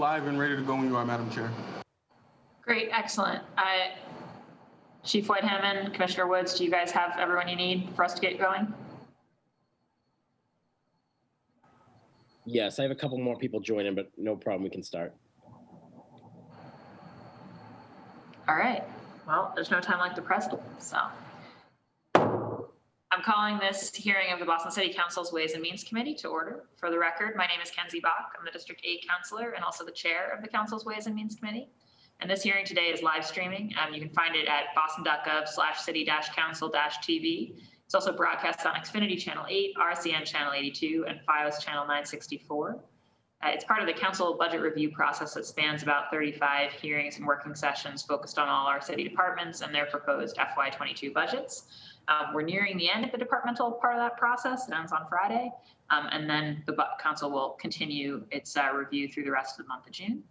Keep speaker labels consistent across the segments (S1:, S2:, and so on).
S1: live and ready to go when you are, Madam Chair.
S2: Great, excellent. Chief White-Hammond, Commissioner Woods, do you guys have everyone you need for us to get going?
S3: Yes, I have a couple more people joining, but no problem, we can start.
S2: All right, well, there's no time like the present, so. I'm calling this hearing of the Boston City Council's Ways and Means Committee to order. For the record, my name is Kenzie Bach. I'm the District 8 Councilor and also the Chair of the Council's Ways and Means Committee. And this hearing today is live streaming. You can find it at boston.gov/city-council-tv. It's also broadcast on Xfinity Channel 8, RCN Channel 82, and FiOS Channel 964. It's part of the council budget review process that spans about 35 hearings and working sessions focused on all our city departments and their proposed FY22 budgets. We're nearing the end of the departmental part of that process. It ends on Friday. And then the council will continue its review through the rest of the month of June.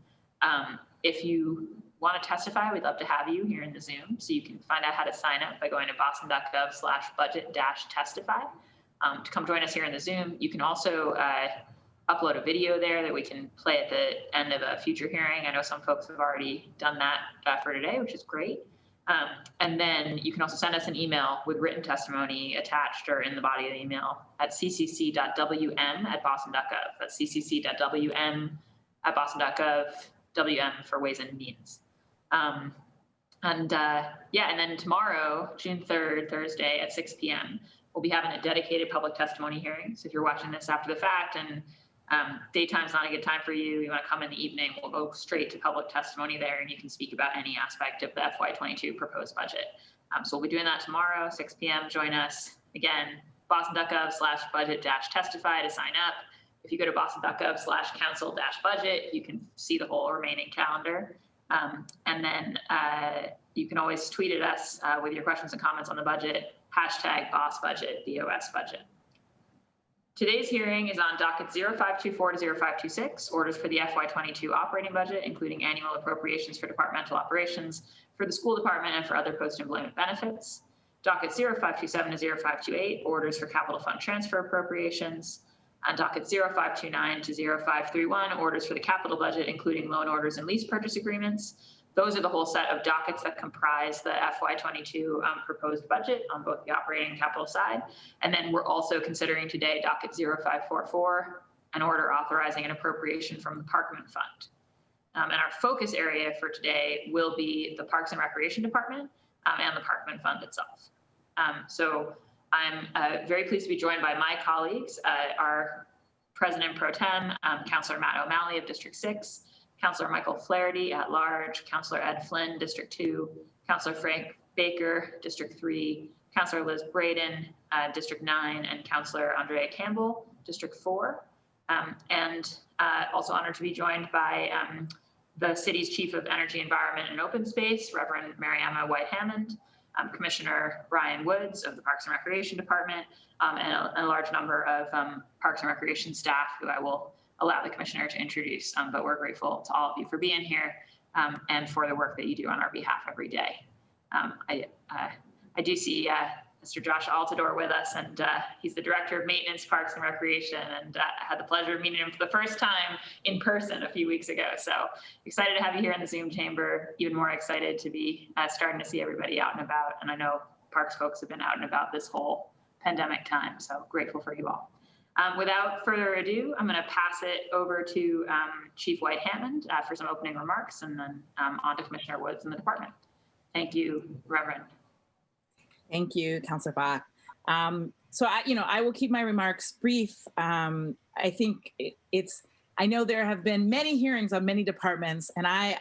S2: If you want to testify, we'd love to have you here in the Zoom. So you can find out how to sign up by going to boston.gov/budget-testify to come join us here in the Zoom. You can also upload a video there that we can play at the end of a future hearing. I know some folks have already done that for today, which is great. And then you can also send us an email with written testimony attached or in the body of the email at ccc.wm@boston.gov. That's ccc.wm@boston.gov, WM for Ways and Means. And then tomorrow, June 3rd, Thursday at 6 p.m., we'll be having a dedicated public testimony hearing. So if you're watching this after the fact and daytime's not a good time for you, you want to come in the evening, we'll go straight to public testimony there and you can speak about any aspect of the FY22 proposed budget. So we'll be doing that tomorrow, 6 p.m. Join us. Again, boston.gov/budget-testify to sign up. If you go to boston.gov/council-budget, you can see the whole remaining calendar. And then you can always tweet at us with your questions and comments on the budget, #BossBudget, BOS budget. Today's hearing is on docket 0524 to 0526, orders for the FY22 operating budget, including annual appropriations for departmental operations for the school department and for other post-employment benefits. Docket 0527 to 0528, orders for capital fund transfer appropriations. And docket 0529 to 0531, orders for the capital budget, including loan orders and lease purchase agreements. Those are the whole set of dockets that comprise the FY22 proposed budget on both the operating and capital side. And then we're also considering today docket 0544, an order authorizing an appropriation from the Parkman Fund. And our focus area for today will be the Parks and Recreation Department and the Parkman Fund itself. So I'm very pleased to be joined by my colleagues, our President Pro Tem, Councillor Matt O'Malley of District 6, Councillor Michael Flaherty at large, Councillor Ed Flynn, District 2, Councillor Frank Baker, District 3, Councillor Liz Braden, District 9, and Councillor Andrea Campbell, District 4. And also honored to be joined by the city's Chief of Energy, Environment, and Open Space, Reverend Mariama White-Hammond, Commissioner Brian Woods of the Parks and Recreation Department, and a large number of Parks and Recreation staff who I will allow the Commissioner to introduce, but we're grateful to all of you for being here and for the work that you do on our behalf every day. I do see Mr. Josh Altador with us, and he's the Director of Maintenance, Parks and Recreation, and I had the pleasure of meeting him for the first time in person a few weeks ago. So excited to have you here in the Zoom chamber, even more excited to be starting to see everybody out and about. And I know Parks folks have been out and about this whole pandemic time, so grateful for you all. Without further ado, I'm going to pass it over to Chief White-Hammond for some opening remarks, and then on to Commissioner Woods in the department. Thank you, Reverend.
S4: Thank you, Councilor Bach. So I will keep my remarks brief. I think I know there have been many hearings on many departments, and I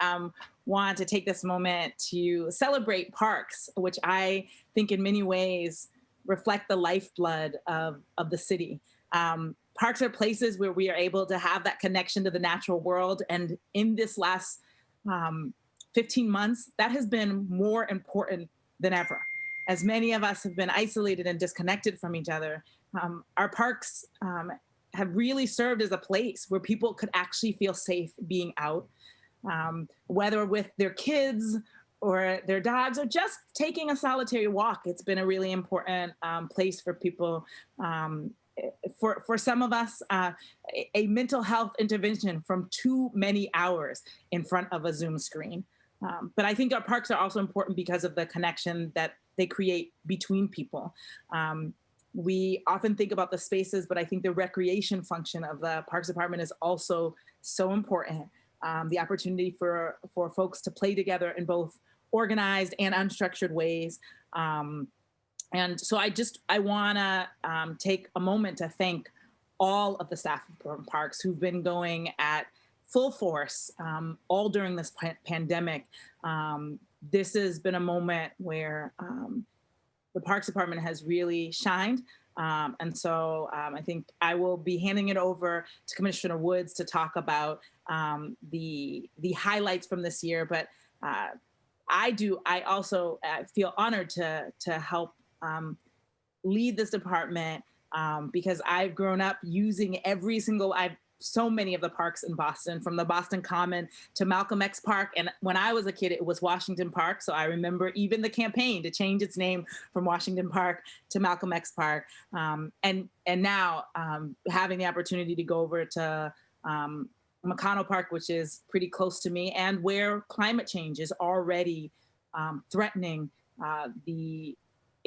S4: want to take this moment to celebrate parks, which I think in many ways reflect the lifeblood of the city. Parks are places where we are able to have that connection to the natural world. And in this last 15 months, that has been more important than ever. As many of us have been isolated and disconnected from each other, our parks have really served as a place where people could actually feel safe being out, whether with their kids or their dogs or just taking a solitary walk. It's been a really important place for people for some of us, a mental health intervention from too many hours in front of a Zoom screen. But I think our parks are also important because of the connection that they create between people. We often think about the spaces, but I think the recreation function of the Parks Department is also so important. The opportunity for folks to play together in both organized and unstructured ways. And so I want to take a moment to thank all of the staff of parks who've been going at full force all during this pandemic. This has been a moment where the Parks Department has really shined. And so I think I will be handing it over to Commissioner Woods to talk about the highlights from this year. But I also feel honored to help lead this department because I've grown up using so many of the parks in Boston, from the Boston Common to Malcolm X Park. And when I was a kid, it was Washington Park. So I remember even the campaign to change its name from Washington Park to Malcolm X Park. And now having the opportunity to go over to McConnell Park, which is pretty close to me, and where climate change is already threatening the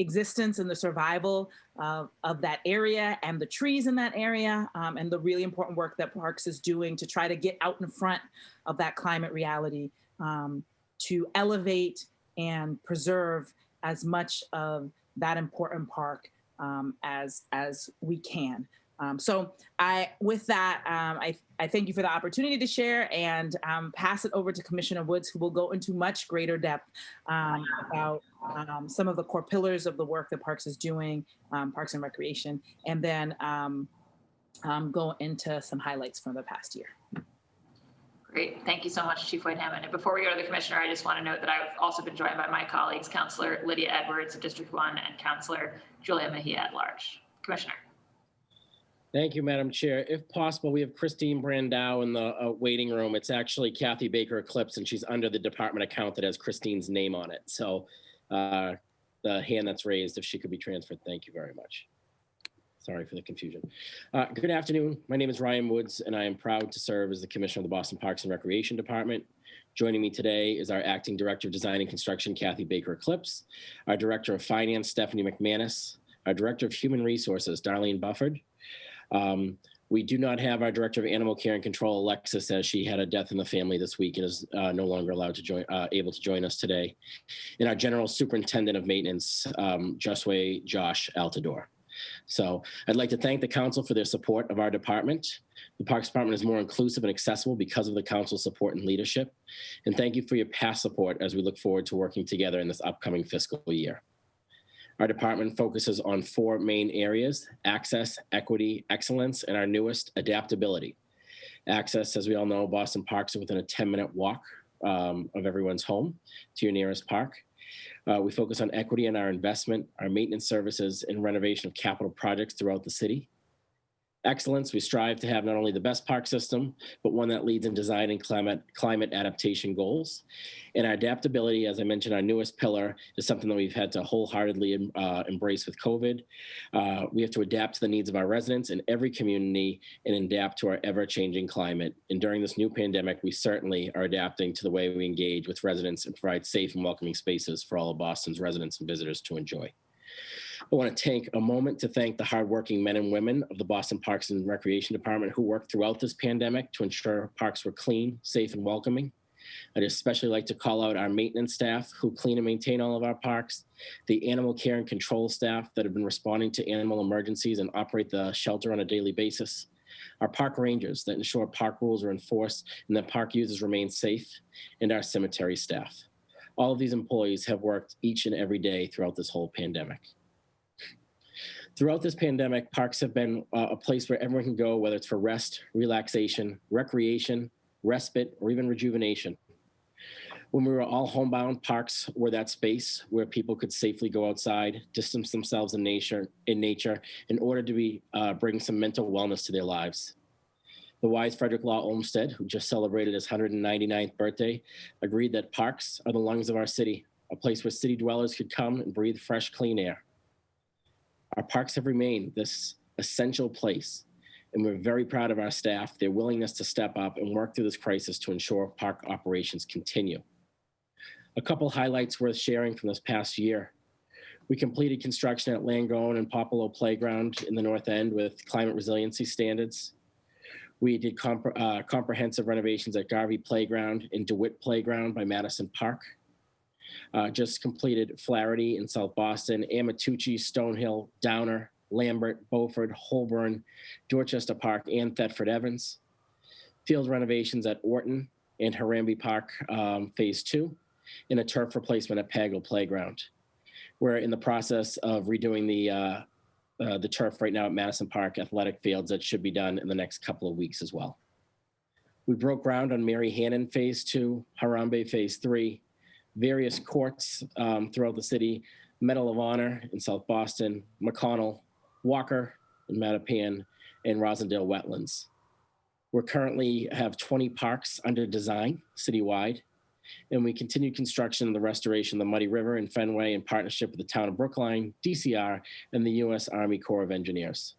S4: existence and the survival of that area and the trees in that area, and the really important work that Parks is doing to try to get out in front of that climate reality, to elevate and preserve as much of that important park as we can. So with that, I thank you for the opportunity to share and pass it over to Commissioner Woods, who will go into much greater depth about some of the core pillars of the work that Parks is doing, Parks and Recreation, and then go into some highlights from the past year.
S2: Great. Thank you so much, Chief White-Hammond. And before we go to the Commissioner, I just want to note that I've also been joined by my colleagues, Councilor Lydia Edwards of District 1 and Councilor Julia Mejia at large. Commissioner.
S3: Thank you, Madam Chair. If possible, we have Christine Brandau in the waiting room. It's actually Kathy Baker Eclipse, and she's under the department account that has Christine's name on it. So the hand that's raised, if she could be transferred, thank you very much. Sorry for the confusion. Good afternoon. My name is Ryan Woods, and I am proud to serve as the Commissioner of the Boston Parks and Recreation Department. Joining me today is our Acting Director of Design and Construction, Kathy Baker Eclipse, our Director of Finance, Stephanie McManus, our Director of Human Resources, Darlene Bufford. We do not have our Director of Animal Care and Control, Alexis, as she had a death in the family this week and is no longer allowed to able to join us today. And our General Superintendent of Maintenance, Josh Altador. So I'd like to thank the council for their support of our department. The Parks Department is more inclusive and accessible because of the council's support and leadership. And thank you for your past support as we look forward to working together in this upcoming fiscal year. Our department focuses on 4 main areas: access, equity, excellence, and our newest, adaptability. Access, as we all know, Boston Parks are within a 10-minute walk of everyone's home to your nearest park. We focus on equity in our investment, our maintenance services, and renovation of capital projects throughout the city. Excellence, we strive to have not only the best park system, but one that leads in design and climate adaptation goals. And our adaptability, as I mentioned, our newest pillar is something that we've had to wholeheartedly embrace with COVID. We have to adapt to the needs of our residents in every community and adapt to our ever-changing climate. And during this new pandemic, we certainly are adapting to the way we engage with residents and provide safe and welcoming spaces for all of Boston's residents and visitors to enjoy. I want to take a moment to thank the hardworking men and women of the Boston Parks and Recreation Department who worked throughout this pandemic to ensure parks were clean, safe, and welcoming. I'd especially like to call out our maintenance staff who clean and maintain all of our parks, the animal care and control staff that have been responding to animal emergencies and operate the shelter on a daily basis, our park rangers that ensure park rules are enforced and that park users remain safe, and our cemetery staff. All of these employees have worked each and every day throughout this whole pandemic. Throughout this pandemic, parks have been a place where everyone can go, whether it's for rest, relaxation, recreation, respite, or even rejuvenation. When we were all homebound, parks were that space where people could safely go outside, distance themselves in nature in order to bring some mental wellness to their lives. The wise Frederick Law Olmsted, who just celebrated his 199th birthday, agreed that parks are the lungs of our city, a place where city dwellers could come and breathe fresh, clean air. Our parks have remained this essential place. And we're very proud of our staff, their willingness to step up and work through this crisis to ensure park operations continue. A couple highlights worth sharing from this past year. We completed construction at Langone and Popolo Playground in the North End with climate resiliency standards. We did comprehensive renovations at Garvey Playground and DeWitt Playground by Madison Park. Just completed Flaherty in South Boston, Amatucci, Stonehill, Downer, Lambert, Beaufort, Holborn, Dorchester Park, and Thetford Evans. Field renovations at Orton and Harambee Park Phase 2, and a turf replacement at Pago Playground. We're in the process of redoing the turf right now at Madison Park athletic fields that should be done in the next couple of weeks as well. We broke ground on Mary Hannon Phase 2, Harambe Phase 3, various courts throughout the city, Medal of Honor in South Boston, McConnell, Walker in Mattapan, and Rosendale Wetlands. We currently have 20 parks under design citywide, and we continue construction and the restoration of the Muddy River and Fenway in partnership with the town of Brookline, DCR, and the U.S. Army Corps of Engineers.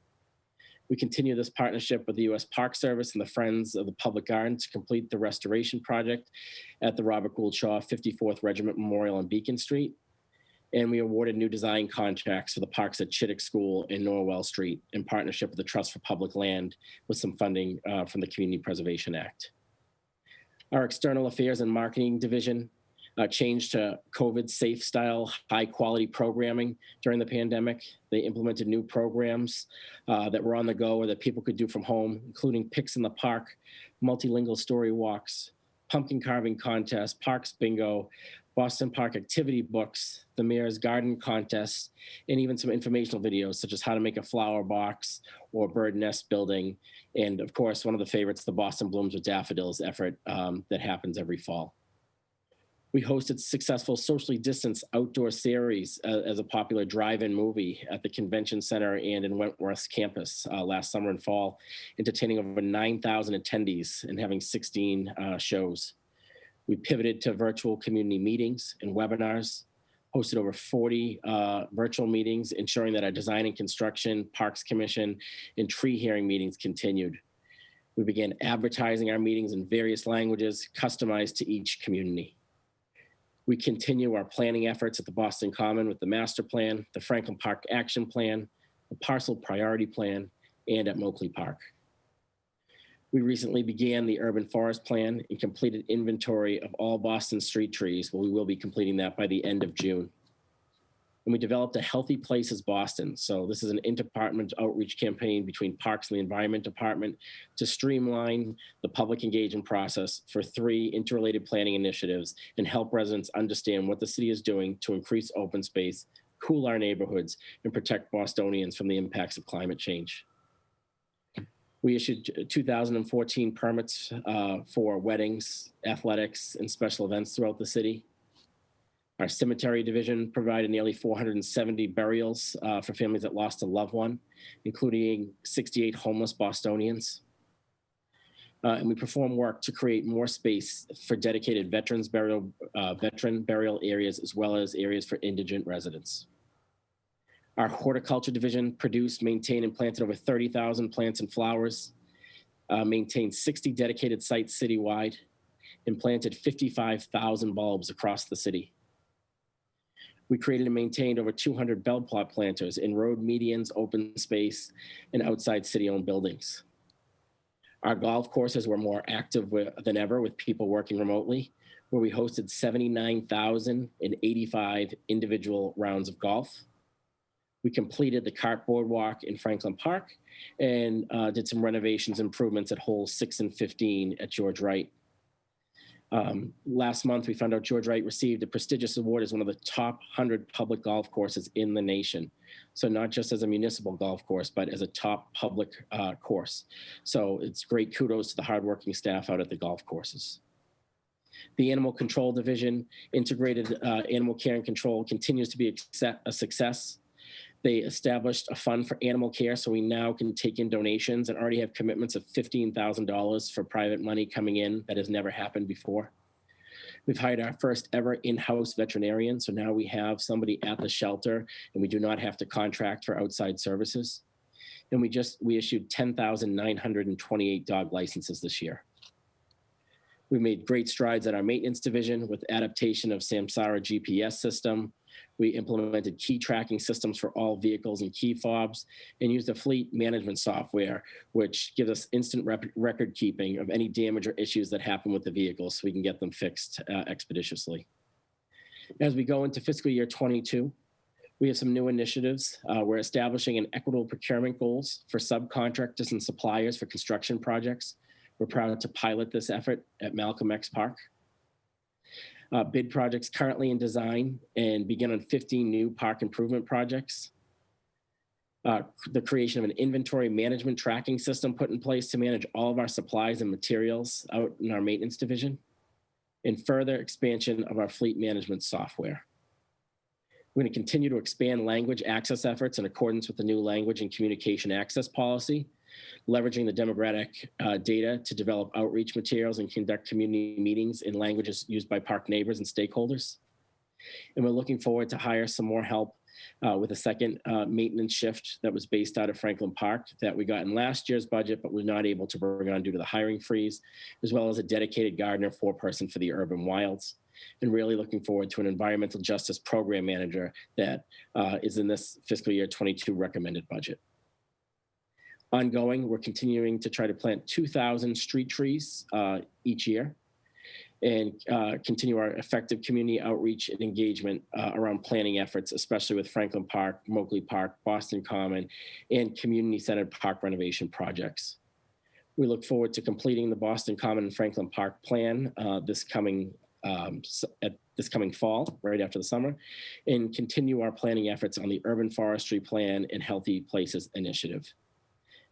S3: We continue this partnership with the U.S. Park Service and the Friends of the Public Garden to complete the restoration project at the Robert Gould Shaw 54th Regiment Memorial on Beacon Street. And we awarded new design contracts for the parks at Chittick School and Norwell Street in partnership with the Trust for Public Land with some funding from the Community Preservation Act. Our External Affairs and Marketing Division changed to COVID safe style, high quality programming during the pandemic. They implemented new programs that were on the go or that people could do from home, including Picks in the Park, multilingual story walks, pumpkin carving contest, Parks Bingo, Boston Park activity books, the Mayor's Garden Contest, and even some informational videos such as how to make a flower box or bird nest building. And of course, one of the favorites, the Boston Blooms with Daffodils effort that happens every fall. We hosted successful socially distanced outdoor series as a popular drive-in movie at the Convention Center and in Wentworth's campus last summer and fall, entertaining over 9,000 attendees and having 16 shows. We pivoted to virtual community meetings and webinars, hosted over 40 virtual meetings, ensuring that our design and construction, Parks Commission, and tree hearing meetings continued. We began advertising our meetings in various languages, customized to each community. We continue our planning efforts at the Boston Common with the Master Plan, the Franklin Park Action Plan, the Parcel Priority Plan, and at Moakley Park. We recently began the Urban Forest Plan and completed inventory of all Boston street trees. Well, we will be completing that by the end of June. And we developed a Healthy Places Boston. So this is an interdepartmental outreach campaign between Parks and the Environment Department to streamline the public engagement process for 3 interrelated planning initiatives and help residents understand what the city is doing to increase open space, cool our neighborhoods, and protect Bostonians from the impacts of climate change. We issued 2014 permits for weddings, athletics, and special events throughout the city. Our cemetery division provided nearly 470 burials for families that lost a loved one, including 68 homeless Bostonians. And we perform work to create more space for dedicated veteran burial areas, as well as areas for indigent residents. Our horticulture division produced, maintained, and planted over 30,000 plants and flowers, maintained 60 dedicated sites citywide, and planted 55,000 bulbs across the city. We created and maintained over 200 bell plot planters in road medians, open space, and outside city-owned buildings. Our golf courses were more active than ever with people working remotely, where we hosted 79,085 individual rounds of golf. We completed the cart boardwalk in Franklin Park and did some renovations improvements at holes 6 and 15 at George Wright. Last month, we found out George Wright received a prestigious award as one of the top 100 public golf courses in the nation. So not just as a municipal golf course, but as a top public course. So it's great kudos to the hardworking staff out at the golf courses. The Animal Control Division, integrated animal care and control, continues to be a success. They established a fund for animal care, so we now can take in donations and already have commitments of $15,000 for private money coming in. That has never happened before. We've hired our first ever in-house veterinarian, so now we have somebody at the shelter and we do not have to contract for outside services. And we issued 10,928 dog licenses this year. We made great strides at our maintenance division with adaptation of Samsara GPS system. We implemented key tracking systems for all vehicles and key fobs, and used a fleet management software, which gives us instant record keeping of any damage or issues that happen with the vehicles so we can get them fixed expeditiously. As we go into fiscal year 22, we have some new initiatives. We're establishing an equitable procurement goals for subcontractors and suppliers for construction projects. We're proud to pilot this effort at Malcolm X Park. Bid projects currently in design and begin on 15 new park improvement projects. The creation of an inventory management tracking system put in place to manage all of our supplies and materials out in our maintenance division, and further expansion of our fleet management software. We're going to continue to expand language access efforts in accordance with the new language and communication access policy, leveraging the demographic data to develop outreach materials and conduct community meetings in languages used by park neighbors and stakeholders. And we're looking forward to hire some more help with a second maintenance shift that was based out of Franklin Park that we got in last year's budget, but was not able to bring on due to the hiring freeze, as well as a dedicated gardener 4-person for the urban wilds. And really looking forward to an environmental justice program manager that is in this fiscal year 22 recommended budget. Ongoing, we're continuing to try to plant 2,000 street trees each year, and continue our effective community outreach and engagement around planning efforts, especially with Franklin Park, Moakley Park, Boston Common, and community-centered park renovation projects. We look forward to completing the Boston Common and Franklin Park plan this coming fall, right after the summer, and continue our planning efforts on the Urban Forestry Plan and Healthy Places Initiative.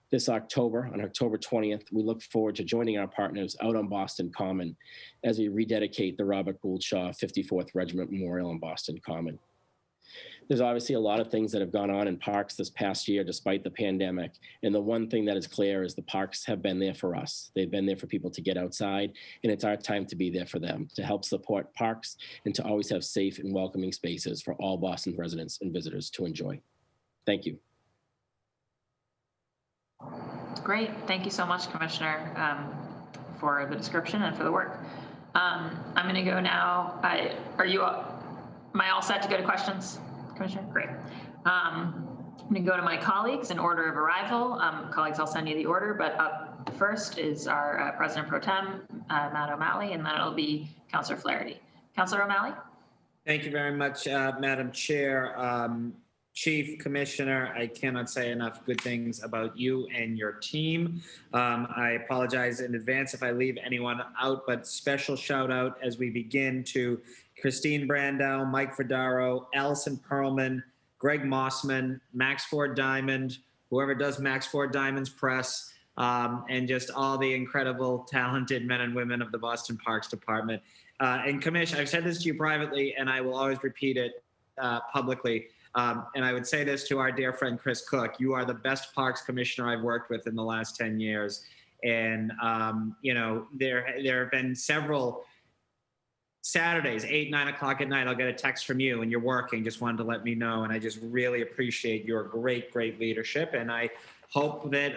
S3: This October, on October 20th, we look forward to joining our partners out on Boston Common as we rededicate the Robert Gould Shaw 54th Regiment Memorial on Boston Common. There's obviously a lot of things that have gone on in parks this past year despite the pandemic, and the one thing that is clear is the parks have been there for us. They've been there for people to get outside, and it's our time to be there for them, to help support parks and to always have safe and welcoming spaces for all Boston residents and visitors to enjoy. Thank you.
S2: Great. Thank you so much, Commissioner, for the description and for the work. I'm going to go now. Am I all set to go to questions, Commissioner? Great. I'm going to go to my colleagues in order of arrival. Colleagues, I'll send you the order, but up first is our President Pro Tem, Matt O'Malley, and then it'll be Councillor Flaherty. Councillor O'Malley?
S5: Thank you very much, Madam Chair. Chief Commissioner, I cannot say enough good things about you and your team. I apologize in advance if I leave anyone out, but special shout out as we begin to Christine Brandow, Mike Fredaro, Allison Perlman, Greg Mossman, Max Ford Diamond, whoever does Max Ford Diamond's press, and just all the incredible, talented men and women of the Boston Parks Department. And Commissioner, I've said this to you privately, and I will always repeat it publicly. And I would say this to our dear friend Chris Cook: you are the best Parks Commissioner I've worked with in the last 10 years. And you know, there have been several Saturdays, 8, 9 o'clock at night, I'll get a text from you and you're working, just wanted to let me know. And I just really appreciate your great leadership. And I hope that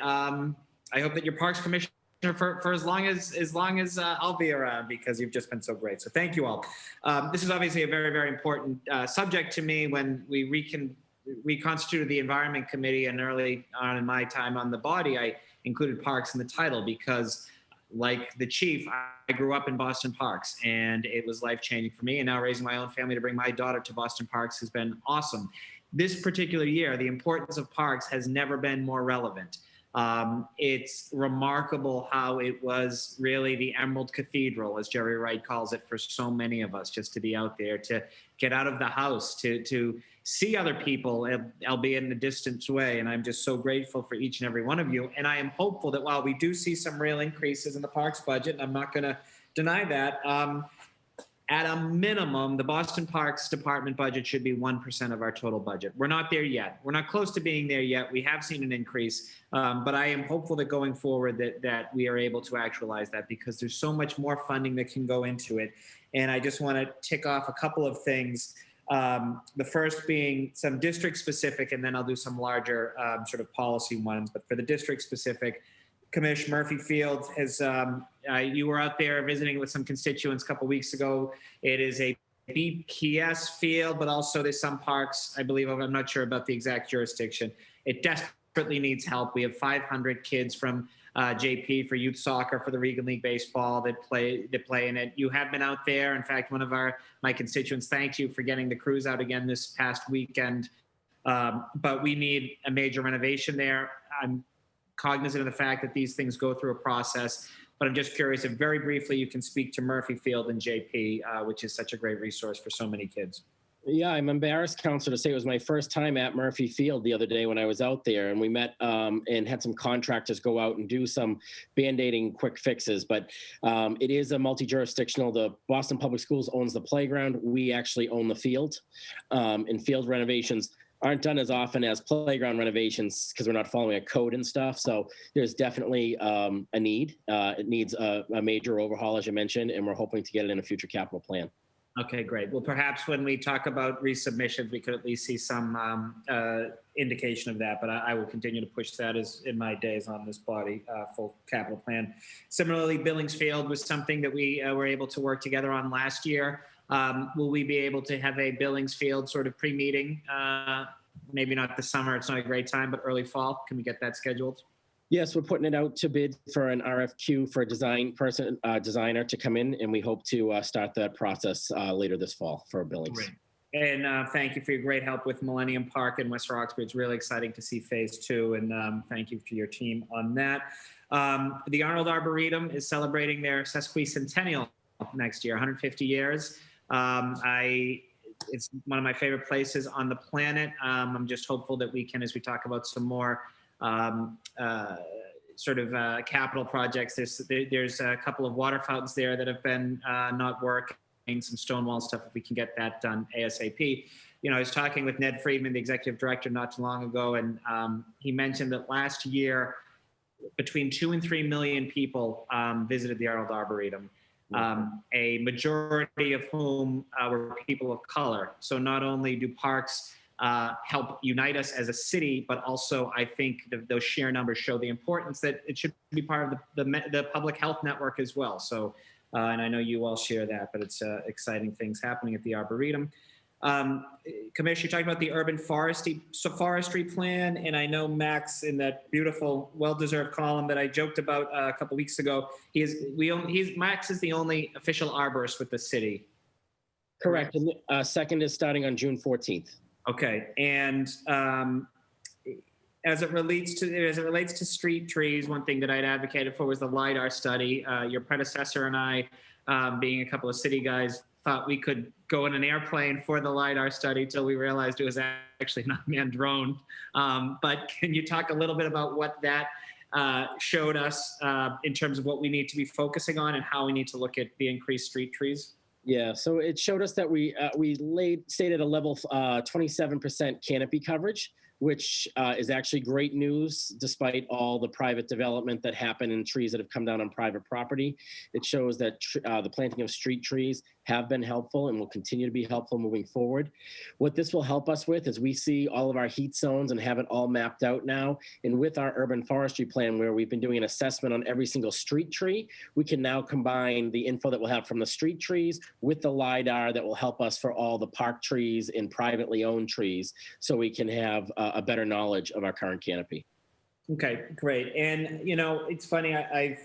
S5: your Parks Commissioner for as long as I'll be around, because you've just been so great. So thank you all. This is obviously a very important subject to me. When we reconstituted the Environment Committee, and early on in my time on the body, I included parks in the title because, like the chief, I grew up in Boston Parks, and it was life-changing for me. And now raising my own family to bring my daughter to Boston Parks has been awesome. This particular year, the importance of parks has never been more relevant. It's remarkable how it was really the Emerald Cathedral, as Jerry Wright calls it, for so many of us, just to be out there, to get out of the house, to see other people, albeit in a distant way. And I'm just so grateful for each and every one of you. And I am hopeful that while we do see some real increases in the parks budget, and I'm not going to deny that, at a minimum, the Boston Parks Department budget should be 1% of our total budget. We're not there yet. We're not close to being there yet. We have seen an increase, but I am hopeful that going forward that we are able to actualize that, because there's so much more funding that can go into it. And I just want to tick off a couple of things. The first being some district specific, and then I'll do some larger sort of policy ones. But for the district specific, Commissioner Murphy Field has, you were out there visiting with some constituents a couple weeks ago. It is a BPS field, but also there's some parks, I believe, I'm not sure about the exact jurisdiction. It desperately needs help. We have 500 kids from JP for youth soccer, for the Regan League baseball that play in it. You have been out there. In fact, one of my constituents thanked you for getting the crews out again this past weekend. But we need a major renovation there. I'm cognizant of the fact that these things go through a process, but I'm just curious if very briefly you can speak to Murphy Field and JP, which is such a great resource for so many kids.
S3: Yeah, I'm embarrassed, Counselor, to say it was my first time at Murphy Field the other day when I was out there, and we met and had some contractors go out and do some band-aiding quick fixes. But it is a multi-jurisdictional. The Boston Public Schools owns the playground. We actually own the field, and field renovations aren't done as often as playground renovations because we're not following a code and stuff. So there's definitely a need. It needs a major overhaul, as you mentioned, and we're hoping to get it in a future capital plan.
S5: Okay, great. Well, perhaps when we talk about resubmissions, we could at least see some indication of that, but I will continue to push that as in my days on this body, full capital plan. Similarly, Billings Field was something that we were able to work together on last year. Will we be able to have a Billings Field sort of pre-meeting? Maybe not this summer, it's not a great time, but early fall. Can we get that scheduled?
S3: Yes, we're putting it out to bid for an RFQ for a designer to come in, and we hope to start that process later this fall for Billings.
S5: Great. And thank you for your great help with Millennium Park in West Roxbury. It's really exciting to see phase 2, and thank you to your team on that. The Arnold Arboretum is celebrating their sesquicentennial next year, 150 years. It's one of my favorite places on the planet. I'm just hopeful that we can, as we talk about some more capital projects, there's a couple of water fountains there that have been not working, some stone wall stuff, if we can get that done ASAP. You know, I was talking with Ned Friedman, the executive director, not too long ago, and he mentioned that last year between 2 and 3 million people visited the Arnold Arboretum. A majority of whom were people of color. So not only do parks help unite us as a city, but also I think those sheer numbers show the importance that it should be part of the public health network as well. So, and I know you all share that, but it's exciting things happening at the Arboretum. Commissioner, you talked about the urban forestry plan, and I know Max, in that beautiful, well-deserved column that I joked about a couple weeks ago, Max is the only official arborist with the city.
S3: Correct. And second is starting on June 14th.
S5: Okay, and as it relates to street trees, one thing that I'd advocated for was the LiDAR study. Your predecessor and I, being a couple of city guys, thought we could go in an airplane for the LiDAR study till we realized it was actually not manned drone. But can you talk a little bit about what that showed us in terms of what we need to be focusing on and how we need to look at the increased street trees?
S3: Yeah, so it showed us that we stayed at a level 27% canopy coverage, which is actually great news despite all the private development that happened in trees that have come down on private property. It shows that the planting of street trees have been helpful and will continue to be helpful moving forward. What this will help us with is we see all of our heat zones and have it all mapped out now. And with our urban forestry plan, where we've been doing an assessment on every single street tree, we can now combine the info that we'll have from the street trees with the LiDAR that will help us for all the park trees and privately owned trees, so we can have a better knowledge of our current canopy.
S5: Okay, great. And, you know, it's funny, I've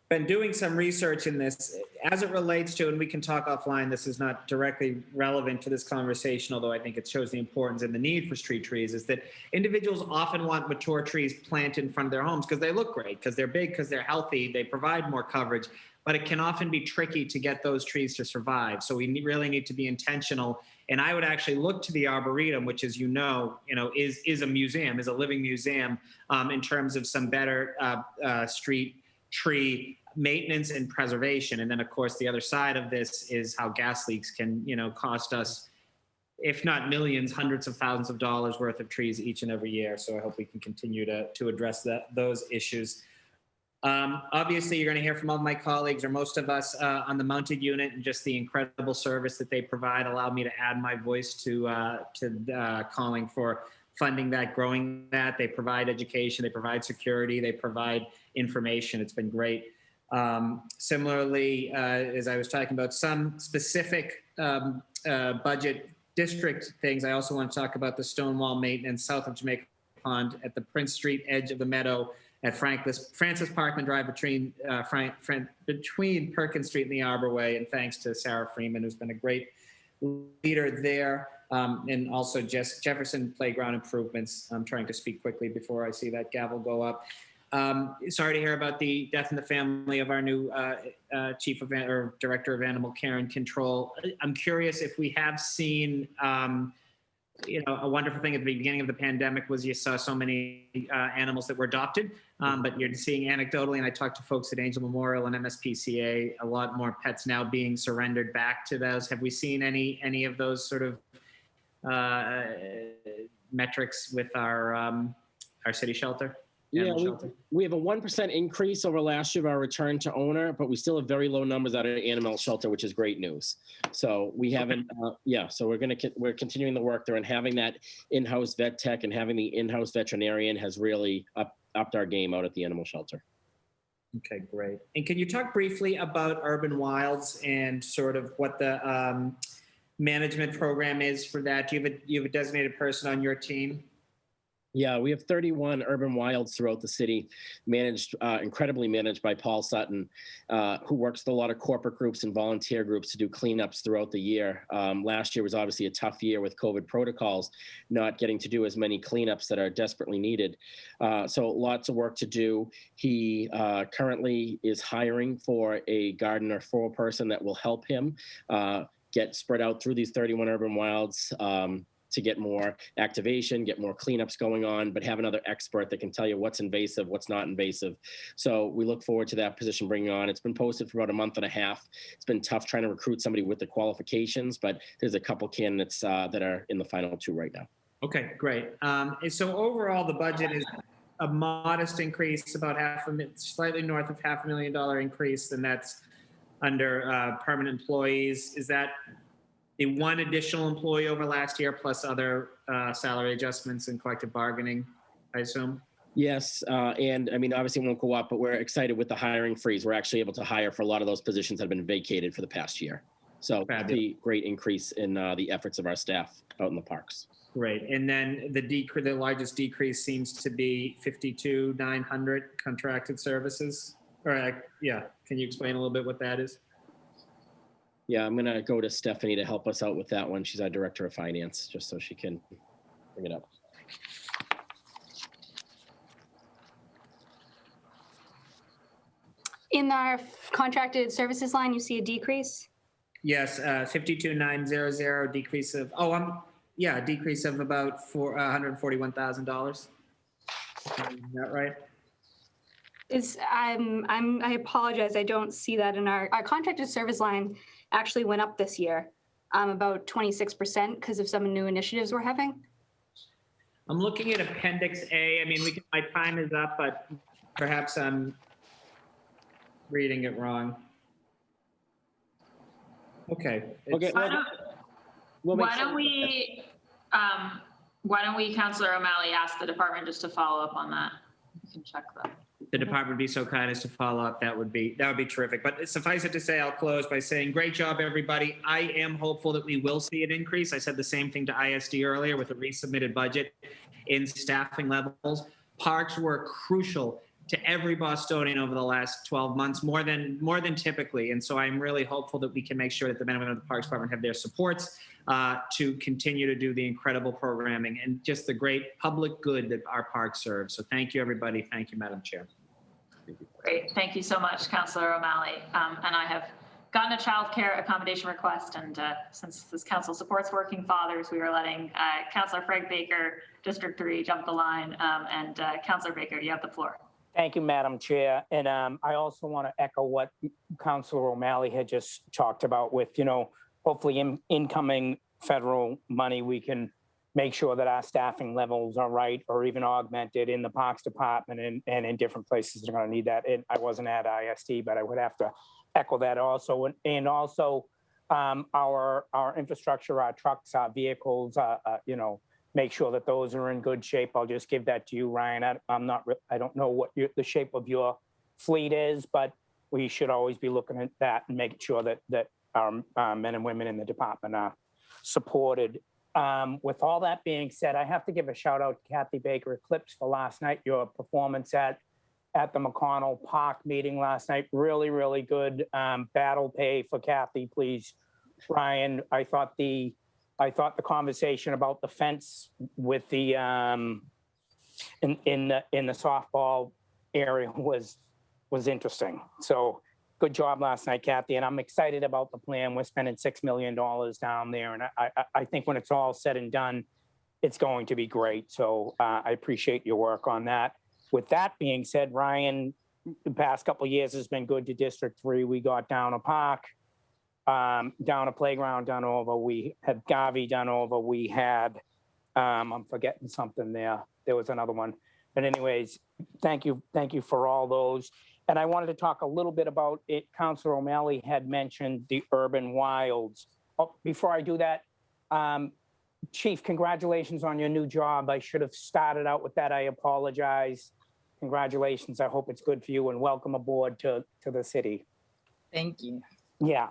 S5: been doing some research in this as it relates to, and we can talk offline, this is not directly relevant to this conversation, although I think it shows the importance and the need for street trees, is that individuals often want mature trees planted in front of their homes because they look great, because they're big, because they're healthy, they provide more coverage, but it can often be tricky to get those trees to survive. So we really need to be intentional. And I would actually look to the Arboretum, which, as you know, is a museum, is a living museum, in terms of some better street tree maintenance and preservation. And then, of course, the other side of this is how gas leaks can, cost us, if not millions, hundreds of thousands of dollars worth of trees each and every year. So I hope we can continue to address those issues. Obviously, you're going to hear from all my colleagues or most of us on the mounted unit, and just the incredible service that they provide allowed me to add my voice to calling for funding that, growing that. They provide education, they provide security, they provide information. It's been great. Similarly, as I was talking about some specific budget district things, I also want to talk about the Stonewall maintenance south of Jamaica Pond at the Prince Street edge of the meadow at Francis Parkman Drive between Perkins Street and the Arbor Way. And thanks to Sarah Freeman, who's been a great leader there. And also Jefferson Playground improvements. I'm trying to speak quickly before I see that gavel go up. Sorry to hear about the death in the family of our new Director of Animal Care and Control. I'm curious if we have seen, a wonderful thing at the beginning of the pandemic was you saw so many animals that were adopted, but you're seeing anecdotally, and I talked to folks at Angel Memorial and MSPCA, a lot more pets now being surrendered back to those. Have we seen any of those sort of metrics with our city shelter?
S3: Yeah, we have a 1% increase over last year of our return to owner, but we still have very low numbers out of animal shelter, which is great news. So we haven't, so we're continuing the work there, and having that in-house vet tech and having the in-house veterinarian has really upped our game out at the animal shelter.
S5: Okay, great. And can you talk briefly about Urban Wilds and sort of what the management program is for that? Do you have a designated person on your team?
S3: Yeah, we have 31 urban wilds throughout the city, incredibly managed by Paul Sutton, who works with a lot of corporate groups and volunteer groups to do cleanups throughout the year. Last year was obviously a tough year with COVID protocols, not getting to do as many cleanups that are desperately needed. So lots of work to do. He currently is hiring for a gardener for a person that will help him get spread out through these 31 urban wilds. To get more activation, get more cleanups going on, but have another expert that can tell you what's invasive, what's not invasive. So we look forward to that position bringing on. It's been posted for about a month and a half. It's been tough trying to recruit somebody with the qualifications, but there's a couple candidates that are in the final two right now. Okay,
S5: great. And so overall, the budget is a modest increase, about slightly north of $500,000 increase, and that's under permanent employees. Is that the one additional employee over last year, plus other salary adjustments and collective bargaining, I assume?
S3: Yes, and I mean, obviously it won't go up, but we're excited with the hiring freeze. We're actually able to hire for a lot of those positions that have been vacated for the past year. So the great increase in the efforts of our staff out in the parks.
S5: Great. And then the largest decrease seems to be 52,900 contracted services. Can you explain a little bit what that is?
S3: Yeah, I'm going to go to Stephanie to help us out with that one. She's our director of finance, just so she can bring it up.
S6: In our contracted services line, you see a decrease?
S5: Yes, 52,900, decrease of, decrease of about $141,000. Is that right?
S6: I apologize, I don't see that in our contracted service line. Actually went up this year, about 26% because of some new initiatives we're having.
S5: I'm looking at Appendix A. I mean, my time is up, but perhaps I'm reading it wrong. Okay.
S2: Why don't we, Councilor O'Malley, ask the department just to follow up on that? You can check that.
S5: The department would be so kind as to follow up. That would be terrific. But suffice it to say, I'll close by saying, great job, everybody. I am hopeful that we will see an increase. I said the same thing to ISD earlier with a resubmitted budget in staffing levels. Parks were crucial to every Bostonian over the last 12 months, more than typically. And so I'm really hopeful that we can make sure that the men and women of the Parks Department have their supports to continue to do the incredible programming and just the great public good that our park serves. So thank you, everybody. Thank you, Madam Chair.
S2: Great. Thank you so much, Councilor O'Malley. And I have gotten a child care accommodation request. And since this council supports working fathers, we are letting Councilor Frank Baker, District 3, jump the line. And Councilor Baker, you have the floor.
S7: Thank you, Madam Chair. And I also want to echo what Councilor O'Malley had just talked about with, hopefully incoming federal money, we can make sure that our staffing levels are right or even augmented in the Parks Department and in different places that are going to need that. And I wasn't at ISD, but I would have to echo that also. And also our infrastructure, our trucks, our vehicles, make sure that those are in good shape. I'll just give that to you, Ryan. I don't know what the shape of your fleet is, but we should always be looking at that and making sure that our men and women in the department are supported. With all that being said, I have to give a shout out to Kathy Baker Eclipse for last night. Your performance at the McConnell Park meeting last night, really, really good. Battle pay for Kathy, please, Ryan. I thought the conversation about the fence with the in the softball area was interesting. So good job last night, Kathy. And I'm excited about the plan. We're spending $6 million down there. And I think when it's all said and done, it's going to be great. So I appreciate your work on that. With that being said, Ryan, the past couple of years has been good to District 3. We got down a park, down a playground done over. We had Gavi done over. We had, I'm forgetting something there. There was another one. But anyways, thank you for all those. And I wanted to talk a little bit about it. Councilor O'Malley had mentioned the urban wilds. Oh, before I do that, Chief, congratulations on your new job. I should have started out with that. I apologize. Congratulations. I hope it's good for you and welcome aboard to the city.
S4: Thank you.
S7: Yeah.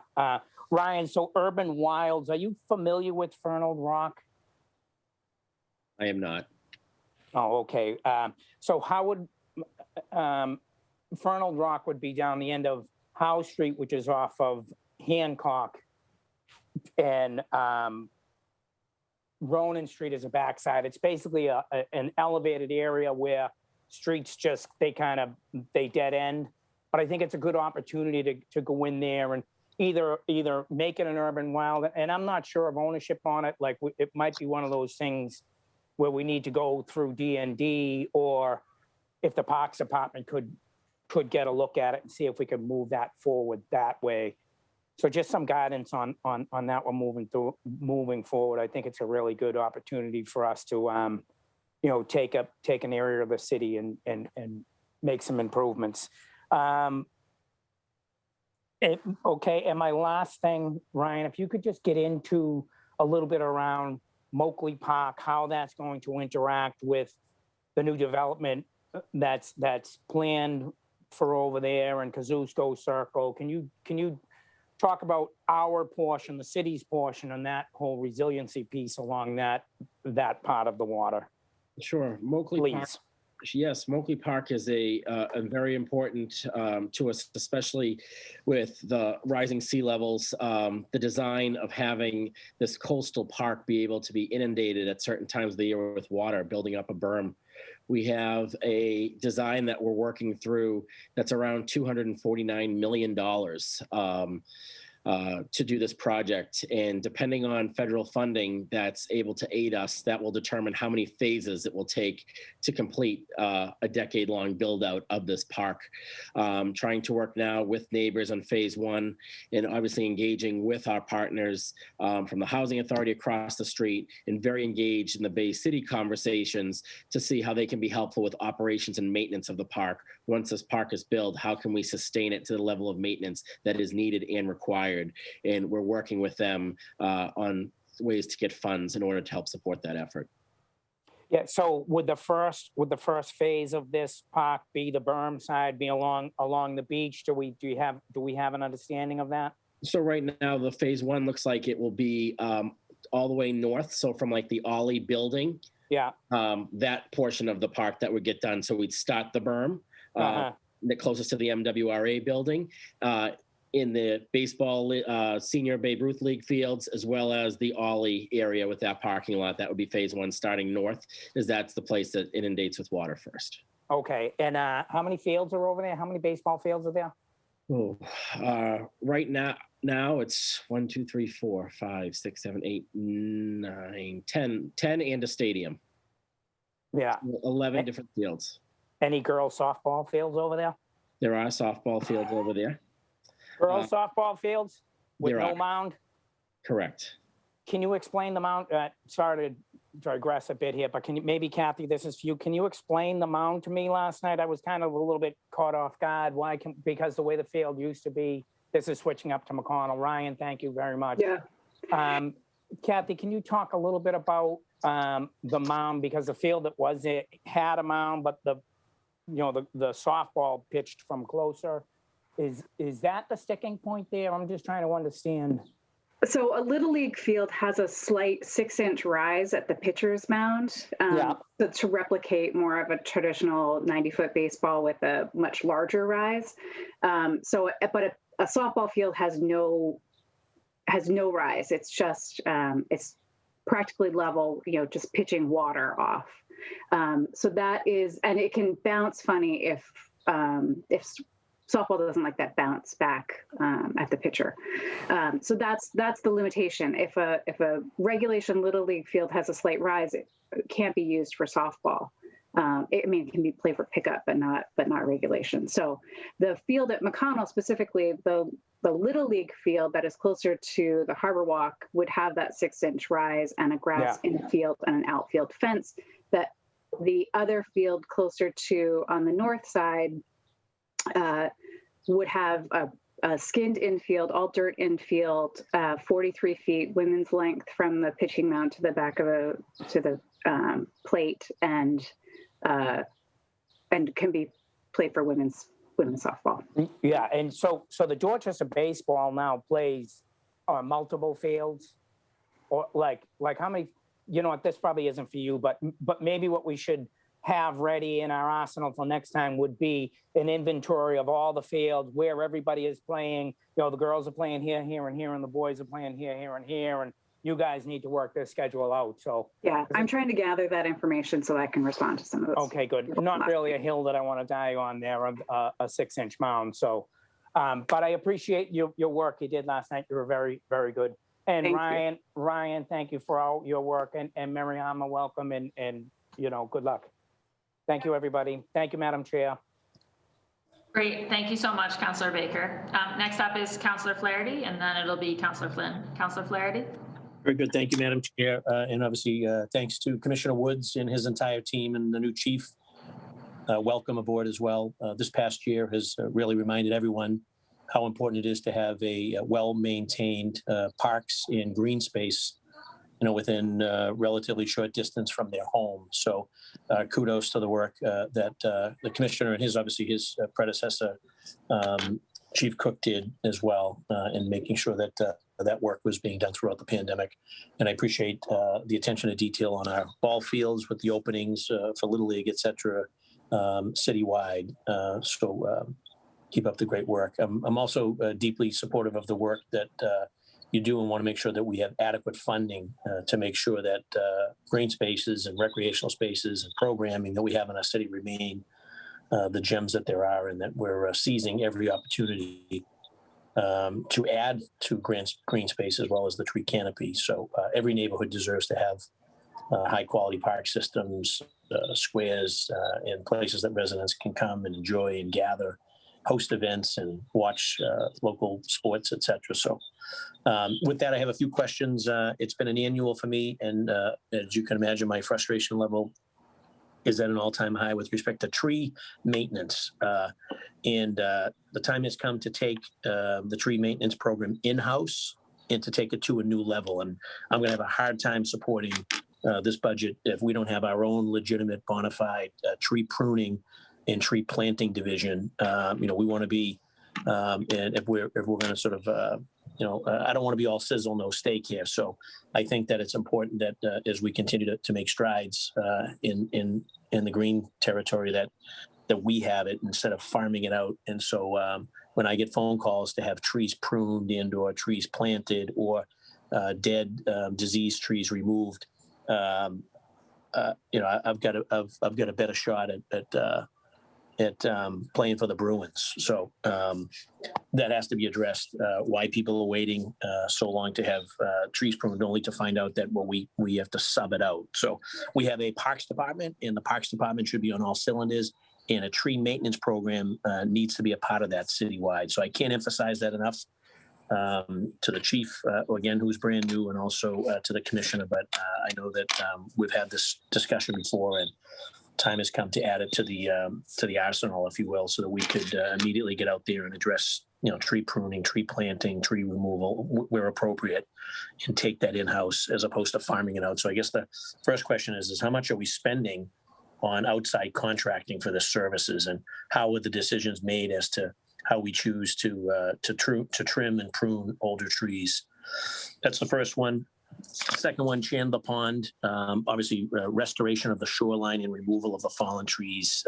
S7: Ryan, so urban wilds, are you familiar with Fernald Rock?
S3: I am not.
S7: Oh, okay. So how would Fernald Rock would be down the end of Howe Street, which is off of Hancock, and Ronan Street is a backside. It's basically an elevated area where streets just, they dead end. But I think it's a good opportunity to go in there and either make it an urban wild. And I'm not sure of ownership on it. Like it might be one of those things where we need to go through D&D, or if the Parks Department could get a look at it and see if we could move that forward that way. So just some guidance on that one moving forward. I think it's a really good opportunity for us to take an area of the city and make some improvements. Okay, and my last thing, Ryan, if you could just get into a little bit around Moakley Park, how that's going to interact with the new development that's planned for over there and Kosciuszko Circle. Can you talk about our portion, the city's portion, and that whole resiliency piece along that part of the water?
S3: Sure. Moakley Park. Yes, Moakley Park is a very important to us, especially with the rising sea levels. The design of having this coastal park be able to be inundated at certain times of the year with water, building up a berm. We have a design that we're working through that's around $249 million to do this project. And depending on federal funding that's able to aid us, that will determine how many phases it will take to complete a decade-long build-out of this park. Trying to work now with neighbors on phase 1 and obviously engaging with our partners from the Housing Authority across the street, and very engaged in the Bay City conversations to see how they can be helpful with operations and maintenance of the park. Once this park is built, how can we sustain it to the level of maintenance that is needed and required? And we're working with them on ways to get funds in order to help support that effort.
S7: Yeah. So would the first phase of this park be the berm side, be along the beach? Do we have an understanding of that?
S3: So right now, the phase 1 looks like it will be all the way north. So from like the Ollie building,
S7: yeah,
S3: that portion of the park that would get done. So we'd start the berm the closest to the MWRA building. In the baseball senior Babe Ruth League fields, as well as the Ollie area with that parking lot. That would be phase 1 starting north, as that's the place that inundates with water first.
S7: Okay, and how many fields are over there? How many baseball fields are there?
S3: Oh, right now it's 1, 2, 3, 4, 5, 6, 7, 8, 9, 10 and a stadium.
S7: Yeah.
S3: 11 different fields.
S7: Any girls softball fields over there?
S3: There are softball fields over there.
S7: Girls softball fields with no mound?
S3: Correct.
S7: Can you explain the mound? Sorry to digress a bit here, but can you, maybe Kathy, this is for you. Can you explain the mound to me last night? I was kind of a little bit caught off guard. Because the way the field used to be, this is switching up to McConnell. Ryan, thank you very much.
S6: Yeah.
S7: Kathy, can you talk a little bit about the mound, because the field that had a mound, but the softball pitched from closer. Is that the sticking point there? I'm just trying to understand.
S8: So a Little League field has a slight 6-inch rise at the pitcher's mound to replicate more of a traditional 90-foot baseball with a much larger rise. But a softball field has no rise. It's just it's practically level, just pitching water off. So that is, and it can bounce funny if softball doesn't like that bounce back at the pitcher. So that's the limitation. If a regulation Little League field has a slight rise, it can't be used for softball. It can be played for pickup, but not regulation. So the field at McConnell, specifically the Little League field that is closer to the Harbor Walk, would have that 6-inch rise and a grass infield and an outfield fence. That the other field closer to on the north side would have a skinned infield, all dirt infield, 43 feet women's length from the pitching mound to the back of the plate, and can be played for women's softball.
S7: Yeah, and so the Dorchester baseball now plays on multiple fields, or like how many? This probably isn't for you, but maybe what we should have ready in our arsenal for next time would be an inventory of all the fields where everybody is playing. The girls are playing here, here, and here, and the boys are playing here, here, and here, and you guys need to work their schedule out. So
S8: yeah, I'm trying to gather that information so I can respond to some of those.
S7: Okay, good. Not really a hill that I want to die on there, a 6-inch mound. So, but I appreciate your work you did last night. You were very, very good. And Ryan, thank you for all your work, and Mariama, welcome, and good luck. Thank you, everybody. Thank you, Madam Chair.
S2: Great. Thank you so much, Councillor Baker. Next up is Councillor Flaherty, and then it'll be Councillor Flynn. Councillor Flaherty.
S9: Very good. Thank you, Madam Chair. And obviously, thanks to Commissioner Woods and his entire team and the new chief. Welcome aboard as well. This past year has really reminded everyone how important it is to have a well-maintained parks and green space, within relatively short distance from their home. So kudos to the work that the commissioner and his predecessor, Chief Cook, did as well in making sure that that work was being done throughout the pandemic. And I appreciate the attention to detail on our ball fields with the openings for Little League, et cetera, citywide. So keep up the great work. I'm also deeply supportive of the work that you do, and want to make sure that we have adequate funding to make sure that green spaces and recreational spaces and programming that we have in our city remain the gems that there are, and that we're seizing every opportunity to add to green space as well as the tree canopy. So every neighborhood deserves to have high quality park systems, squares, and places that residents can come and enjoy and gather, host events, and watch local sports, et cetera. So with that, I have a few questions. It's been an annual for me, and as you can imagine, my frustration level is at an all-time high with respect to tree maintenance. And the time has come to take the tree maintenance program in-house and to take it to a new level. And I'm going to have a hard time supporting this budget if we don't have our own legitimate, bona fide tree pruning and tree planting division. We want to be, and if we're going to sort of, I don't want to be all sizzle, no steak here. So I think that it's important that as we continue to make strides in the green territory, that we have it instead of farming it out. And so when I get phone calls to have trees pruned and or trees planted or dead diseased trees removed, I've got a better shot at playing for the Bruins. So that has to be addressed. Why people are waiting so long to have trees pruned, only to find out that we have to sub it out. So we have a Parks Department, and the Parks Department should be on all cylinders, and a tree maintenance program needs to be a part of that citywide. So I can't emphasize that enough. to the chief, again, who's brand new, and also to the commissioner. But I know that we've had this discussion before, and time has come to add it to the arsenal, if you will, so that we could immediately get out there and address, tree pruning, tree planting, tree removal where appropriate, and take that in-house as opposed to farming it out. So I guess the first question is how much are we spending on outside contracting for the services, and how are the decisions made as to how we choose to trim and prune older trees? That's the first one. Second one, Chandler Pond, obviously restoration of the shoreline and removal of the fallen trees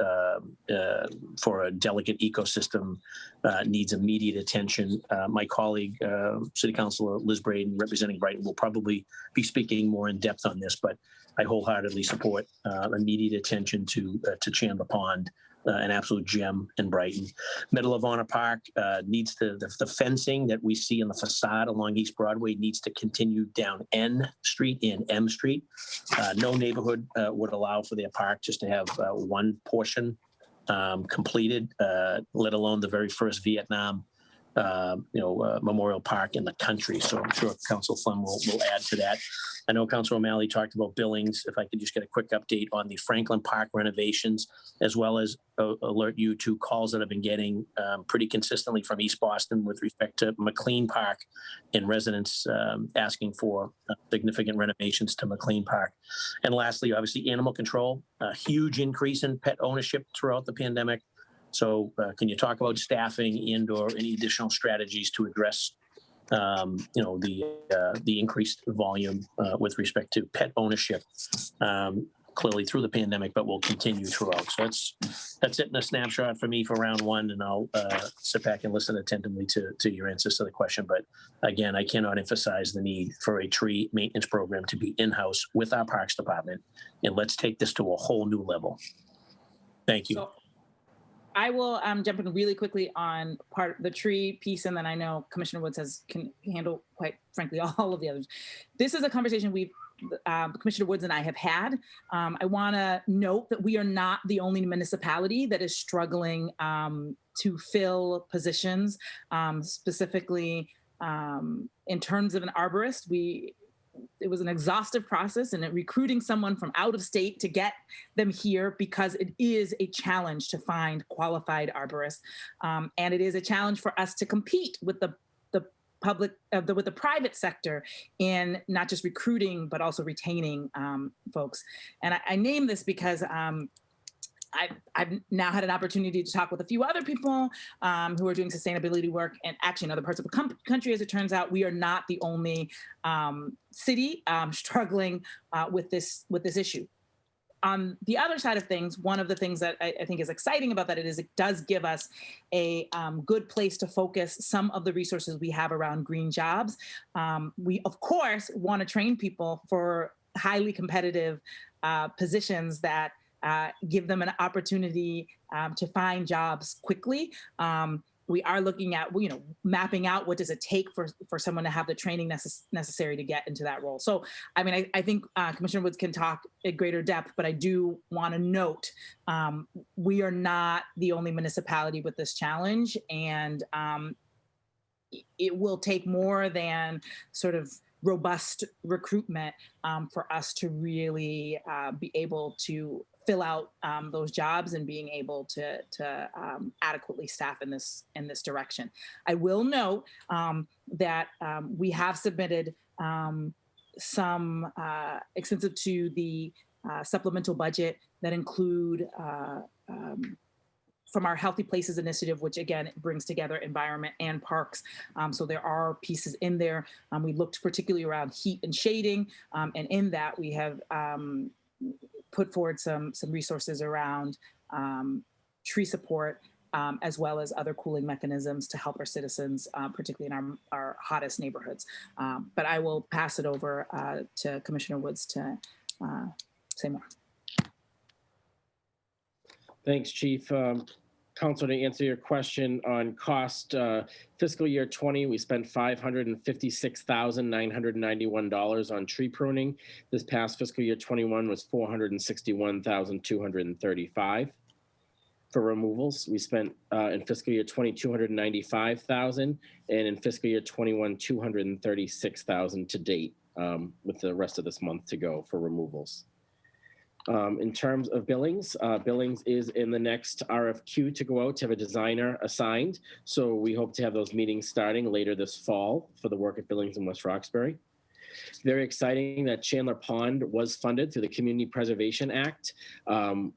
S9: for a delicate ecosystem needs immediate attention. My colleague, City Councilor Liz Braden, representing Brighton, will probably be speaking more in depth on this, but I wholeheartedly support immediate attention to Chandler Pond, an absolute gem in Brighton. Middle of Honor Park needs the fencing that we see in the facade along East Broadway needs to continue down N Street and M Street. No neighborhood would allow for their park just to have one portion completed, let alone the very first Vietnam Memorial Park in the country. So I'm sure Council Flynn will add to that. I know Councilor O'Malley talked about Billings. If I could just get a quick update on the Franklin Park renovations, as well as alert you to calls that I've been getting pretty consistently from East Boston with respect to McLean Park and residents asking for significant renovations to McLean Park. And lastly, obviously, animal control, a huge increase in pet ownership throughout the pandemic. So can you talk about staffing and/or any additional strategies to address, the increased volume with respect to pet ownership, clearly through the pandemic, but will continue throughout. So that's it in a snapshot for me for round one, and I'll sit back and listen attentively to your answers to the question. But again, I cannot emphasize the need for a tree maintenance program to be in-house with our Parks Department, and let's take this to a whole new level. Thank you.
S4: So I will jump in really quickly on part of the tree piece, and then I know Commissioner Woods can handle, quite frankly, all of the others. This is a conversation Commissioner Woods and I have had. I want to note that we are not the only municipality that is struggling to fill positions, specifically in terms of an arborist. It was an exhaustive process, and recruiting someone from out of state to get them here, because it is a challenge to find qualified arborists, and it is a challenge for us to compete with the public, with the private sector in not just recruiting but also retaining folks. And I name this because I've now had an opportunity to talk with a few other people who are doing sustainability work, and actually in other parts of the country. As it turns out, we are not the only city struggling with this issue. On the other side of things, one of the things that I think is exciting about that is it does give us a good place to focus some of the resources we have around green jobs. We, of course, want to train people for highly competitive positions that give them an opportunity to find jobs quickly. We are looking at, mapping out what does it take for someone to have the training necessary to get into that role. So, I mean, I think Commissioner Woods can talk at greater depth, but I do want to note we are not the only municipality with this challenge, and it will take more than sort of robust recruitment for us to really be able to fill out those jobs and being able to adequately staff in this direction. I will note that we have submitted some extensive to the supplemental budget that include from our Healthy Places initiative, which again brings together environment and parks. So there are pieces in there. We looked particularly around heat and shading, and in that we have put forward some resources around tree support, as well as other cooling mechanisms to help our citizens, particularly in our hottest neighborhoods. But I will pass it over to Commissioner Woods to say more.
S3: Thanks, Chief. Council, to answer your question on cost, fiscal year 20, we spent $556,991 on tree pruning. This past fiscal year 21 was $461,235. for removals. We spent in fiscal year 20, $295,000, and in fiscal year 21, $236,000 to date, with the rest of this month to go for removals. In terms of Billings, Billings is in the next RFQ to go out to have a designer assigned. So we hope to have those meetings starting later this fall for the work at Billings and West Roxbury. Very exciting that Chandler Pond was funded through the Community Preservation Act.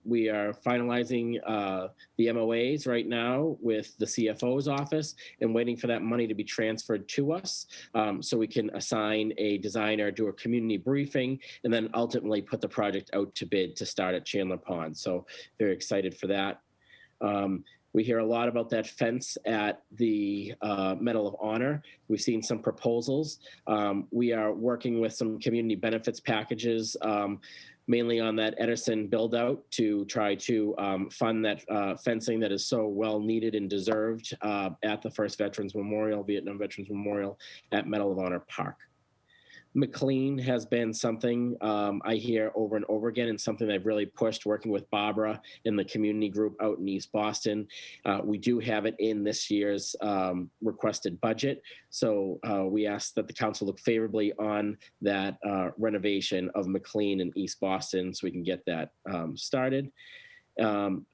S3: We are finalizing the MOAs right now with the CFO's office and waiting for that money to be transferred to us so we can assign a designer, do a community briefing, and then ultimately put the project out to bid to start at Chandler Pond. So very excited for that. We hear a lot about that fence at the Medal of Honor. We've seen some proposals. We are working with some community benefits packages, mainly on that Edison build out to try to fund that fencing that is so well needed and deserved at the First Veterans Memorial, Vietnam Veterans Memorial at Medal of Honor Park. McLean has been something I hear over and over again, and something I've really pushed working with Barbara in the community group out in East Boston. We do have it in this year's requested budget. So we ask that the council look favorably on that renovation of McLean in East Boston so we can get that started.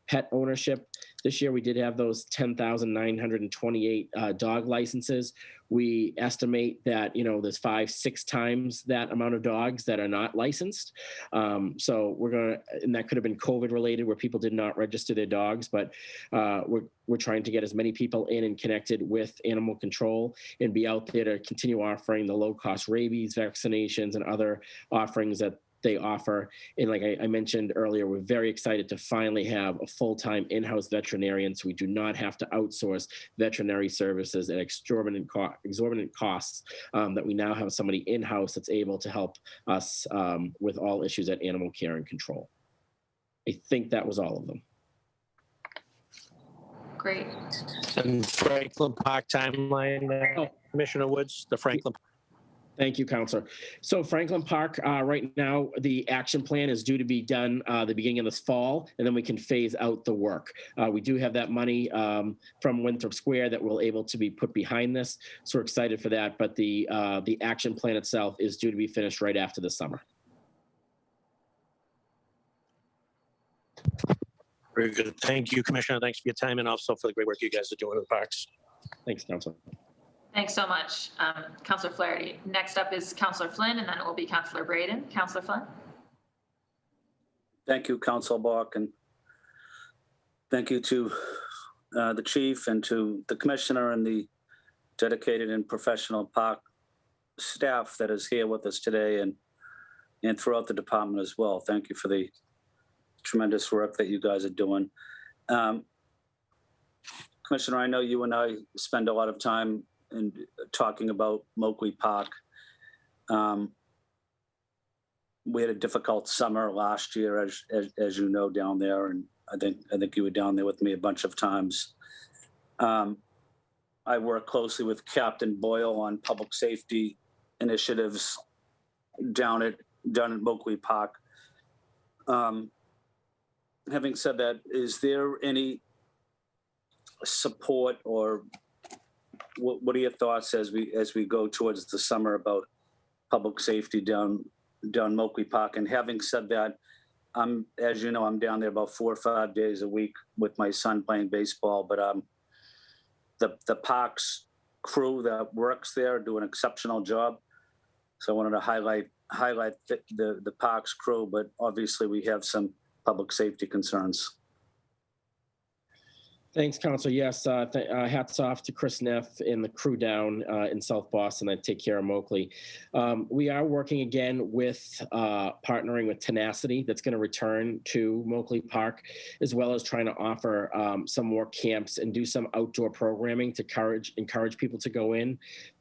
S3: Pet ownership. This year we did have those 10,928 dog licenses. We estimate that, there's 5-6 times that amount of dogs that are not licensed. So and that could have been COVID related where people did not register their dogs, but we're trying to get as many people in and connected with animal control and be out there to continue offering the low cost rabies vaccinations and other offerings that they offer. And like I mentioned earlier, we're very excited to finally have a full-time in-house veterinarian, so we do not have to outsource veterinary services at exorbitant costs, that we now have somebody in-house that's able to help us with all issues at animal care and control. I think that was all of them.
S2: Great.
S9: And Franklin Park timeline, Commissioner Woods, the Franklin.
S3: Thank you, Councilor. So Franklin Park, right now, the action plan is due to be done the beginning of this fall, and then we can phase out the work. We do have that money from Winthrop Square that we're able to be put behind this. So we're excited for that, but the action plan itself is due to be finished right after the summer.
S9: Very good. Thank you, Commissioner. Thanks for your time and also for the great work you guys are doing in the parks.
S3: Thanks, Councilor.
S2: Thanks so much, Councilor Flaherty. Next up is Councilor Flynn, and then it will be Councilor Braden. Councilor Flynn.
S10: Thank you, Councilor Bach, and thank you to the chief and to the commissioner and the dedicated and professional park staff that is here with us today and throughout the department as well. Thank you for the tremendous work that you guys are doing. Commissioner, I know you and I spend a lot of time in talking about Moakley Park. We had a difficult summer last year, as you know, down there, and I think you were down there with me a bunch of times. I work closely with Captain Boyle on public safety initiatives down at Moakley Park. Having said that, is there any support, or what are your thoughts as we go towards the summer about public safety down Moakley Park? And having said that, as you know, I'm down there about 4 or 5 days a week with my son playing baseball. But the parks crew that works there do an exceptional job. So I wanted to highlight the parks crew, but obviously we have some public safety concerns.
S3: Thanks, Council. Yes, hats off to Chris Neff and the crew down in South Boston that take care of Moakley. We are working again with partnering with Tenacity that's going to return to Moakley Park, as well as trying to offer some more camps and do some outdoor programming to encourage people to go in.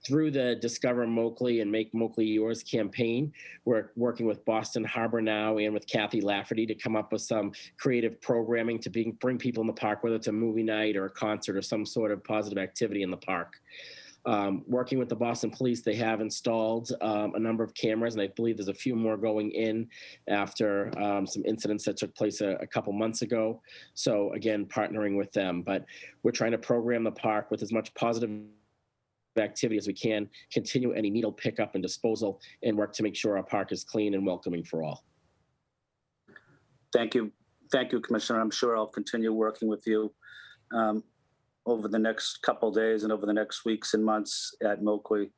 S3: Through the Discover Moakley and Make Moakley Yours campaign, we're working with Boston Harbor now and with Kathy Lafferty to come up with some creative programming to bring people in the park, whether it's a movie night or a concert or some sort of positive activity in the park. Working with the Boston Police, they have installed a number of cameras, and I believe there's a few more going in after some incidents that took place a couple months ago. So again, partnering with them, but we're trying to program the park with as much positive activity as we can, continue any needle pickup and disposal, and work to make sure our park is clean and welcoming for all.
S10: Thank you, Commissioner. I'm sure I'll continue working with you over the next couple of days and over the next weeks and months at Milkway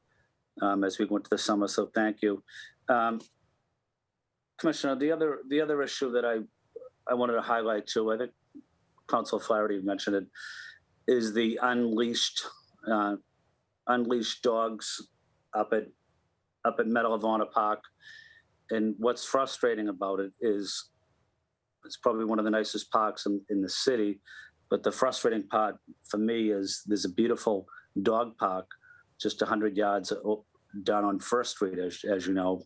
S10: as we go into the summer. So thank you, Commissioner. The other issue that I wanted to highlight too, I think Council Flaherty mentioned it, is the unleashed dogs up at Medal of Honor Park. And what's frustrating about it is it's probably one of the nicest parks in the city, but the frustrating part for me is there's a beautiful dog park just 100 yards down on First Street, as you know.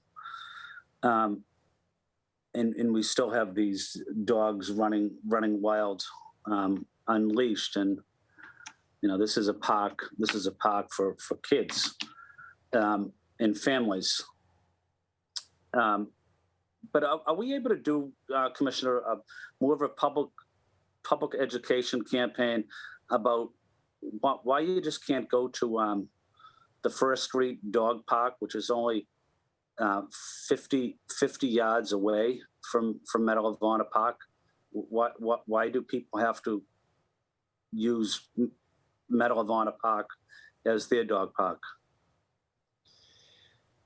S10: And we still have these dogs running wild, unleashed. And this is a park for kids and families. But are we able to do, Commissioner, more of a public education campaign about why you just can't go to the First Street Dog Park, which is only 50 yards away from Medal of Honor Park? Why do people have to use Medal of Honor Park as their dog park?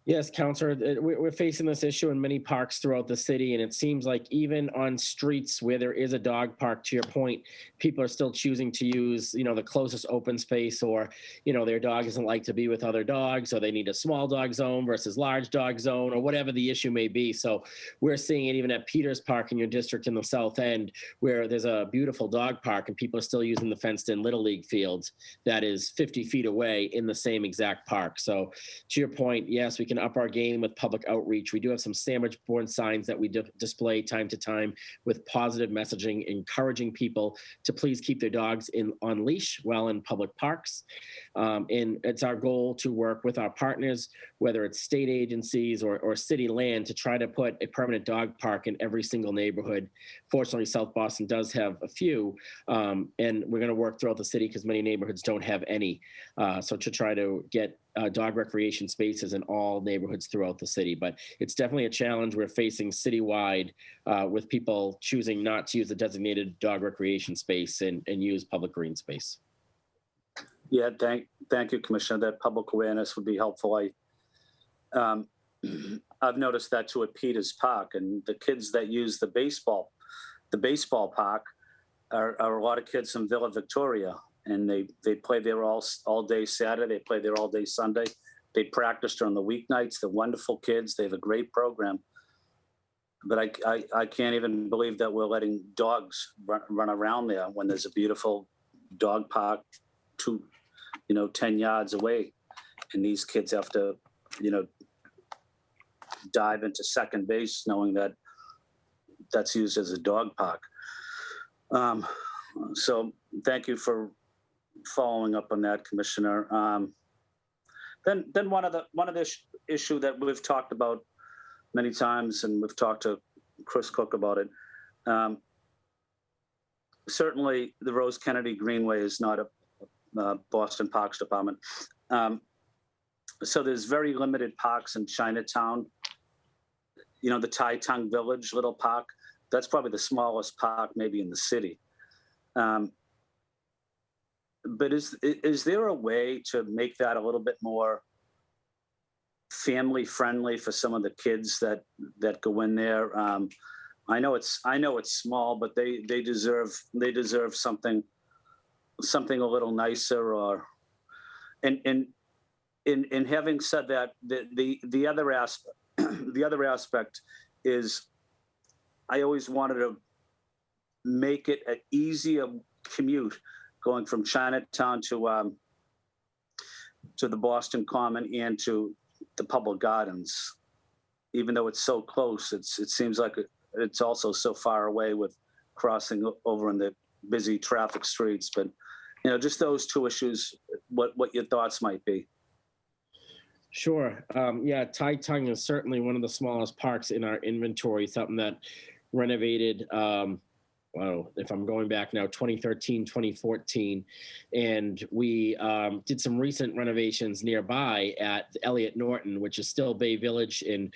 S3: Yes, Councillor, we're facing this issue in many parks throughout the city, and it seems like even on streets where there is a dog park, to your point, people are still choosing to use, the closest open space, or, their dog doesn't like to be with other dogs, or they need a small dog zone versus large dog zone, or whatever the issue may be. So we're seeing it even at Peters Park in your district in the South End, where there's a beautiful dog park and people are still using the fenced-in Little League fields that is 50 feet away in the same exact park. So to your point, yes, we can up our game with public outreach. We do have some sandwich board signs that we display time to time with positive messaging, encouraging people to please keep their dogs on leash while in public parks. And it's our goal to work with our partners, whether it's state agencies or city land, to try to put a permanent dog park in every single neighborhood. Fortunately, South Boston does have a few, and we're going to work throughout the city because many neighborhoods don't have any. So to try to get dog recreation spaces in all neighborhoods throughout the city. But it's definitely a challenge we're facing citywide with people choosing not to use a designated dog recreation space and use public green space.
S10: Yeah, thank you, Commissioner. That public awareness would be helpful. I've noticed that too at Peters Park, and the kids that use the baseball park are a lot of kids from Villa Victoria. And they play there all day Saturday. They play there all day Sunday. They practice during the weeknights. They're wonderful kids. They have a great program. But I can't even believe that we're letting dogs run around there when there's a beautiful dog park 10 yards away. And these kids have to, dive into second base knowing that that's used as a dog park. So thank you for following up on that, Commissioner. Then one of the issue that we've talked about many times, and we've talked to Chris Cook about it. Certainly, the Rose Kennedy Greenway is not a Boston Parks Department. So there's very limited parks in Chinatown. The Tai Tung Village little park, that's probably the smallest park maybe in the city. But is there a way to make that a little bit more family friendly for some of the kids that go in there? I know it's small, but they deserve something a little nicer. Or and having said that, the other aspect is I always wanted to make it an easier commute going from Chinatown to the Boston Common and to the Public Gardens. Even though it's so close, it seems like it's also so far away with crossing over in the busy traffic streets. But just those two issues, what your thoughts might be.
S3: Sure. Yeah, Tai Tung is certainly one of the smallest parks in our inventory, something that renovated, well, if I'm going back now, 2013, 2014. And we did some recent renovations nearby at Elliott Norton, which is still Bay Village in,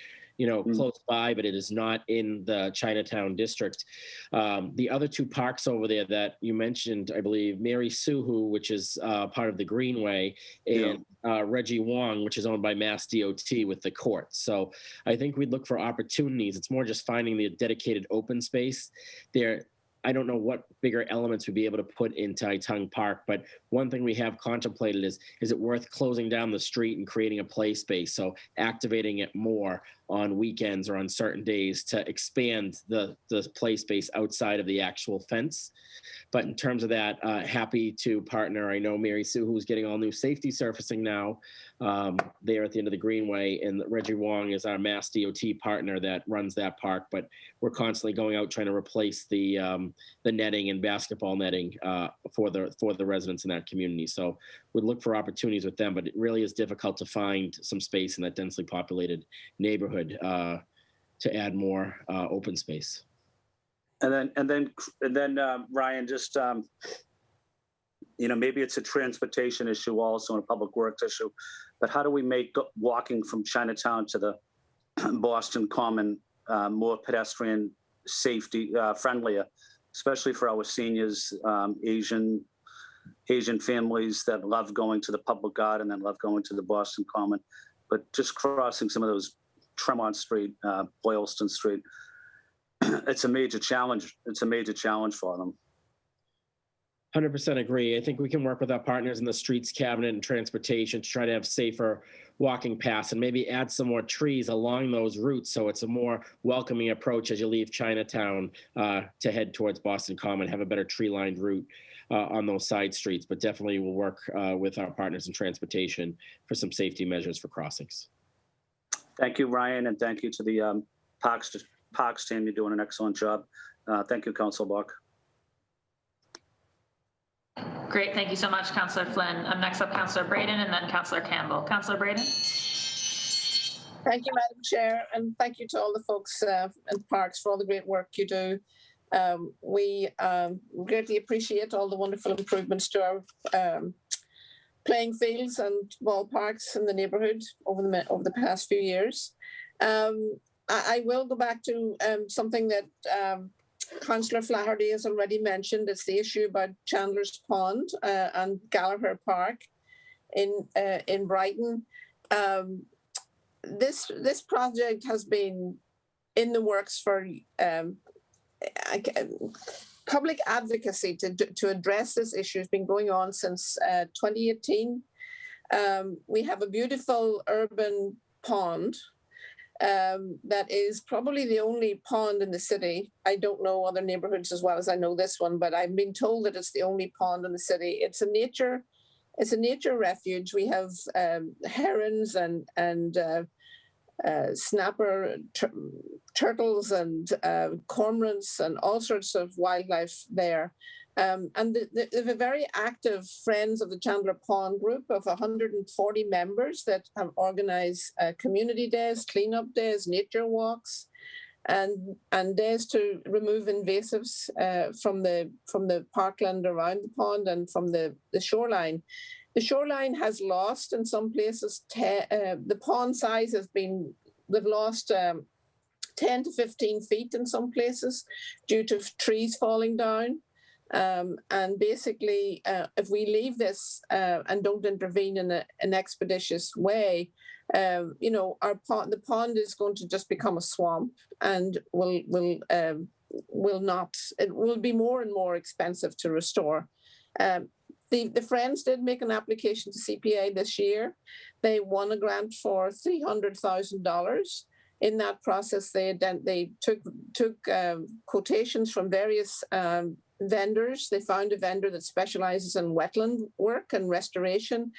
S3: close by, but it is not in the Chinatown district. The other two parks over there that you mentioned, I believe, Mary Suhu, which is part of the Greenway, and Reggie Wong, which is owned by Mass DOT with the court. So I think we'd look for opportunities. It's more just finding the dedicated open space there. I don't know what bigger elements we'd be able to put in Tai Tung Park, but one thing we have contemplated is it worth closing down the street and creating a play space? So activating it more on weekends or on certain days to expand the play space outside of the actual fence. But in terms of that, happy to partner. I know Mary Sue, who's getting all new safety surfacing now there at the end of the Greenway, and Reggie Wong is our Mass DOT partner that runs that park. But we're constantly going out trying to replace the netting and basketball netting for the residents in that community. So we'd look for opportunities with them, but it really is difficult to find some space in that densely populated neighborhood to add more open space.
S10: And then Ryan, just maybe it's a transportation issue also and a public works issue, but how do we make walking from Chinatown to the Boston Common more pedestrian safety friendlier, especially for our seniors, Asian families that love going to the public garden and love going to the Boston Common, but just crossing some of those Tremont Street, Boylston Street. It's a major challenge. It's a major challenge for them.
S3: 100% agree. I think we can work with our partners in the streets cabinet and transportation to try to have safer walking paths and maybe add some more trees along those routes so it's a more welcoming approach as you leave Chinatown to head towards Boston Common, have a better tree-lined route on those side streets. But definitely we'll work with our partners in transportation for some safety measures for crossings.
S10: Thank you, Ryan, and thank you to the Parks team. You're doing an excellent job. Thank you, Councilor Buck.
S2: Great. Thank you so much, Councilor Flynn. Next up, Councilor Braden, and then Councilor Campbell. Councilor Braden.
S11: Thank you, Madam Chair, and thank you to all the folks in Parks for all the great work you do. We greatly appreciate all the wonderful improvements to our playing fields and ballparks in the neighbourhood over the past few years. I will go back to something that Councillor Flaherty has already mentioned. It's the issue about Chandler's Pond and Gallagher Park in Brighton. This project has been in the works for public advocacy to address this issue has been going on since 2018. We have a beautiful urban pond that is probably the only pond in the city. I don't know other neighborhoods as well as I know this one, but I've been told that it's the only pond in the city. It's a nature refuge. We have herons and snapper turtles and cormorants and all sorts of wildlife there. And they have a very active Friends of the Chandler Pond group of 140 members that have organized community days, cleanup days, nature walks, and days to remove invasives from the parkland around the pond and from the shoreline. The shoreline has lost in some places. The pond size they've lost 10 to 15 feet in some places due to trees falling down. And basically, if we leave this and don't intervene in an expeditious way, the pond is going to just become a swamp and will be more and more expensive to restore. The Friends did make an application to CPA this year. They won a grant for $300,000. In that process, they took quotations from various vendors. They found a vendor that specializes in wetland work and restoration.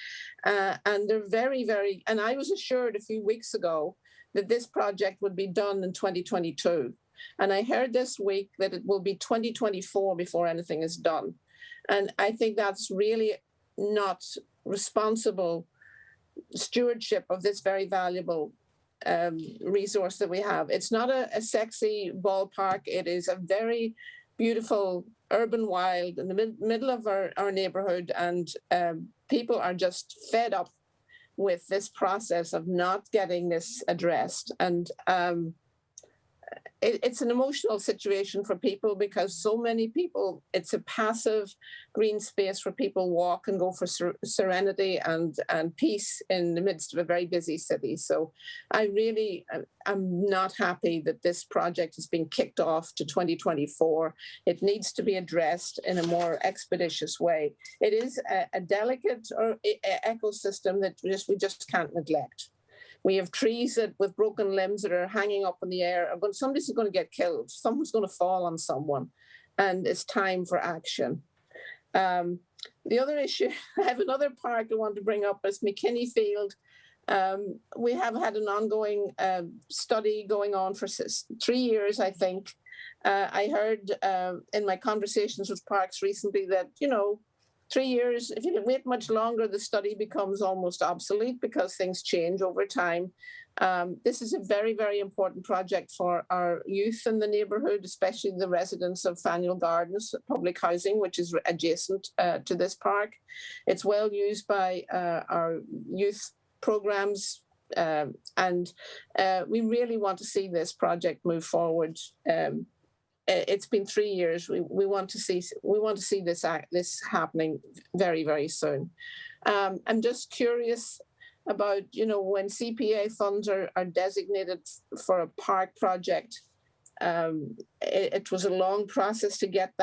S11: And they're very, very, and I was assured a few weeks ago that this project would be done in 2022. And I heard this week that it will be 2024 before anything is done. And I think that's really not responsible stewardship of this very valuable resource that we have. It's not a sexy ballpark. It is a very beautiful urban wild in the middle of our neighborhood, and people are just fed up with this process of not getting this addressed. And it's an emotional situation for people, because so many people, it's a passive green space where people walk and go for serenity and peace in the midst of a very busy city. So I really am not happy that this project has been kicked off to 2024. It needs to be addressed in a more expeditious way. It is a delicate ecosystem that we just can't neglect. We have trees with broken limbs that are hanging up in the air. Somebody's going to get killed. Someone's going to fall on someone, and it's time for action. The other issue, I have another park I want to bring up, is McKinney Field. We have had an ongoing study going on for 3 years, I think. I heard in my conversations with parks recently that, 3 years, if you can wait much longer, the study becomes almost obsolete because things change over time. This is a very, very important project for our youth in the neighbourhood, especially the residents of Faneuil Gardens public housing, which is adjacent to this park. It's well used by our youth programs, and we really want to see this project move forward. It's been 3 years. We want to see this happening very, very soon. I'm just curious about, when CPA funds are designated for a park project. It was a long process to get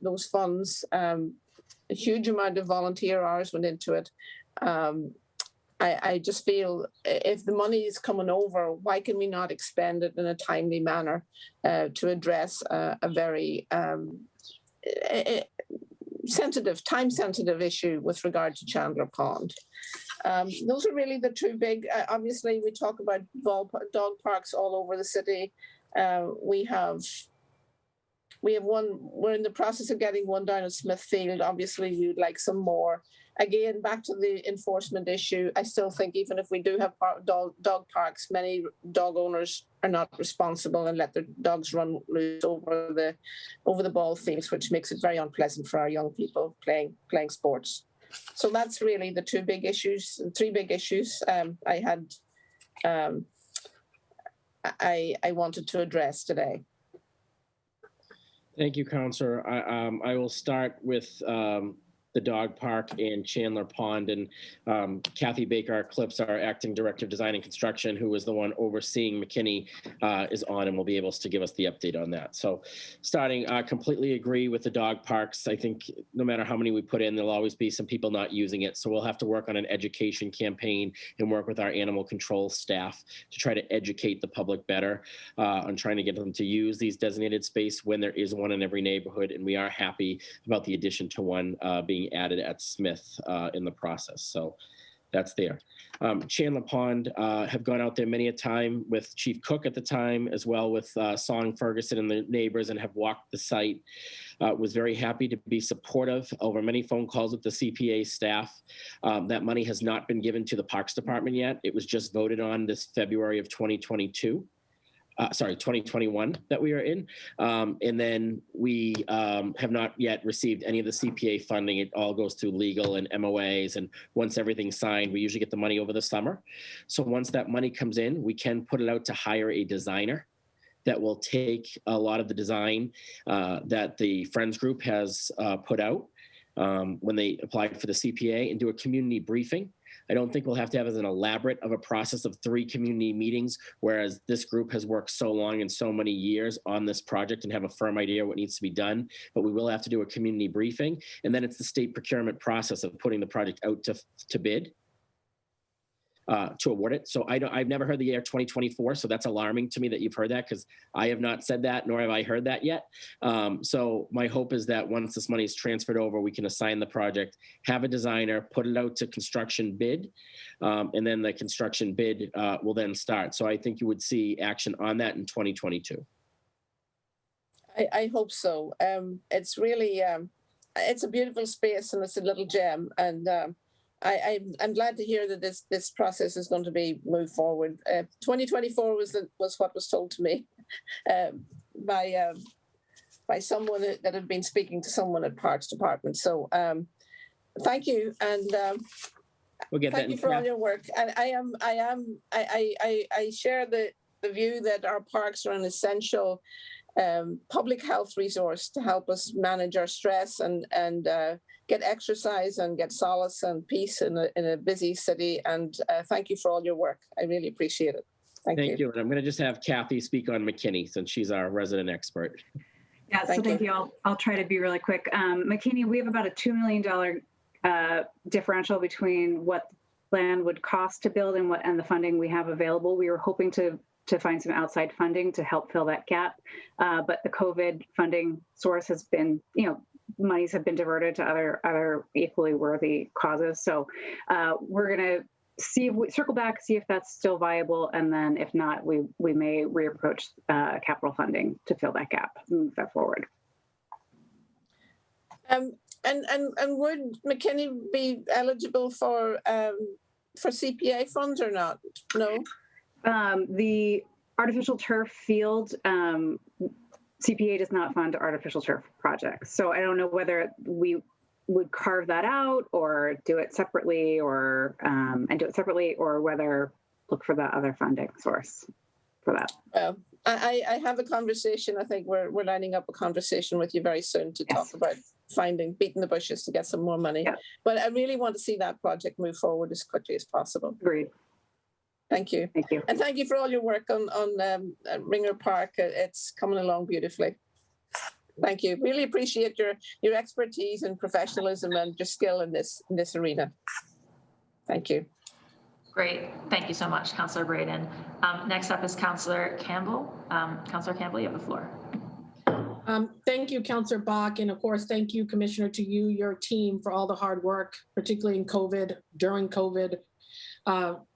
S11: those funds. A huge amount of volunteer hours went into it. I just feel if the money is coming over, why can we not expend it in a timely manner to address a very time-sensitive issue with regard to Chandler Pond? Those are really the two big. Obviously, we talk about dog parks all over the city. We have one. We're in the process of getting one down at Smithfield. Obviously, we would like some more. Again, back to the enforcement issue, I still think even if we do have dog parks, many dog owners are not responsible and let their dogs run loose over the ball fields, which makes it very unpleasant for our young people playing sports. So that's really the three big issues I wanted to address today.
S3: Thank you, Councillor. I will start with the dog park and Chandler Pond, and Kathy Baker Eclipse, our acting director of design and construction, who was the one overseeing McKinney, is on and will be able to give us the update on that. So starting, completely agree with the dog parks. I think no matter how many we put in, there'll always be some people not using it. So we'll have to work on an education campaign and work with our animal control staff to try to educate the public better on trying to get them to use these designated space when there is one in every neighborhood. And we are happy about the addition to one being added at Smith in the process. So that's there. Chandler Pond have gone out there many a time with Chief Cook at the time, as well with Song Ferguson and the neighbors, and have walked the site. Was very happy to be supportive over many phone calls with the CPA staff. That money has not been given to the Parks Department yet. It was just voted on this February of 2021 that we are in. And then we have not yet received any of the CPA funding. It all goes through legal and MOAs. And once everything's signed, we usually get the money over the summer. So once that money comes in, we can put it out to hire a designer that will take a lot of the design that the Friends Group has put out when they applied for the CPA, and do a community briefing. I don't think we'll have to have as an elaborate of a process of 3 community meetings, whereas this group has worked so long and so many years on this project and have a firm idea what needs to be done. But we will have to do a community briefing, and then it's the state procurement process of putting the project out to bid. To award it. So I've never heard the year 2024. So that's alarming to me that you've heard that, because I have not said that, nor have I heard that yet. So my hope is that once this money is transferred over, we can assign the project, have a designer, put it out to construction bid, and then the construction bid will then start. So I think you would see action on that in 2022.
S11: I hope so. It's really, it's a beautiful space and it's a little gem. And I'm glad to hear that this process is going to be moved forward. 2024 was what was told to me by someone that had been speaking to someone at Parks Department. So thank you, and
S3: We'll get
S11: thank
S3: that
S11: you
S3: in
S11: for all
S3: cap-
S11: your work. And I share the view that our parks are an essential public health resource to help us manage our stress and get exercise and get solace and peace in a busy city. And thank you for all your work. I really appreciate it. Thank you.
S3: And I'm going to just have Kathy speak on McKinney since she's our resident expert.
S8: Yeah, so thank you. I'll try to be really quick. McKinney, we have about a $2 million differential between what land would cost to build and the funding we have available. We were hoping to find some outside funding to help fill that gap, but the COVID funding source has been, monies have been diverted to other equally worthy causes. So we're going to circle back, see if that's still viable, and then if not, we may reapproach capital funding to fill that gap and move that forward.
S11: And would McKinney be eligible for CPA funds or not? No.
S8: The artificial turf field, CPA does not fund artificial turf projects. So I don't know whether we would carve that out or do it separately or whether look for the other funding source for that.
S11: Well, I have a conversation. I think we're lining up a conversation with you very soon to talk about beating the bushes to get some more money. Yeah. But I really want to see that project move forward as quickly as possible.
S8: Agreed.
S11: Thank you.
S8: Thank you.
S11: And thank you for all your work on Ringer Park. It's coming along beautifully. Thank you. Really appreciate your expertise and professionalism and your skill in this arena. Thank you.
S2: Great. Thank you so much, Councillor Braden. Next up is Councillor Campbell. Councillor Campbell, you have the floor.
S12: Thank you, Councillor Bach. And of course, thank you, Commissioner, to you, your team for all the hard work, particularly in COVID, during COVID,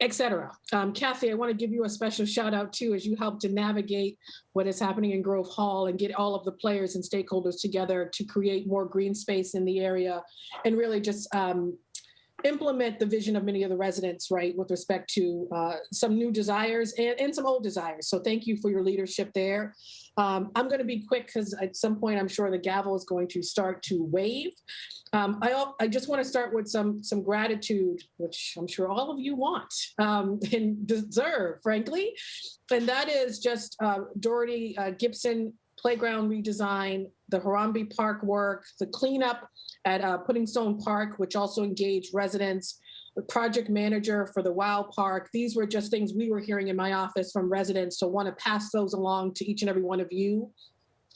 S12: et cetera. Kathy, I want to give you a special shout out too, as you help to navigate what is happening in Grove Hall and get all of the players and stakeholders together to create more green space in the area and really just implement the vision of many of the residents, right, with respect to some new desires and some old desires. So thank you for your leadership there. I'm going to be quick because at some point I'm sure the gavel is going to start to wave. I just want to start with some gratitude, which I'm sure all of you want and deserve, frankly. And that is just Doherty Gibson playground redesign, the Harambe Park work, the cleanup at Puddingstone Park, which also engaged residents, the project manager for the WOW Park. These were just things we were hearing in my office from residents. So want to pass those along to each and every one of you.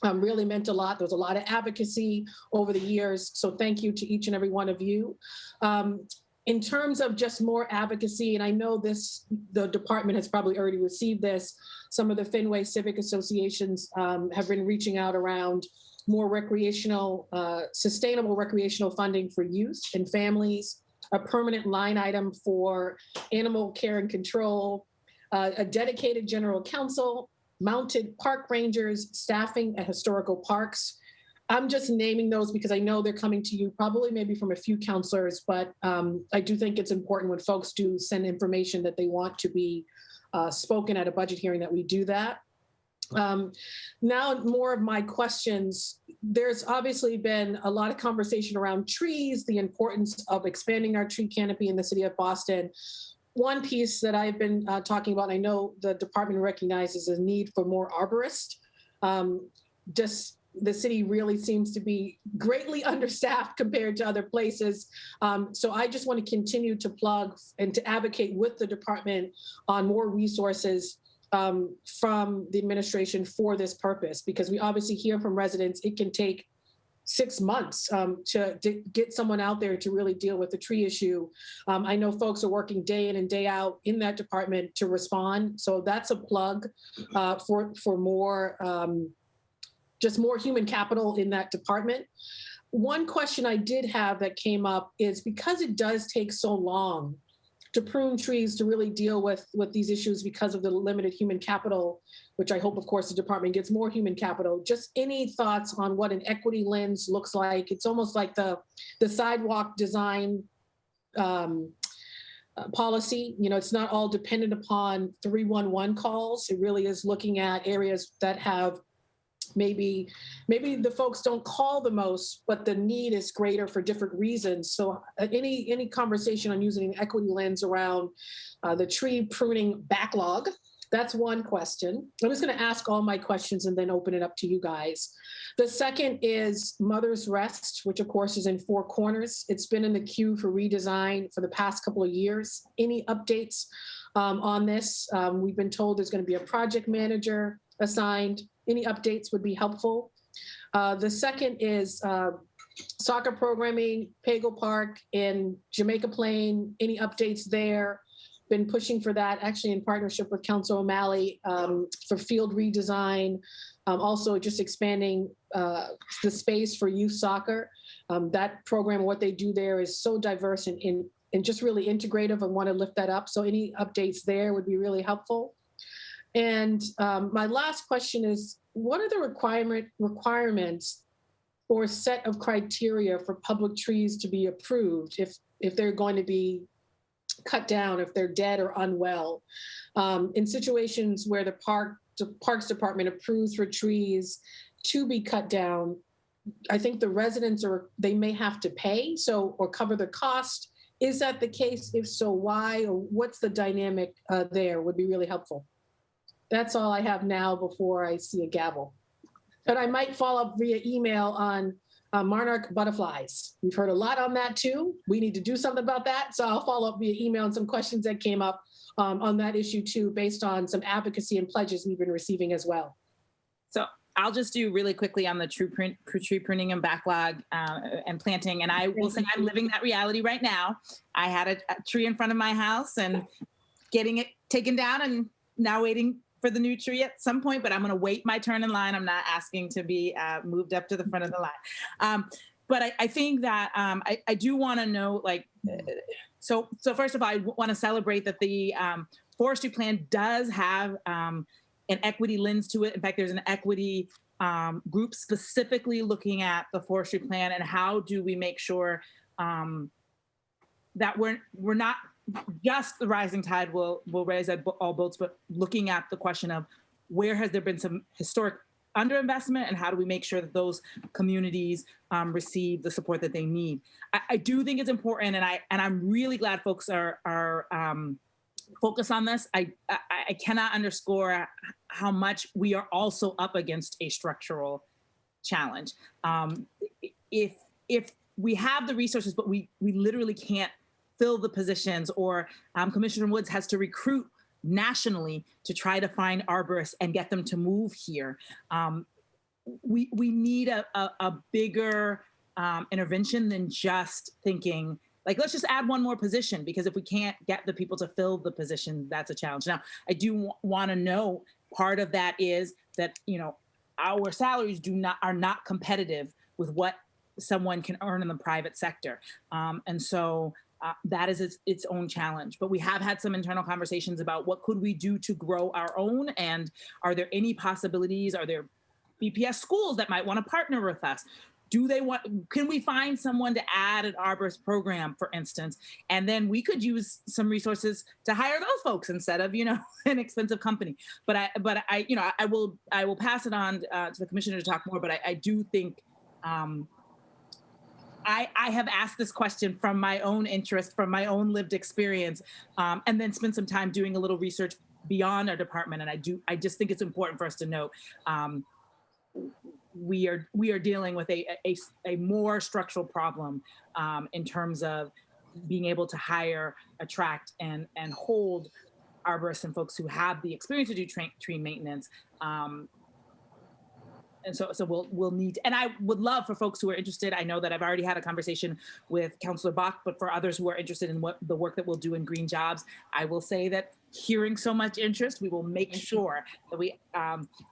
S12: Really meant a lot. There was a lot of advocacy over the years. So thank you to each and every one of you. In terms of just more advocacy, and I know the department has probably already received this, some of the Fenway Civic Associations have been reaching out around more recreational, sustainable recreational funding for youth and families, a permanent line item for animal care and control, a dedicated general counsel, mounted park rangers, staffing at historical parks. I'm just naming those because I know they're coming to you probably maybe from a few counselors, but I do think it's important when folks do send information that they want to be spoken at a budget hearing that we do that. Now, more of my questions. There's obviously been a lot of conversation around trees, the importance of expanding our tree canopy in the city of Boston. One piece that I've been talking about, I know the department recognizes a need for more arborists. Just the city really seems to be greatly understaffed compared to other places. So I just want to continue to plug and to advocate with the department on more resources from the administration for this purpose, because we obviously hear from residents, it can take 6 months to get someone out there to really deal with the tree issue. I know folks are working day in and day out in that department to respond. So that's a plug for more, just more human capital in that department. One question I did have that came up is because it does take so long prune trees to really deal with these issues because of the limited human capital, which I hope, of course, the department gets more human capital. Just any thoughts on what an equity lens looks like? It's almost like the sidewalk design policy. You know, it's not all dependent upon 311 calls. It really is looking at areas that have maybe the folks don't call the most, but the need is greater for different reasons. So any conversation on using an equity lens around the tree pruning backlog, that's one question. I'm just going to ask all my questions and then open it up to you guys. The second is Mother's Rest, which of course is in Four Corners. It's been in the queue for redesign for the past couple of years. Any updates on this? We've been told there's going to be a project manager assigned. Any updates would be helpful. The second is soccer programming, Pago Park in Jamaica Plain. Any updates there? Been pushing for that, actually in partnership with Council O'Malley for field redesign. Also just expanding the space for youth soccer. That program, what they do there is so diverse and just really integrative. I want to lift that up. So any updates there would be really helpful. And my last question is, what are the requirements or set of criteria for public trees to be approved if they're going to be cut down, if they're dead or unwell? In situations where the Parks Department approves for trees to be cut down, I think the residents they may have to pay or cover the cost. Is that the case? If so, why? Or what's the dynamic there would be really helpful. That's all I have now before I see a gavel. But I might follow up via email on monarch butterflies. We've heard a lot on that too. We need to do something about that. So I'll follow up via email on some questions that came up on that issue too, based on some advocacy and pledges we've been receiving as well.
S4: So I'll just do really quickly on the tree pruning and backlog and planting. And I will say I'm living that reality right now. I had a tree in front of my house and getting it taken down and now waiting for the new tree at some point, but I'm going to wait my turn in line. I'm not asking to be moved up to the front of the line. But I think that I do want to know, like, so first of all, I want to celebrate that the forestry plan does have an equity lens to it. In fact, there's an equity group specifically looking at the forestry plan and how do we make sure that we're not just the rising tide will raise all boats, but looking at the question of where has there been some historic underinvestment and how do we make sure that those communities receive the support that they need. I do think it's important, and I'm really glad folks are focused on this. I cannot underscore how much we are also up against a structural challenge. If we have the resources, but we literally can't fill the positions, or Commissioner Woods has to recruit nationally to try to find arborists and get them to move here. We need a bigger intervention than just thinking, like, let's just add one more position, because if we can't get the people to fill the position, that's a challenge. Now, I do want to know part of that is that, you know, our salaries are not competitive with what someone can earn in the private sector. And so that is its own challenge. But we have had some internal conversations about what could we do to grow our own, and are there any possibilities? Are there BPS schools that might want to partner with us? Can we find someone to add an arborist program, for instance? And then we could use some resources to hire those folks instead of, you know, an expensive company. But I will pass it on to the commissioner to talk more. But I do think I have asked this question from my own interest, from my own lived experience, and then spent some time doing a little research beyond our department. And I just think it's important for us to note we are dealing with a more structural problem in terms of being able to hire, attract, and hold arborists and folks who have the experience to do tree maintenance. And so we'll need, and I would love for folks who are interested. I know that I've already had a conversation with Councillor Bach, but for others who are interested in the work that we'll do in Green Jobs, I will say that hearing so much interest, we will make sure that we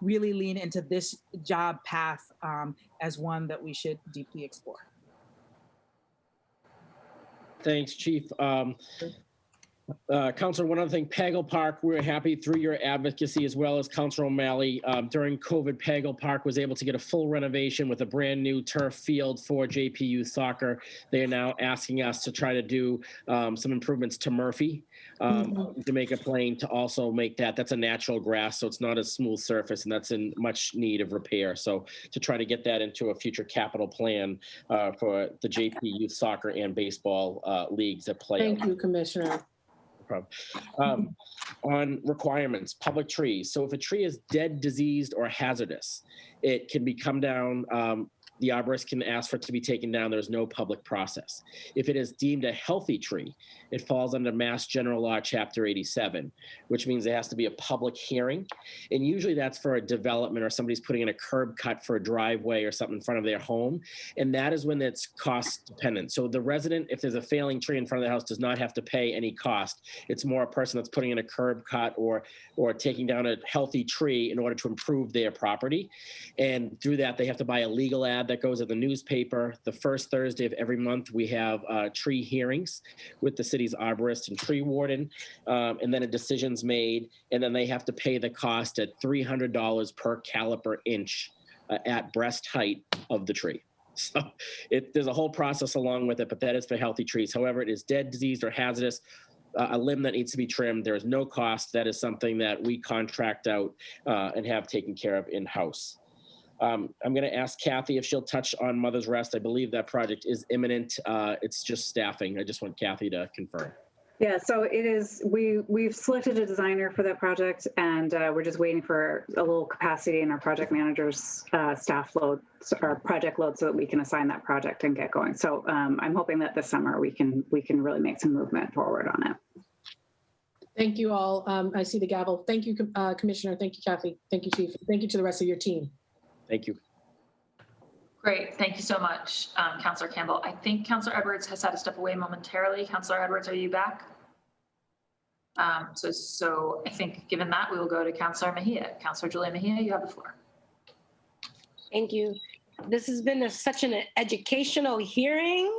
S4: really lean into this job path as one that we should deeply explore.
S3: Thanks, Chief. Councilor, one other thing, Pagel Park, we're happy through your advocacy as well as Councilor O'Malley. During COVID, Pagel Park was able to get a full renovation with a brand new turf field for JPU soccer. They are now asking us to try to do some improvements to Murphy, Jamaica Plain, to also make that's a natural grass, so it's not a smooth surface, and that's in much need of repair. So to try to get that into a future capital plan for the JPU soccer and baseball leagues that play.
S12: Thank you, Commissioner.
S3: On requirements, public trees. So if a tree is dead, diseased, or hazardous, it can be come down. The arborist can ask for it to be taken down. There's no public process. If it is deemed a healthy tree, it falls under Mass General Law, Chapter 87, which means there has to be a public hearing. And usually that's for a development or somebody's putting in a curb cut for a driveway or something in front of their home. And that is when it's cost dependent. So the resident, if there's a failing tree in front of the house, does not have to pay any cost. It's more a person that's putting in a curb cut or taking down a healthy tree in order to improve their property. And through that, they have to buy a legal ad that goes at the newspaper. The first Thursday of every month, we have tree hearings with the city's arborist and tree warden, and then a decision's made, and then they have to pay the cost at $300 per caliper inch at breast height of the tree. So there's a whole process along with it, but that is for healthy trees. However, it is dead, diseased, or hazardous, a limb that needs to be trimmed, there is no cost. That is something that we contract out and have taken care of in-house. I'm going to ask Kathy if she'll touch on Mother's Rest. I believe that project is imminent. It's just staffing. I just want Kathy to confirm.
S8: Yeah, so it is, we've selected a designer for that project, and we're just waiting for a little capacity in our project manager's staff load, or project load, so that we can assign that project and get going. So I'm hoping that this summer we can really make some movement forward on it.
S12: Thank you all. I see the gavel. Thank you, Commissioner. Thank you, Kathy. Thank you, Chief. Thank you to the rest of your team.
S3: Thank you.
S2: Great. Thank you so much, Councillor Campbell. I think Councillor Edwards has had to step away momentarily. Councillor Edwards, are you back? So I think given that, we will go to Councillor Mejia. Councillor Julia Mejia, you have the floor.
S13: Thank you. This has been such an educational hearing.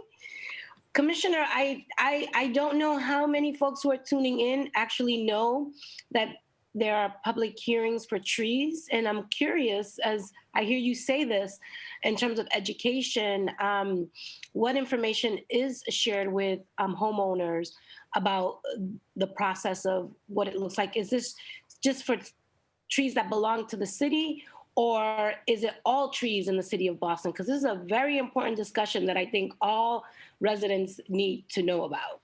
S13: Commissioner, I don't know how many folks who are tuning in actually know that there are public hearings for trees. And I'm curious, as I hear you say this, in terms of education, what information is shared with homeowners about the process of what it looks like? Is this just for trees that belong to the city, or is it all trees in the city of Boston? Because this is a very important discussion that I think all residents need to know about.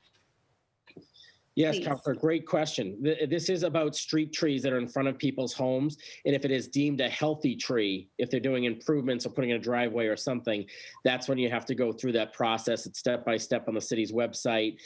S3: Yes,
S13: Please.
S3: Councilor, great question. This is about street trees that are in front of people's homes. And if it is deemed a healthy tree, if they're doing improvements or putting in a driveway or something, that's when you have to go through that process. It's step by step on the city's website.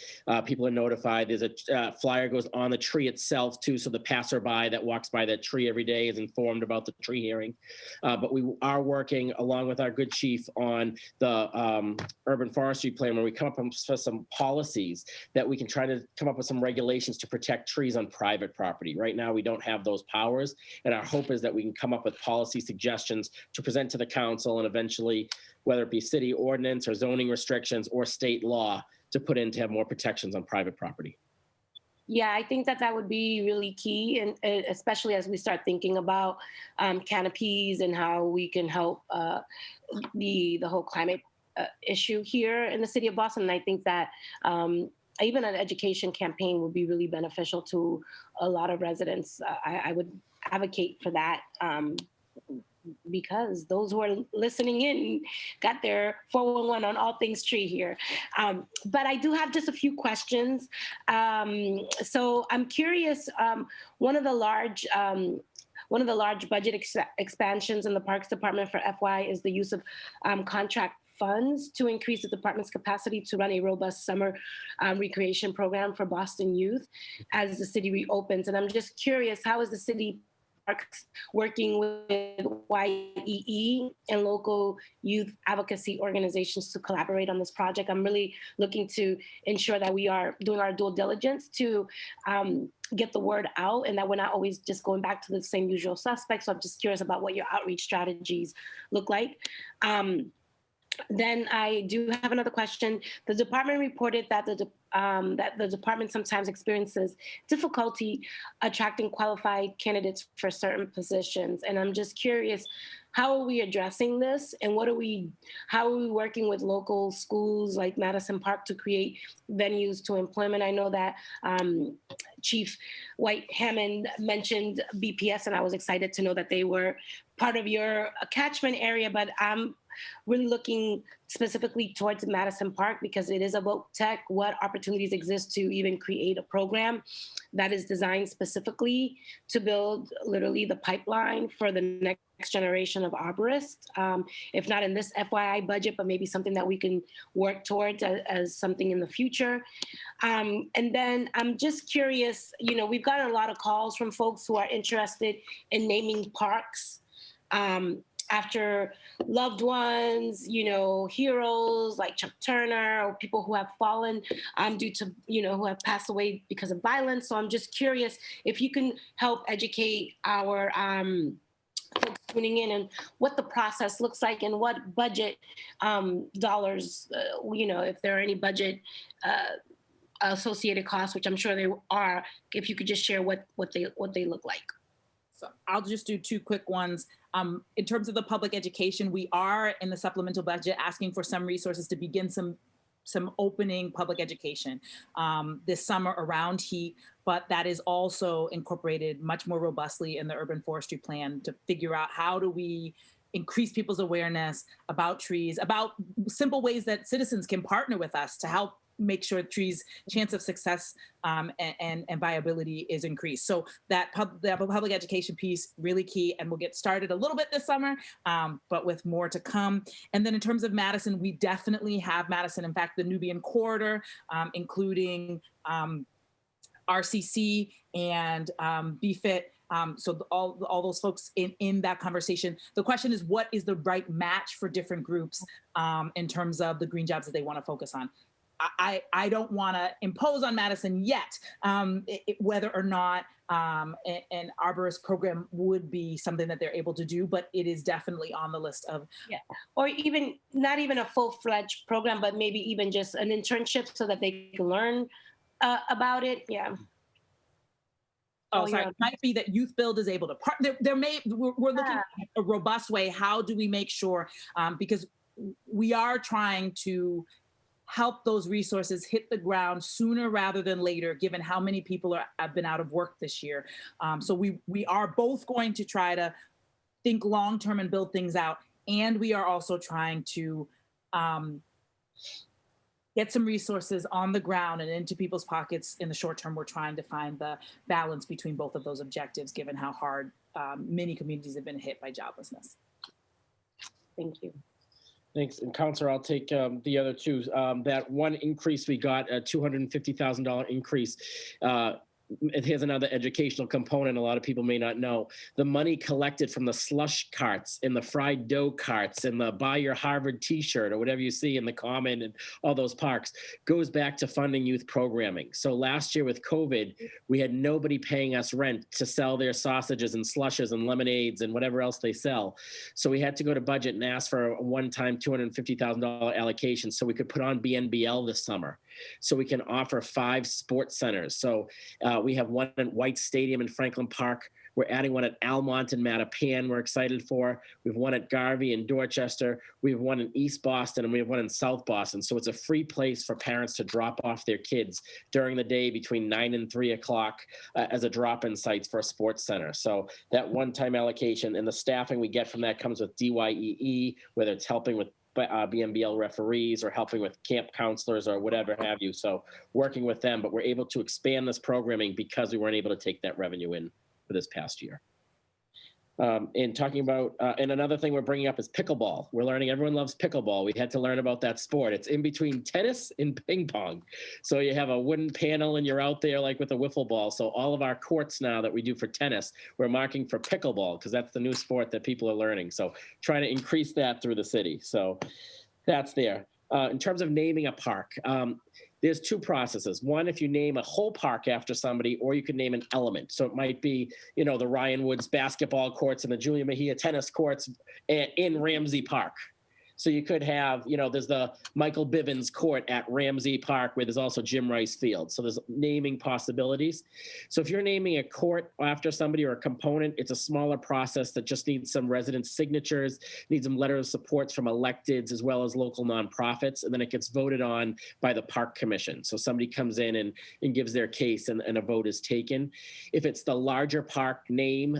S3: People are notified. There's a flyer goes on the tree itself too, so the passerby that walks by that tree every day is informed about the tree hearing. But we are working along with our good chief on the urban forestry plan, where we come up with some policies that we can try to come up with some regulations to protect trees on private property. Right now, we don't have those powers, and our hope is that we can come up with policy suggestions to present to the council, and eventually, whether it be city ordinance or zoning restrictions or state law, to put in to have more protections on private property.
S13: Yeah, I think that would be really key, and especially as we start thinking about canopies and how we can help the whole climate issue here in the city of Boston. And I think that even an education campaign would be really beneficial to a lot of residents. I would advocate for that because those who are listening in got their 411 on all things tree here. But I do have just a few questions. So I'm curious, one of the large budget expansions in the Parks Department for FY is the use of contract funds to increase the department's capacity to run a robust summer recreation program for Boston youth as the city reopens. And I'm just curious, how is the city parks working with YEE and local youth advocacy organizations to collaborate on this project? I'm really looking to ensure that we are doing our due diligence to get the word out, and that we're not always just going back to the same usual suspects. So I'm just curious about what your outreach strategies look like. Then I do have another question. The department reported that the department sometimes experiences difficulty attracting qualified candidates for certain positions. And I'm just curious, how are we addressing this? And how are we working with local schools like Madison Park to create venues to employment? I know that Chief White Hammond mentioned BPS, and I was excited to know that they were part of your catchment area, but I'm really looking specifically towards Madison Park because it is about tech. What opportunities exist to even create a program that is designed specifically to build literally the pipeline for the next generation of arborists, if not in this FYI budget, but maybe something that we can work towards as something in the future. And then I'm just curious, we've gotten a lot of calls from folks who are interested in naming parks after loved ones, heroes like Chuck Turner, or people who have fallen due to, who have passed away because of violence. So I'm just curious if you can help educate our folks tuning in and what the process looks like and what budget dollars, if there are any budget associated costs, which I'm sure there are, if you could just share what they look like.
S4: So I'll just do two quick ones. In terms of the public education, we are in the supplemental budget asking for some resources to begin some opening public education this summer around heat, but that is also incorporated much more robustly in the urban forestry plan to figure out how do we increase people's awareness about trees, about simple ways that citizens can partner with us to help make sure trees' chance of success and viability is increased. So the public education piece, really key, and we'll get started a little bit this summer, but with more to come. And then in terms of Madison, we definitely have Madison, in fact, the Nubian Corridor, including RCC and BFIT. So all those folks in that conversation. The question is, what is the right match for different groups in terms of the green jobs that they want to focus on? I don't want to impose on Madison yet whether or not an arborist program would be something that they're able to do, but it is definitely on the list of.
S13: Yeah, or even not even a full-fledged program, but maybe even just an internship so that they can learn about it. Yeah.
S4: Oh, sorry. It might be that Youth Build is able to partner. We're looking at a robust way. How do we make sure, because we are trying to help those resources hit the ground sooner rather than later, given how many people have been out of work this year. So we are both going to try to think long-term and build things out. And we are also trying to get some resources on the ground and into people's pockets in the short term. We're trying to find the balance between both of those objectives, given how hard many communities have been hit by joblessness.
S13: Thank you.
S3: Thanks. And Counselor, I'll take the other two. That one increase we got, a $250,000 increase. Here's another educational component a lot of people may not know. The money collected from the slush carts and the fried dough carts and the buy your Harvard t-shirt or whatever you see in the Common and all those parks goes back to funding youth programming. So last year with COVID, we had nobody paying us rent to sell their sausages and slushes and lemonades and whatever else they sell. So we had to go to budget and ask for a one-time $250,000 allocation so we could put on BNBL this summer. So we can offer 5 sports centers. So we have one at White Stadium in Franklin Park. We're adding one at Almont and Mattapan we're excited for. We have one at Garvey and Dorchester. We have one in East Boston and we have one in South Boston. So it's a free place for parents to drop off their kids during the day between 9 and 3 o'clock as a drop-in sites for a sports center. So that one-time allocation and the staffing we get from that comes with DYEE, whether it's helping with BNBL referees or helping with camp counselors or whatever have you. So working with them, but we're able to expand this programming because we weren't able to take that revenue in for this past year. And talking about, and another thing we're bringing up is pickleball. We're learning, everyone loves pickleball. We had to learn about that sport. It's in between tennis and ping pong. So you have a wooden panel and you're out there like with a wiffle ball. So all of our courts now that we do for tennis, we're marking for pickleball because that's the new sport that people are learning. So trying to increase that through the city. So that's there. In terms of naming a park, there's 2 processes. One, if you name a whole park after somebody, or you could name an element. So it might be, you know, the Ryan Woods basketball courts and the Julia Mejia tennis courts in Ramsey Park. So you could have, there's the Michael Bivens Court at Ramsey Park where there's also Jim Rice Field. So there's naming possibilities. So if you're naming a court after somebody or a component, it's a smaller process that just needs some resident signatures, needs some letter of support from electeds as well as local nonprofits, and then it gets voted on by the Park Commission. So somebody comes in and gives their case and a vote is taken. If it's the larger park name,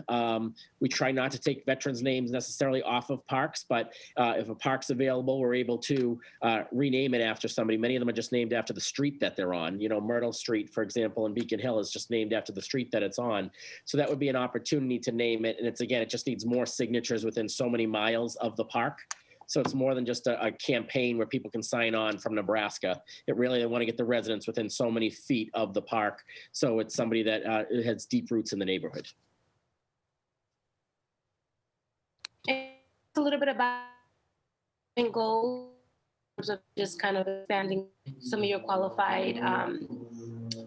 S3: we try not to take veterans' names necessarily off of parks, but if a park's available, we're able to rename it after somebody. Many of them are just named after the street that they're on. Myrtle Street, for example, in Beacon Hill is just named after the street that it's on. So that would be an opportunity to name it. And it just needs more signatures within so many miles of the park. So it's more than just a campaign where people can sign on from Nebraska. They want to get the residents within so many feet of the park. So it's somebody that has deep roots in the neighborhood.
S13: A little bit about goals of just kind of expanding some of your qualified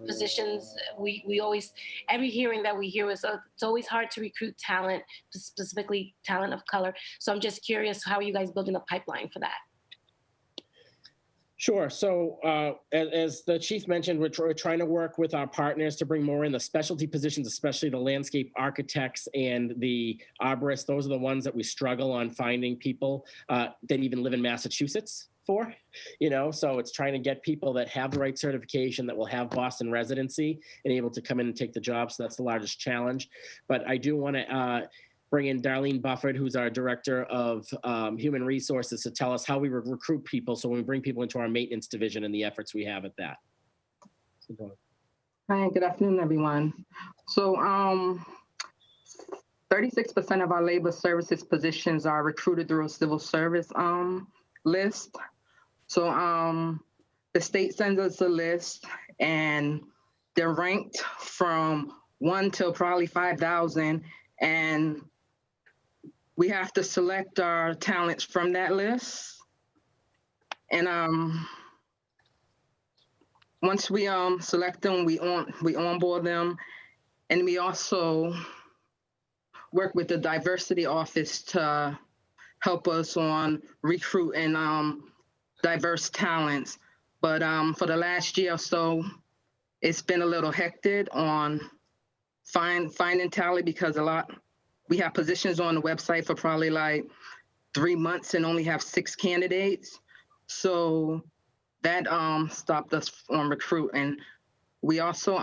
S13: positions. We always, every hearing that we hear is it's always hard to recruit talent, specifically talent of color. So I'm just curious, how are you guys building a pipeline for that?
S3: Sure. So as the chief mentioned, we're trying to work with our partners to bring more in the specialty positions, especially the landscape architects and the arborists. Those are the ones that we struggle on finding people that even live in Massachusetts for, so it's trying to get people that have the right certification, that will have Boston residency and able to come in and take the job. So that's the largest challenge. But I do want to bring in Darlene Bufford, who's our Director of Human Resources, to tell us how we recruit people. So when we bring people into our maintenance division and the efforts we have at that.
S14: Hi, good afternoon, everyone. So 36% of our labor services positions are recruited through a civil service list. So the state sends us a list and they're ranked from 1 till probably 5,000. And we have to select our talents from that list. And once we select them, we onboard them. And we also work with the diversity office to help us on recruiting diverse talents. But for the last year or so, it's been a little hectic on finding talent because we have positions on the website for probably like 3 months and only have 6 candidates. So that stopped us from recruiting. We also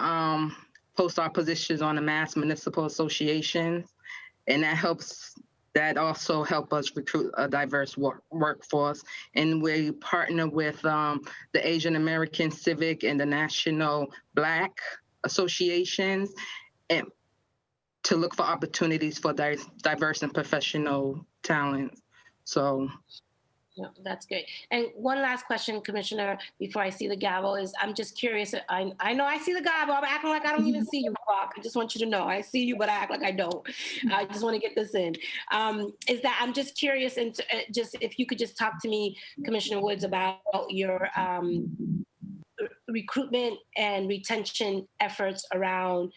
S14: post our positions on the Mass Municipal Associations, and that also help us recruit a diverse workforce. And we partner with the Asian American Civic and the National Black Associations and to look for opportunities for diverse and professional talent. So.
S13: Yeah, that's great. And one last question, Commissioner, before I see the gavel is, I'm just curious. I know I see the gavel. I'm acting like I don't even see you, Brock. I just want you to know I see you, but I act like I don't. I just want to get this in. Is that I'm just curious, and just if you could just talk to me, Commissioner Woods, about your recruitment and retention efforts around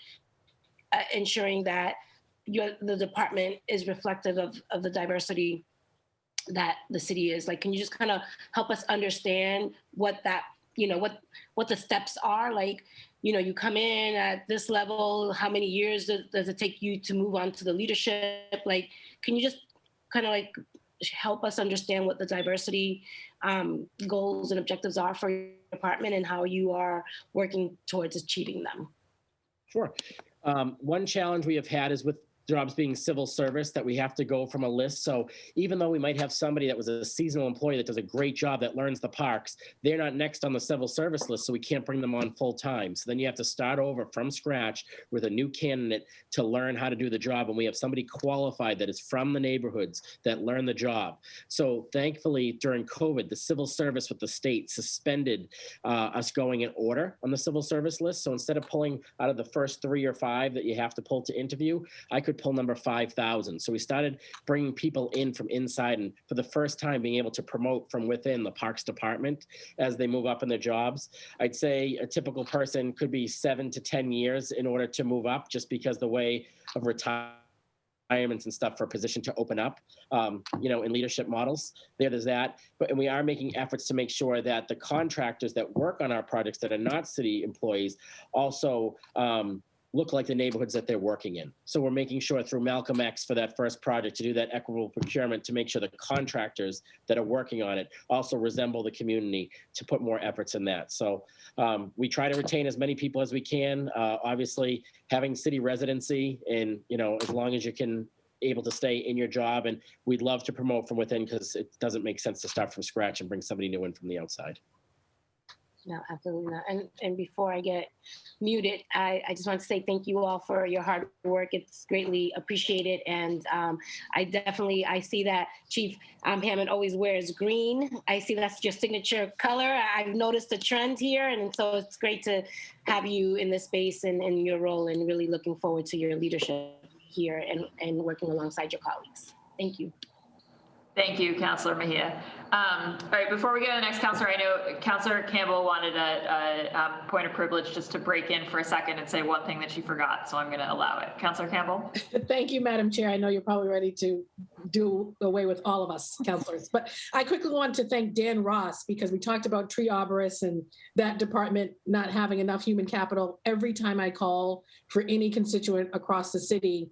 S13: ensuring that the department is reflective of the diversity that the city is. Like, can you just kind of help us understand what that, what the steps are? Like, you come in at this level, how many years does it take you to move on to the leadership? Like, can you just kind of like help us understand what the diversity goals and objectives are for your department and how you are working towards achieving them?
S3: Sure. One challenge we have had is with jobs being civil service, that we have to go from a list. So even though we might have somebody that was a seasonal employee that does a great job, that learns the parks, they're not next on the civil service list, so we can't bring them on full time. So then you have to start over from scratch with a new candidate to learn how to do the job. And we have somebody qualified that is from the neighborhoods that learn the job. So thankfully, during COVID, the civil service with the state suspended us going in order on the civil service list. So instead of pulling out of the first 3 or 5 that you have to pull to interview, I could pull number 5,000. So we started bringing people in from inside, and for the first time being able to promote from within the Parks Department as they move up in their jobs. I'd say a typical person could be 7 to 10 years in order to move up, just because the way of retirement requirements and stuff for a position to open up, in leadership models. There's that. And we are making efforts to make sure that the contractors that work on our projects that are not city employees also look like the neighborhoods that they're working in. So we're making sure through Malcolm X for that first project to do that equitable procurement to make sure the contractors that are working on it also resemble the community, to put more efforts in that. So we try to retain as many people as we can. Obviously, having city residency and, as long as you can able to stay in your job, and we'd love to promote from within because it doesn't make sense to start from scratch and bring somebody new in from the outside.
S13: No, absolutely not. And before I get muted, I just want to say thank you all for your hard work. It's greatly appreciated. And I see that Chief Hammond always wears green. I see that's your signature color. I've noticed a trend here. And so it's great to have you in this space and in your role, and really looking forward to your leadership here and working alongside your colleagues. Thank you.
S2: Thank you, Councillor Mejia. All right, before we go to the next councillor, I know Councillor Campbell wanted a point of privilege just to break in for a second and say one thing that she forgot, so I'm going to allow it. Councillor Campbell?
S12: Thank you, Madam Chair. I know you're probably ready to do away with all of us councillors, but I quickly want to thank Dan Ross, because we talked about tree arborists and that department not having enough human capital. Every time I call for any constituent across the city,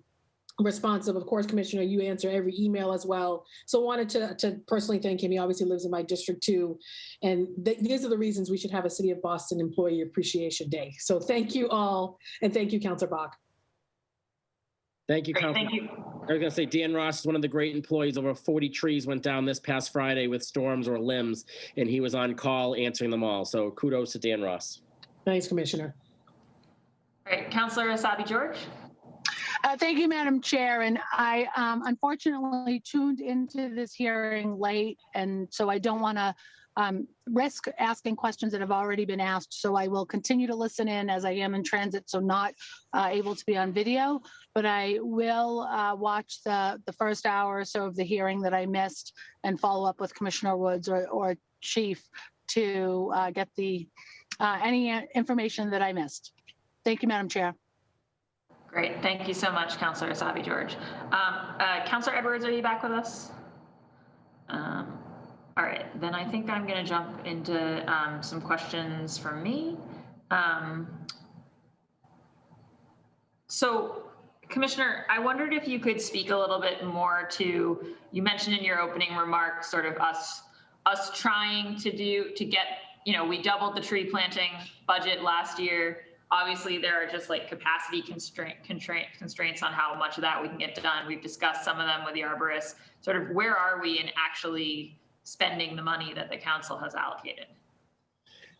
S12: responsive. Of course, Commissioner, you answer every email as well. So wanted to personally thank him. He obviously lives in my district too. And these are the reasons we should have a City of Boston Employee Appreciation Day. So thank you all. And thank you, Councillor Bach.
S3: Thank you, Councillor.
S2: Thank you.
S3: I was going to say, Dan Ross is one of the great employees. Over 40 trees went down this past Friday with storms or limbs, and he was on call answering them all. So kudos to Dan Ross.
S12: Thanks, Commissioner.
S2: All right, Councillor Asabi George.
S15: Thank you, Madam Chair. And I unfortunately tuned into this hearing late, and so I don't want to risk asking questions that have already been asked. So I will continue to listen in as I am in transit, so not able to be on video, but I will watch the first hour or so of the hearing that I missed and follow up with Commissioner Woods or Chief to get the any information that I missed. Thank you, Madam Chair.
S2: Great. Thank you so much, Councillor Asabi George. Councillor Edwards, are you back with us? All right, then I think I'm going to jump into some questions from me. So, Commissioner, I wondered if you could speak a little bit more to, you mentioned in your opening remarks, sort of us trying to get, we doubled the tree planting budget last year. Obviously, there are just like capacity constraints on how much of that we can get done. We've discussed some of them with the arborists. Sort of where are we in actually spending the money that the council has allocated?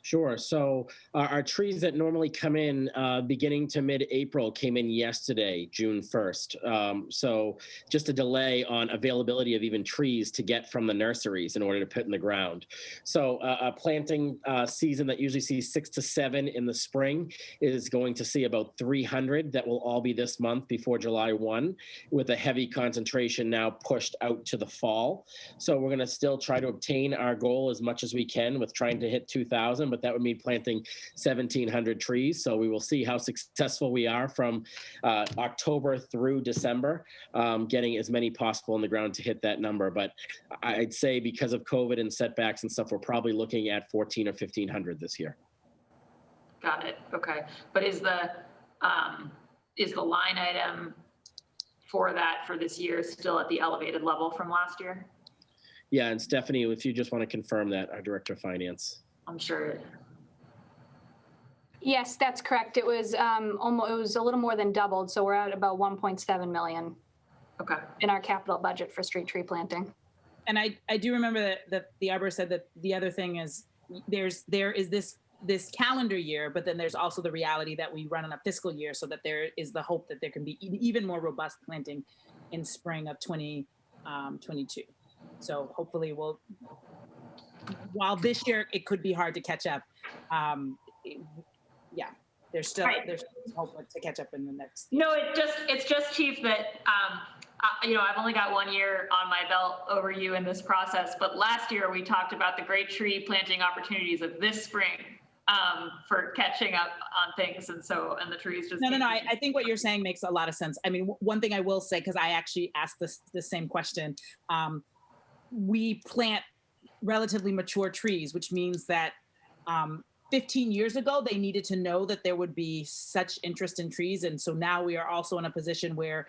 S3: Sure. So our trees that normally come in beginning to mid-April came in yesterday, June 1st. So just a delay on availability of even trees to get from the nurseries in order to put in the ground. So a planting season that usually sees 6 to 7 in the spring is going to see about 300 that will all be this month before July 1, with a heavy concentration now pushed out to the fall. So we're going to still try to obtain our goal as much as we can with trying to hit 2,000. But that would mean planting 1,700 trees. So we will see how successful we are from October through December, getting as many possible in the ground to hit that number. But I'd say because of COVID and setbacks and stuff, we're probably looking at 1,400 or 1,500 this year.
S2: Got it. Okay. But is the line item for this year still at the elevated level from last year?
S3: Yeah, and Stephanie, if you just want to confirm that, our Director of Finance.
S2: I'm sure.
S6: Yes, that's correct. It was almost, it was a little more than doubled. So we're at about 1.7 million.
S2: Okay.
S6: In our capital budget for street tree planting.
S4: And I do remember that the arborist said that the other thing is there is this calendar year, but then there's also the reality that we run on a fiscal year, so that there is the hope that there can be even more robust planting in spring of 2022. So hopefully while this year it could be hard to catch up, there's still hope to catch up in the next.
S2: It's just Chief that I've only got 1 year on my belt over you in this process, but last year we talked about the great tree planting opportunities of this spring for catching up on things. And the trees just.
S4: No. I think what you're saying makes a lot of sense. I mean, one thing I will say, because I actually asked the same question, we plant relatively mature trees, which means that 15 years ago, they needed to know that there would be such interest in trees. And so now we are also in a position where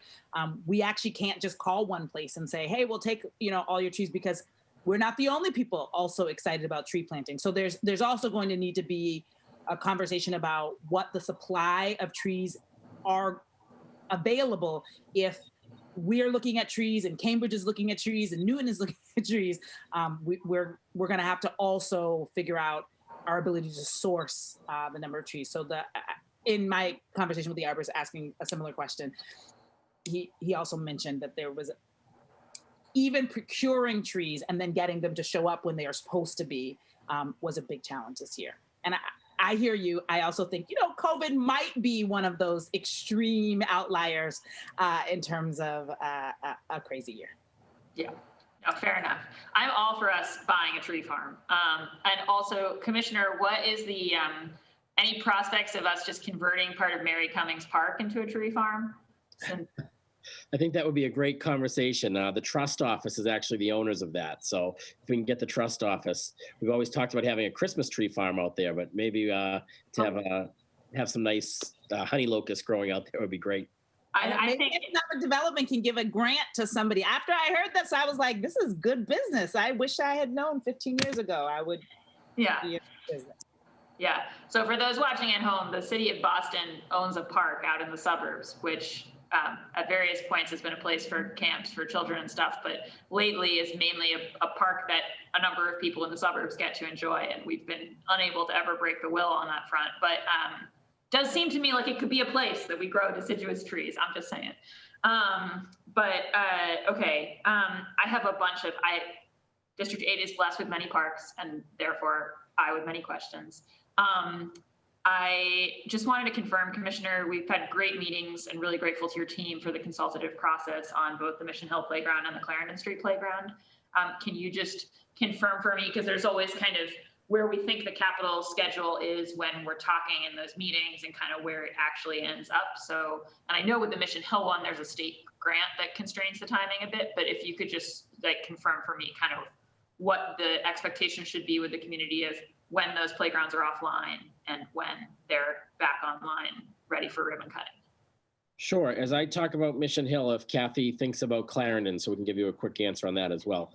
S4: we actually can't just call one place and say, hey, we'll take, all your trees, because we're not the only people also excited about tree planting. So there's also going to need to be a conversation about what the supply of trees are available if we're looking at trees and Cambridge is looking at trees and Newton is looking at trees. We're going to have to also figure out our ability to source the number of trees. So in my conversation with the arborist asking a similar question, he also mentioned that there was even procuring trees and then getting them to show up when they are supposed to be was a big challenge this year. And I hear you. I also think, COVID might be one of those extreme outliers in terms of a crazy year.
S2: Yeah. No, fair enough. I'm all for us buying a tree farm. And also, Commissioner, what is the any prospects of us just converting part of Mary Cummings Park into a tree farm?
S3: I think that would be a great conversation. The trust office is actually the owners of that. So if we can get the trust office, we've always talked about having a Christmas tree farm out there, but maybe to have some nice honey locusts growing out there would be great.
S4: I think another development can give a grant to somebody. After I heard this, I was like, this is good business. I wish I had known 15 years ago. I would be in business.
S2: Yeah. So for those watching at home, the city of Boston owns a park out in the suburbs, which at various points has been a place for camps for children and stuff, but lately is mainly a park that a number of people in the suburbs get to enjoy. And we've been unable to ever break the will on that front. But does seem to me like it could be a place that we grow deciduous trees. I'm just saying. Okay. I have a bunch of, District 8 is blessed with many parks, and therefore I with many questions. I just wanted to confirm, Commissioner, we've had great meetings and really grateful to your team for the consultative process on both the Mission Hill Playground and the Clarendon Street Playground. Can you just confirm for me, because there's always kind of where we think the capital schedule is when we're talking in those meetings and kind of where it actually ends up. So, and I know with the Mission Hill one, there's a state grant that constrains the timing a bit, but if you could just confirm for me kind of what the expectation should be with the community of when those playgrounds are offline and when they're back online, ready for ribbon cutting.
S3: Sure. As I talk about Mission Hill, if Kathy thinks about Clarendon, so we can give you a quick answer on that as well.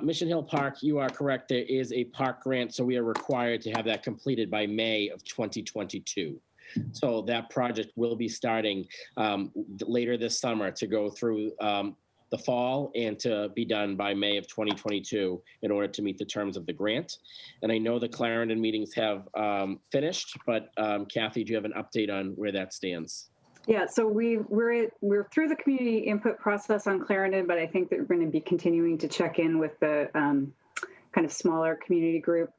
S3: Mission Hill Park, you are correct. There is a park grant, so we are required to have that completed by May of 2022. So that project will be starting later this summer to go through the fall and to be done by May of 2022 in order to meet the terms of the grant. And I know the Clarendon meetings have finished, but Kathy, do you have an update on where that stands?
S8: Yeah, so we're through the community input process on Clarendon, but I think that we're going to be continuing to check in with the kind of smaller community group,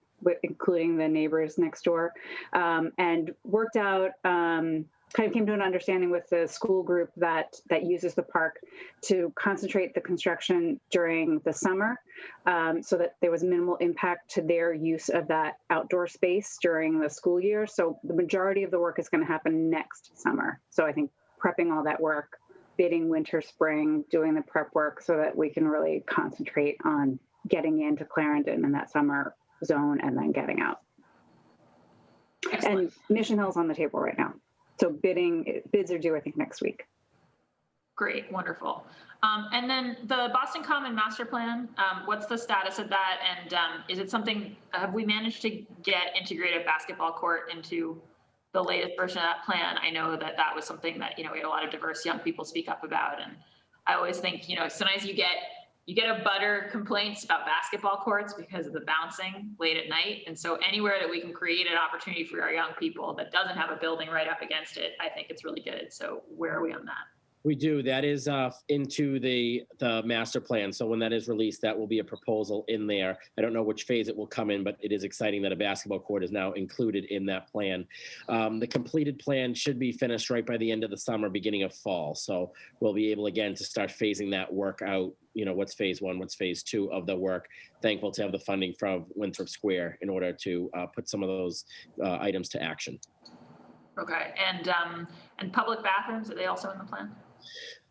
S8: including the neighbors next door, and worked out, kind of came to an understanding with the school group that uses the park to concentrate the construction during the summer, so that there was minimal impact to their use of that outdoor space during the school year. So the majority of the work is going to happen next summer. So I think prepping all that work, bidding winter, spring, doing the prep work so that we can really concentrate on getting into Clarendon in that summer zone and then getting out. Excellent. And Mission Hill's on the table right now. So bids are due, I think, next week.
S2: Great, wonderful. And then the Boston Common Master Plan, what's the status of that? And is it something, have we managed to get integrated basketball court into the latest version of that plan? I know that that was something that, we had a lot of diverse young people speak up about. And I always think, sometimes you get a butter complaints about basketball courts because of the bouncing late at night. And so anywhere that we can create an opportunity for our young people that doesn't have a building right up against it, I think it's really good. So where are we on that?
S3: We do. That is into the master plan. So when that is released, that will be a proposal in there. I don't know which phase it will come in, but it is exciting that a basketball court is now included in that plan. The completed plan should be finished right by the end of the summer, beginning of fall. So we'll be able again to start phasing that work out. You know, what's phase 1, what's phase 2 of the work. Thankful to have the funding from Winthrop Square in order to put some of those items to action. Okay,
S2: And public bathrooms, are they also in the plan?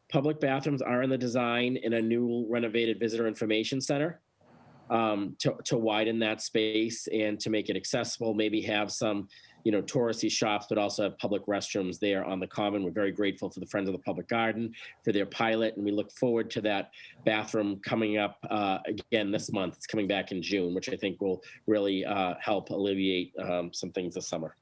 S3: Public bathrooms are in the design in a new renovated visitor information center to widen that space and to make it accessible, maybe have some, you know, touristy shops, but also have public restrooms there on the common. We're very grateful for the Friends of the Public Garden for their pilot, and we look forward to that bathroom coming up again this month. It's coming back in June, which I think will really help alleviate some things this summer.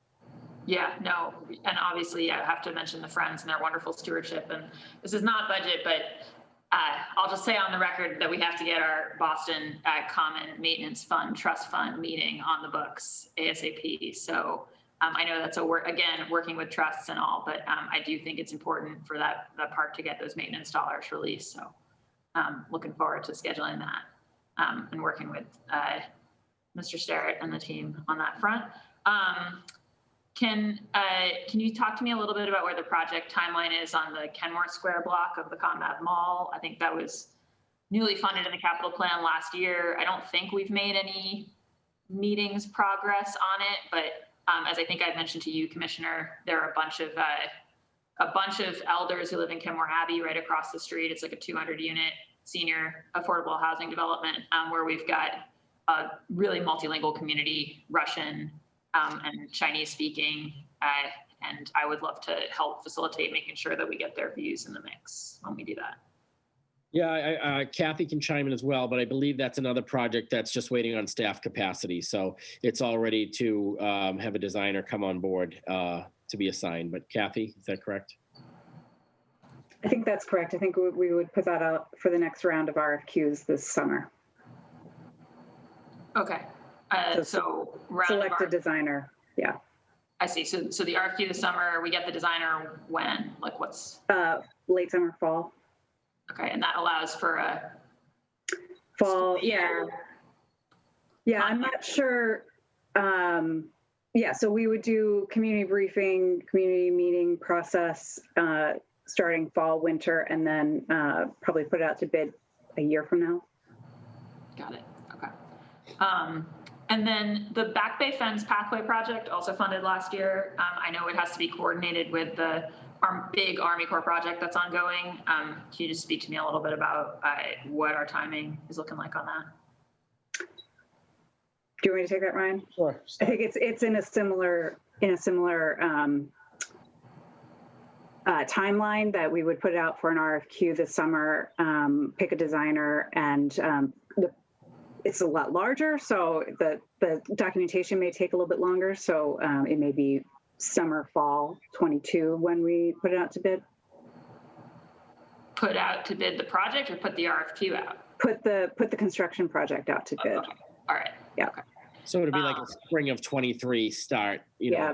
S2: Yeah, no, and obviously I have to mention the Friends and their wonderful stewardship. And this is not budget, but I'll just say on the record that we have to get our Boston Common Maintenance Fund Trust Fund meeting on the books ASAP. So I know that's again, working with trusts and all, but I do think it's important for that park to get those maintenance dollars released. So looking forward to scheduling that and working with Mr. Starrett and the team on that front. Can you talk to me a little bit about where the project timeline is on the Kenmore Square block of the ComEd Mall? I think that was newly funded in the capital plan last year. I don't think we've made any meetings progress on it, but as I think I've mentioned to you, Commissioner, there are a bunch of elders who live in Kenmore Abbey right across the street. It's like a 200-unit senior affordable housing development where we've got a really multilingual community, Russian, and Chinese speaking, and I would love to help facilitate making sure that we get their views in the mix when we do that.
S3: Yeah, Kathy can chime in as well, but I believe that's another project that's just waiting on staff capacity. So it's all ready to have a designer come on board to be assigned. But Kathy, is that correct?
S8: I think that's correct. I think we would put that out for the next round of RFQs this summer.
S2: Okay. So
S8: select a designer. Yeah.
S2: I see. So the RFQ this summer, we get the designer when? Like what's?
S8: Late summer, fall.
S2: Okay, and that allows for a
S8: fall. Yeah. Yeah, I'm not sure. Yeah, so we would do community briefing, community meeting process starting fall, winter, and then probably put it out to bid a year from now.
S2: Got it. Okay. And then the Back Bay Fence Pathway Project, also funded last year. I know it has to be coordinated with the big Army Corps project that's ongoing. Can you just speak to me a little bit about what our timing is looking like on that?
S8: Do you want me to take that, Ryan?
S3: Sure.
S8: I think it's in a similar timeline that we would put out for an RFQ this summer, pick a designer, and it's a lot larger, so the documentation may take a little bit longer. So it may be summer, fall 22 when we put it out to bid.
S2: Put out to bid the project or put the RFQ out?
S8: Put the construction project out to bid.
S2: Okay. All right.
S8: Yeah.
S2: Okay.
S3: So it'd be like a spring of 23 start,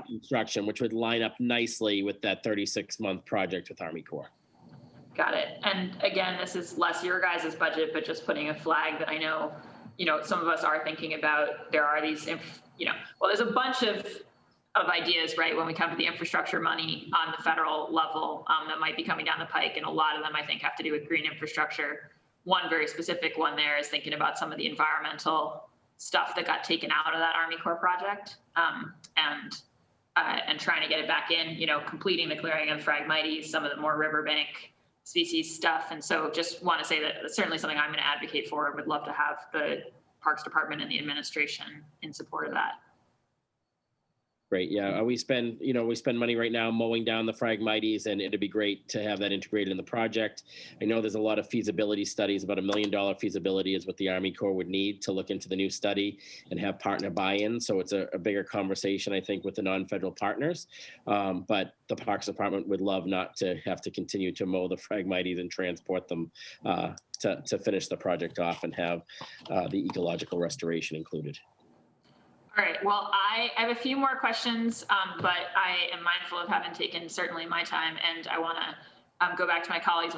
S3: construction, which would line up nicely with that 36-month project with Army Corps. Got it. And again, this is less your guys' budget, but just putting a flag that I know, some of us are thinking about. There are these, there's a bunch of ideas, right, when we come to the infrastructure money on the federal level that might be coming down the pike. And a lot of them, I think, have to do with green infrastructure. One very specific one there is thinking about some of the environmental stuff that got taken out of that Army Corps project and trying to get it back in, completing the clearing of Phragmites, some of the more riverbank species stuff. And so just want to say that that's certainly something I'm going to advocate for. Would love to have the Parks Department and the administration in support of that. Great. Yeah. We spend money right now mowing down the Phragmites, and it'd be great to have that integrated in the project. I know there's a lot of feasibility studies. About $1 million feasibility is what the Army Corps would need to look into the new study and have partner buy-in. So it's a bigger conversation, I think, with the non-federal partners. But the Parks Department would love not to have to continue to mow the Phragmites and transport them to finish the project off and have the ecological restoration included. All right. Well, I have a few more questions, but I am mindful of having taken certainly my time, and I want to
S2: go back to my colleagues.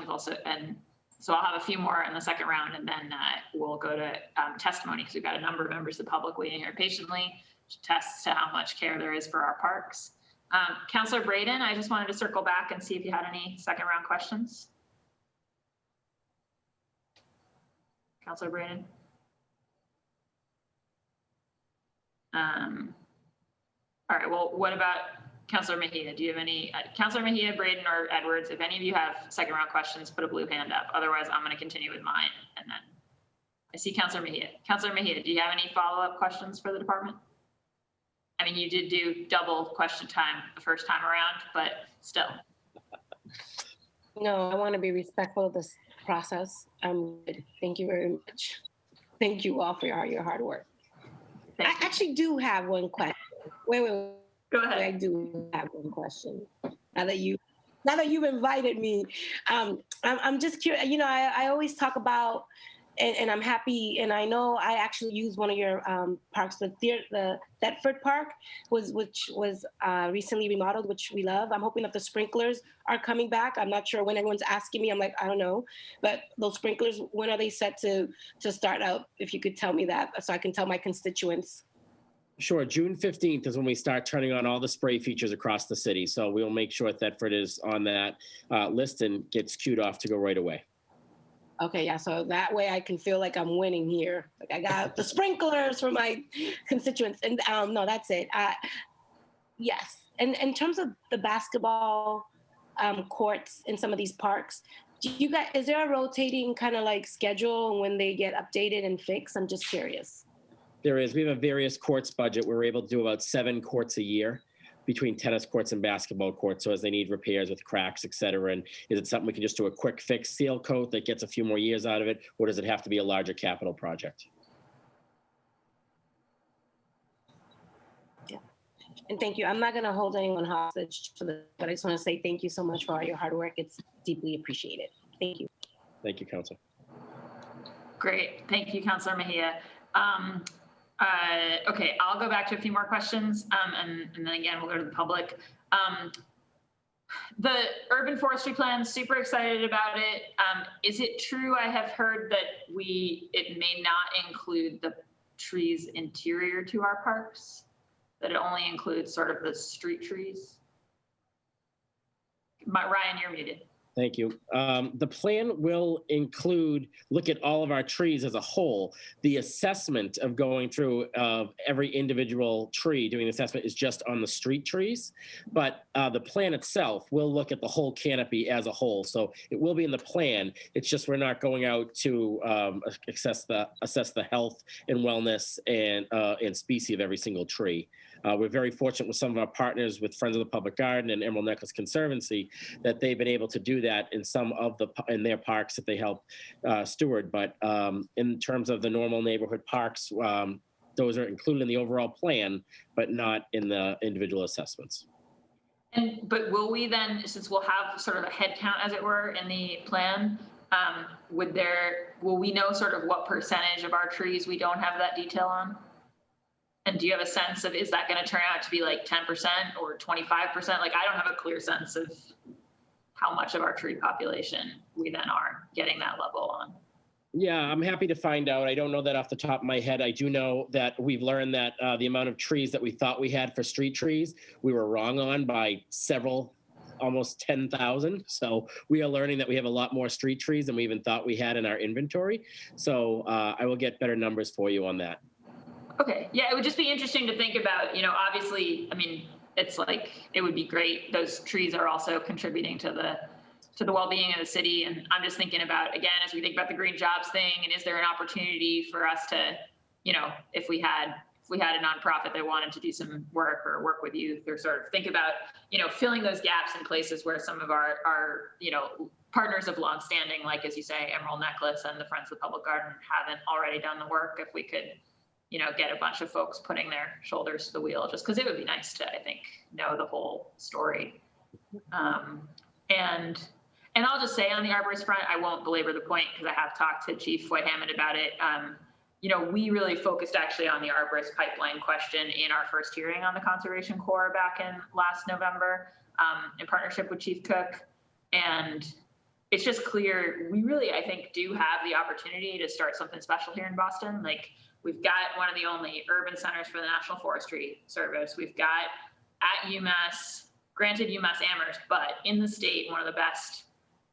S2: So I'll have a few more in the second round, and then we'll go to testimony, because we've got a number of members of the public waiting here patiently to test to how much care there is for our parks. Councillor Braden, I just wanted to circle back and see if you had any second round questions. Councillor Braden. All right, well, what about Councillor Mejia? Do you have any, Councillor Mejia, Braden, or Edwards, if any of you have second round questions, put a blue hand up. Otherwise, I'm going to continue with mine. And then I see Councillor Mejia. Councillor Mejia, do you have any follow-up questions for the department? I mean, you did do double question time the first time around, but still.
S13: No, I want to be respectful of this process. Thank you very much. Thank you all for your hard work. I actually do have one question. Wait.
S2: Go ahead.
S13: I do have one question. Now that you've invited me, I'm just curious. You know, I always talk about, and I'm happy, and I know I actually used one of your parks, the Thetford Park, which was recently remodeled, which we love. I'm hoping that the sprinklers are coming back. I'm not sure when. Everyone's asking me. I'm like, I don't know. But those sprinklers, when are they set to start out? If you could tell me that, so I can tell my constituents.
S3: Sure. June 15th is when we start turning on all the spray features across the city. So we'll make sure Thetford is on that list and gets queued off to go right away.
S13: Okay, yeah, so that way I can feel like I'm winning here. Like I got the sprinklers for my constituents. And no, that's it. Yes, and in terms of the basketball courts in some of these parks, is there a rotating kind of like schedule when they get updated and fixed? I'm just curious.
S3: There is. We have a various courts budget. We're able to do about 7 courts a year between tennis courts and basketball courts. So as they need repairs with cracks, et cetera. And is it something we can just do a quick fix seal coat that gets a few more years out of it? Or does it have to be a larger capital project?
S13: Yeah. And thank you. I'm not going to hold anyone hostage for this, but I just want to say thank you so much for all your hard work. It's deeply appreciated. Thank you.
S3: Thank you, Councilor.
S2: Great. Thank you, Councilor Mejia. Okay, I'll go back to a few more questions, and then again, we'll go to the public. The urban forestry plan, super excited about it. Is it true, I have heard that it may not include the trees interior to our parks, that it only includes sort of the street trees? Ryan, you're muted.
S3: Thank you. The plan will look at all of our trees as a whole. The assessment of going through every individual tree, doing the assessment, is just on the street trees. But the plan itself will look at the whole canopy as a whole. So it will be in the plan. It's just we're not going out to assess the health and wellness and species of every single tree. We're very fortunate with some of our partners with Friends of the Public Garden and Emerald Necklace Conservancy that they've been able to do that in their parks that they help steward. But in terms of the normal neighborhood parks, those are included in the overall plan, but not in the individual assessments.
S2: But will we then, since we'll have sort of a head count, as it were, in the plan, will we know sort of what percentage of our trees we don't have that detail on? And do you have a sense of, is that going to turn out to be like 10% or 25%? Like, I don't have a clear sense of how much of our tree population we then are getting that level on.
S3: Yeah, I'm happy to find out. I don't know that off the top of my head. I do know that we've learned that the amount of trees that we thought we had for street trees, we were wrong on by several, almost 10,000. So we are learning that we have a lot more street trees than we even thought we had in our inventory. So I will get better numbers for you on that.
S2: Okay, yeah, it would just be interesting to think about, obviously, I mean, it's like, it would be great. Those trees are also contributing to the well-being of the city. And I'm just thinking about, again, as we think about the green jobs thing, and is there an opportunity for us to, if we had a nonprofit that wanted to do some work or work with youth, or sort of think about, filling those gaps in places where some of our partners of longstanding, like, as you say, Emerald Necklace and the Friends of the Public Garden, haven't already done the work. If we could, get a bunch of folks putting their shoulders to the wheel, just because it would be nice to, I think, know the whole story. And I'll just say on the arborist front, I won't belabor the point because I have talked to Chief White-Hammond about it. We really focused actually on the arborist pipeline question in our first hearing on the Conservation Corps back in last November, in partnership with Chief Cook. And it's just clear, we really, I think, do have the opportunity to start something special here in Boston. Like, we've got one of the only urban centers for the National Forestry Service. We've got at UMass, granted UMass Amherst, but in the state, one of the best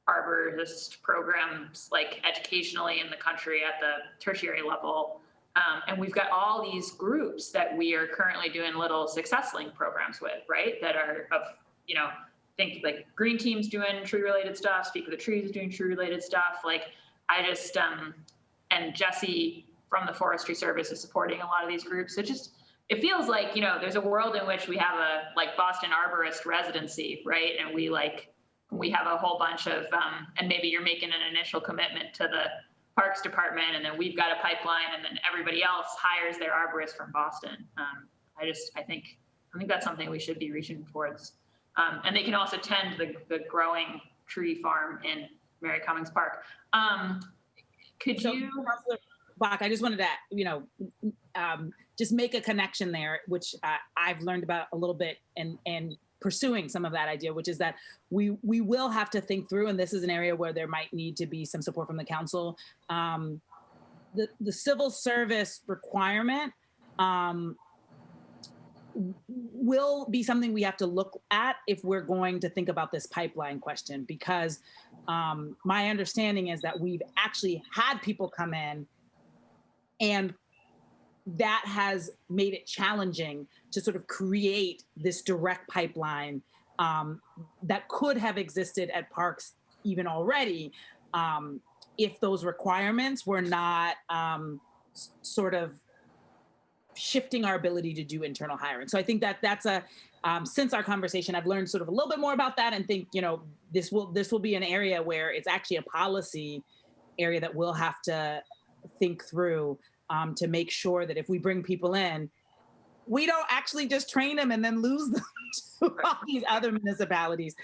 S2: arborist programs, like educationally in the country at the tertiary level. And we've got all these groups that we are currently doing little Success Link programs with, right? That are of, think like Green Team's doing tree related stuff, Speak with the Trees is doing tree related stuff. Like, I just, and Jesse from the Forestry Service is supporting a lot of these groups. It feels like, there's a world in which we have a like Boston arborist residency, right? And we have a whole bunch of, and maybe you're making an initial commitment to the Parks Department, and then we've got a pipeline, and then everybody else hires their arborist from Boston. I think that's something we should be reaching towards. And they can also tend the growing tree farm in Mary Cummings Park.
S4: Councilor Bach, I just wanted to, just make a connection there, which I've learned about a little bit and pursuing some of that idea, which is that we will have to think through, and this is an area where there might need to be some support from the council. The civil service requirement will be something we have to look at if we're going to think about this pipeline question, because my understanding is that we've actually had people come in, and that has made it challenging to sort of create this direct pipeline that could have existed at parks even already if those requirements were not sort of shifting our ability to do internal hiring. So I think that's since our conversation, I've learned sort of a little bit more about that, and think, this will be an area where it's actually a policy area that we'll have to think through to make sure that if we bring people in, we don't actually just train them and then lose them to all these other municipalities.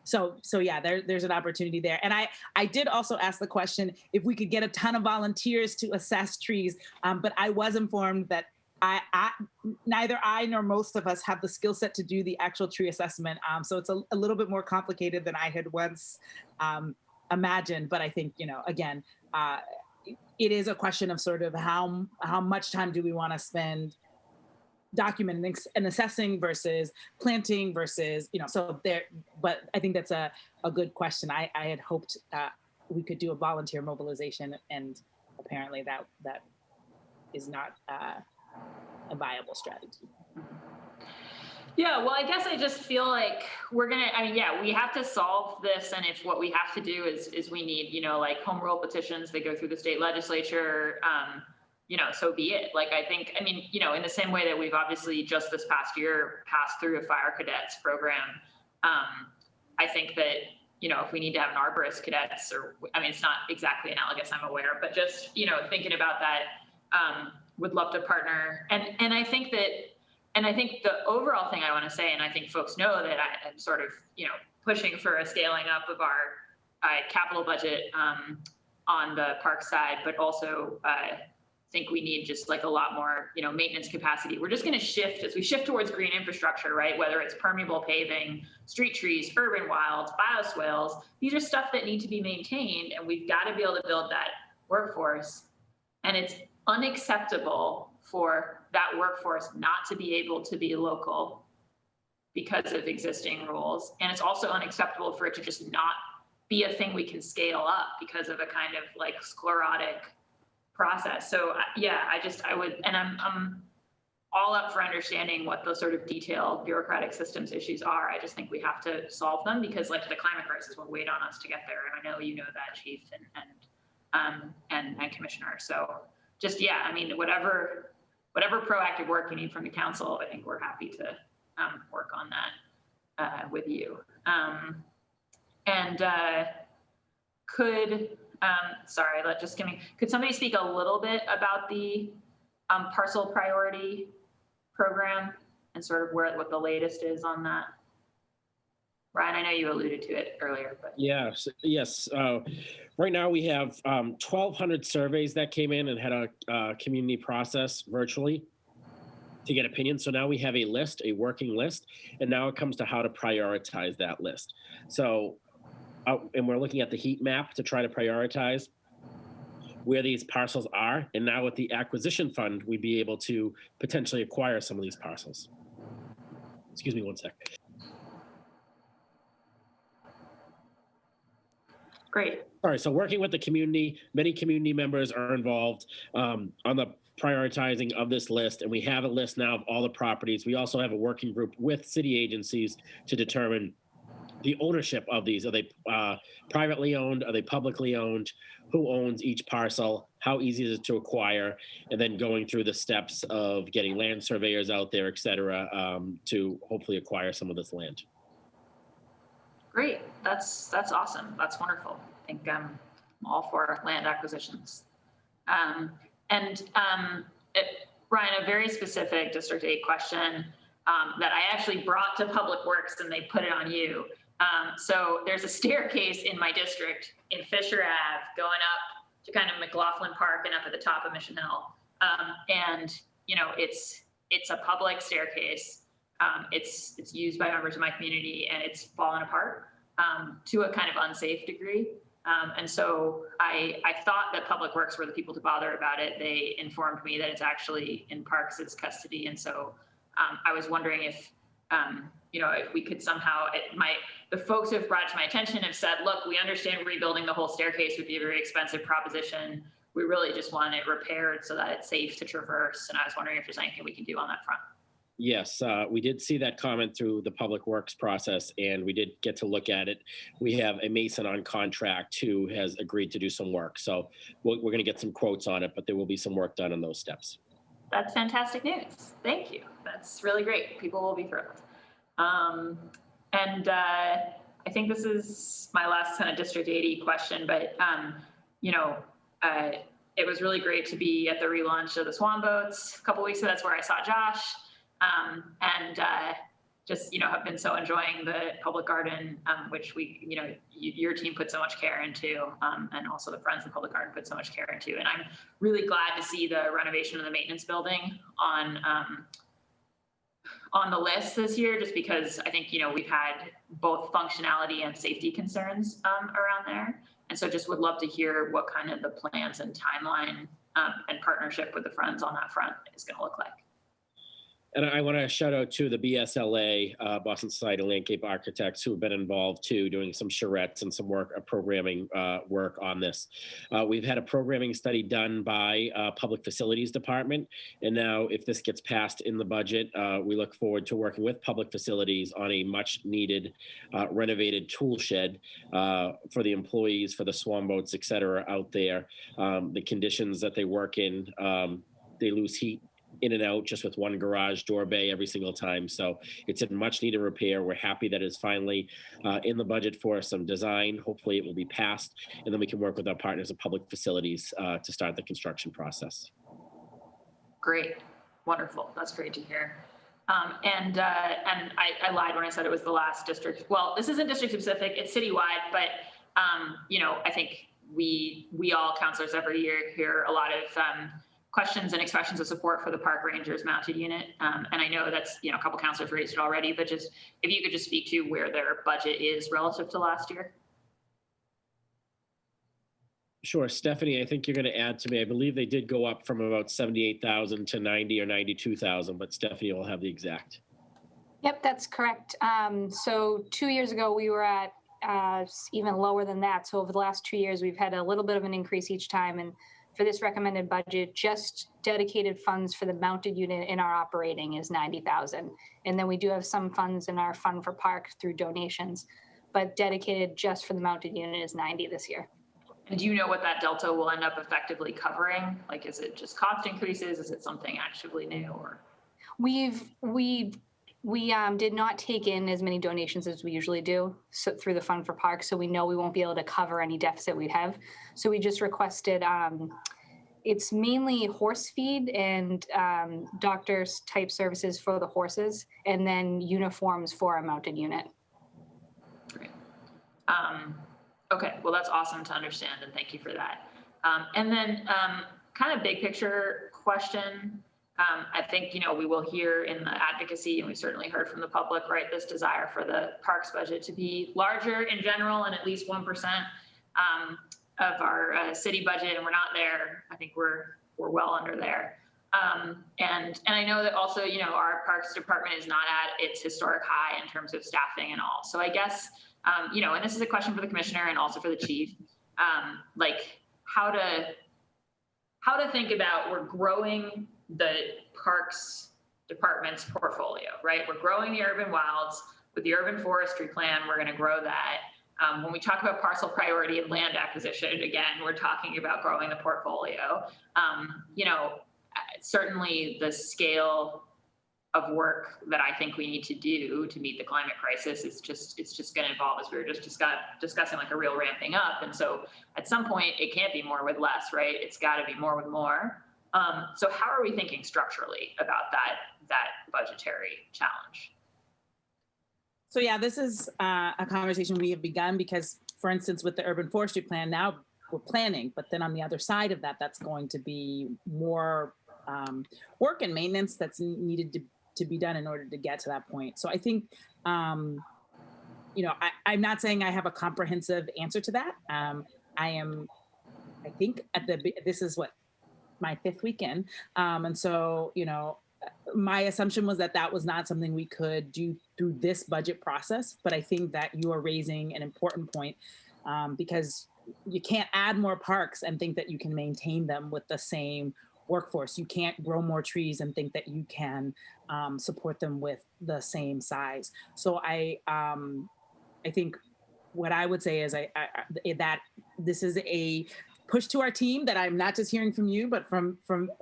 S4: So yeah, there's an opportunity there. And I did also ask the question if we could get a ton of volunteers to assess trees, but I was informed that neither I nor most of us have the skill set to do the actual tree assessment. So it's a little bit more complicated than I had once imagined. But I think, again, it is a question of sort of how much time do we want to spend documenting and assessing versus planting versus, so there, but I think that's a good question. I had hoped we could do a volunteer mobilization, and apparently that is not a viable strategy.
S2: Yeah, well, I guess I just feel like we have to solve this. And if what we have to do is we need, like home rule petitions that go through the state legislature, so be it. Like, in the same way that we've obviously just this past year passed through a fire cadets program, I think that, if we need to have an arborist cadets, it's not exactly analogous, I'm aware, but just, thinking about that, would love to partner. And I think the overall thing I want to say, and I think folks know that I'm sort of, pushing for a scaling up of our capital budget on the park side, but also think we need just like a lot more, maintenance capacity. We're just going to shift as we shift towards green infrastructure, right? Whether it's permeable paving, street trees, urban wilds, bioswales, these are stuff that need to be maintained, and we've got to be able to build that workforce. And it's unacceptable for that workforce not to be able to be local because of existing rules. And it's also unacceptable for it to just not be a thing we can scale up because of a kind of like sclerotic process. So yeah, I would, and I'm all up for understanding what those sort of detailed bureaucratic systems issues are. I just think we have to solve them because like the climate crisis will wait on us to get there. And I know you know that, Chief and Commissioner. So just, yeah, whatever proactive work you need from the council, I think we're happy to work on that with you. Could somebody speak a little bit about the parcel priority program and sort of what the latest is on that? Ryan, I know you alluded to it earlier, but.
S3: Yes. Right now we have 1,200 surveys that came in and had a community process virtually. to get opinions. So now we have a list, a working list, and now it comes to how to prioritize that list. So, and we're looking at the heat map to try to prioritize where these parcels are. And now with the acquisition fund, we'd be able to potentially acquire some of these parcels. Excuse me one sec.
S2: Great.
S3: All right, so working with the community, many community members are involved on the prioritizing of this list, and we have a list now of all the properties. We also have a working group with city agencies to determine the ownership of these. Are they privately owned? Are they publicly owned? Who owns each parcel? How easy is it to acquire? And then going through the steps of getting land surveyors out there, et cetera, to hopefully acquire some of this land.
S2: Great. That's awesome. That's wonderful. I think I'm all for land acquisitions. Ryan, a very specific District 8 question that I actually brought to Public Works and they put it on you. So there's a staircase in my district in Fisher Ave going up to kind of McLaughlin Park and up at the top of Mission Hill. And, you know, it's a public staircase. It's used by members of my community and it's fallen apart to a kind of unsafe degree. And so I thought that Public Works were the people to bother about it. They informed me that it's actually in Parks' custody. And so I was wondering if, you know, if we could somehow, the folks who have brought it to my attention have said, look, we understand rebuilding the whole staircase would be a very expensive proposition. We really just want it repaired so that it's safe to traverse. And I was wondering if there's anything we can do on that front.
S3: Yes, we did see that comment through the Public Works process, and we did get to look at it. We have a mason on contract who has agreed to do some work. So we're going to get some quotes on it, but there will be some work done on those steps.
S2: That's fantastic news. Thank you. That's really great. People will be thrilled. I think this is my last kind of District 80 question, but, you know, it was really great to be at the relaunch of the Swan Boats a couple weeks ago. That's where I saw Josh. Just, you know, have been so enjoying the public garden, which we, you know, your team put so much care into, and also the Friends of the Public Garden put so much care into. And I'm really glad to see the renovation of the maintenance building on the list this year, just because I think, you know, we've had both functionality and safety concerns around there. And so just would love to hear what kind of the plans and timeline and partnership with the Friends on that front is going to look like.
S3: And I want to shout out to the BSLA, Boston Society of Landscape Architects, who have been involved too, doing some charrettes and some work, programming work on this. We've had a programming study done by Public Facilities Department. And now if this gets passed in the budget, we look forward to working with Public Facilities on a much needed renovated tool shed for the employees, for the Swan Boats, et cetera, out there. The conditions that they work in, they lose heat in and out just with one garage door bay every single time. So it's a much needed repair. We're happy that it's finally in the budget for some design. Hopefully it will be passed, and then we can work with our partners at Public Facilities to start the construction process.
S2: Great. Wonderful. That's great to hear. And I lied when I said it was the last district. Well, this isn't district specific, it's citywide, but you know, I think we all counselors every year hear a lot of questions and expressions of support for the Park Rangers mounted unit. And I know that's, you know, a couple counselors raised it already, but just if you could just speak to where their budget is relative to last year.
S3: Sure. Stephanie, I think you're going to add to me. I believe they did go up from about 78,000 to 90 or 92,000, but Stephanie will have the exact.
S6: Yep, that's correct. So 2 years ago, we were at even lower than that. So over the last 2 years, we've had a little bit of an increase each time. And for this recommended budget, just dedicated funds for the mounted unit in our operating is 90,000. And then we do have some funds in our fund for park through donations, but dedicated just for the mounted unit is 90 this year.
S2: And do you know what that delta will end up effectively covering? Like, is it just cost increases? Is it something actually new? Or
S6: We did not take in as many donations as we usually do through the fund for parks, so we know we won't be able to cover any deficit we have. So we just requested, it's mainly horse feed and doctors type services for the horses, and then uniforms for a mounted unit.
S2: Great. Okay, well, that's awesome to understand, and thank you for that. And then kind of big picture question. I think, we will hear in the advocacy, and we certainly heard from the public, right, this desire for the parks budget to be larger in general and at least 1% of our city budget, and we're not there. I think we're well under there. And I know that also, our parks department is not at its historic high in terms of staffing and all. So I guess, and this is a question for the commissioner and also for the chief, like how to think about, we're growing the parks department's portfolio, right? We're growing the urban wilds with the urban forestry plan. We're going to grow that. When we talk about parcel priority and land acquisition, again, we're talking about growing the portfolio. Certainly the scale of work that I think we need to do to meet the climate crisis is just going to evolve, as we were just discussing, like a real ramping up. And so at some point it can't be more with less, right? It's got to be more with more. So how are we thinking structurally about that budgetary challenge?
S4: So yeah, this is a conversation we have begun because, for instance, with the urban forestry plan, now we're planning, but then on the other side of that, that's going to be more work and maintenance that's needed to be done in order to get to that point. So I think, I'm not saying I have a comprehensive answer to that. I think this is my 5th weekend. And so, my assumption was that was not something we could do through this budget process, but I think that you are raising an important point because you can't add more parks and think that you can maintain them with the same workforce. You can't grow more trees and think that you can support them with the same size. So I think what I would say is that this is a push to our team that I'm not just hearing from you, but from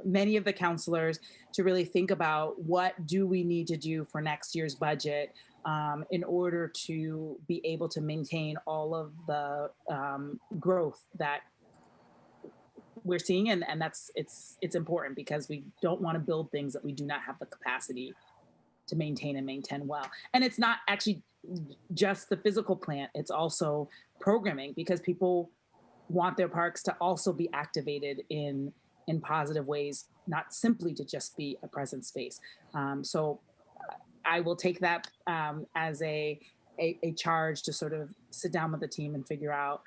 S4: many of the counselors to really think about what do we need to do for next year's budget in order to be able to maintain all of the growth that we're seeing. And it's important because we don't want to build things that we do not have the capacity to maintain and maintain well. And it's not actually just the physical plant, it's also programming, because people want their parks to also be activated in positive ways, not simply to just be a present space. So I will take that as a charge to sort of sit down with the team and figure out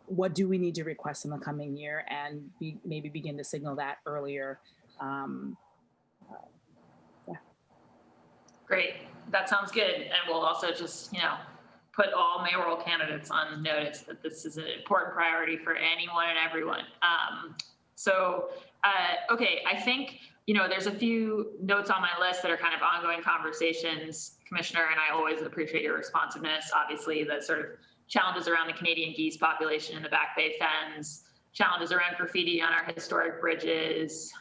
S4: what do we need to request in the coming year, and maybe begin to signal that earlier.
S2: Great, that sounds good. And we'll also just, put all mayoral candidates on notice that this is an important priority for anyone and everyone. Okay, I think, there's a few notes on my list that are kind of ongoing conversations, Commissioner, and I always appreciate your responsiveness. Obviously, the sort of challenges around the Canadian geese population in the Back Bay Fens, challenges around graffiti on our historic bridges,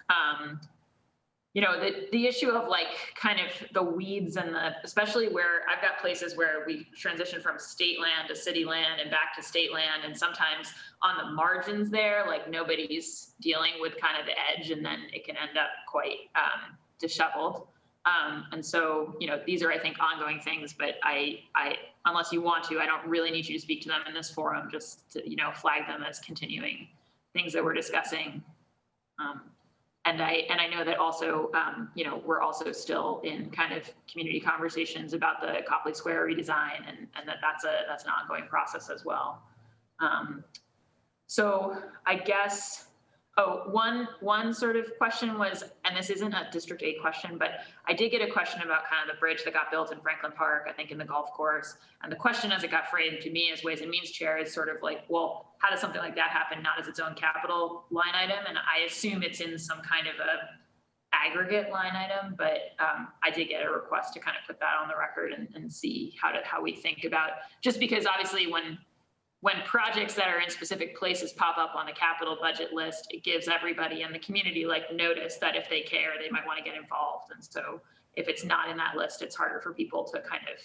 S2: the issue of kind of the weeds and especially where I've got places where we transition from state land to city land and back to state land. And sometimes on the margins there, nobody's dealing with kind of the edge, and then it can end up quite disheveled. And so, these are, I think, ongoing things, but I unless you want to, I don't really need you to speak to them in this forum, just to, flag them as continuing things that we're discussing. And I know that also, we're also still in kind of community conversations about the Copley Square redesign, and that's an ongoing process as well. So I guess, one sort of question was, and this isn't a District 8 question, but I did get a question about kind of the bridge that got built in Franklin Park, I think in the golf course. And the question as it got framed to me as Ways and Means Chair is sort of well, how does something like that happen, not as its own capital line item? And I assume it's in some kind of a aggregate line item, but I did get a request to kind of put that on the record and see how we think about, just because obviously when projects that are in specific places pop up on the capital budget list, it gives everybody in the community notice that if they care, they might want to get involved. And so if it's not in that list, it's harder for people to kind of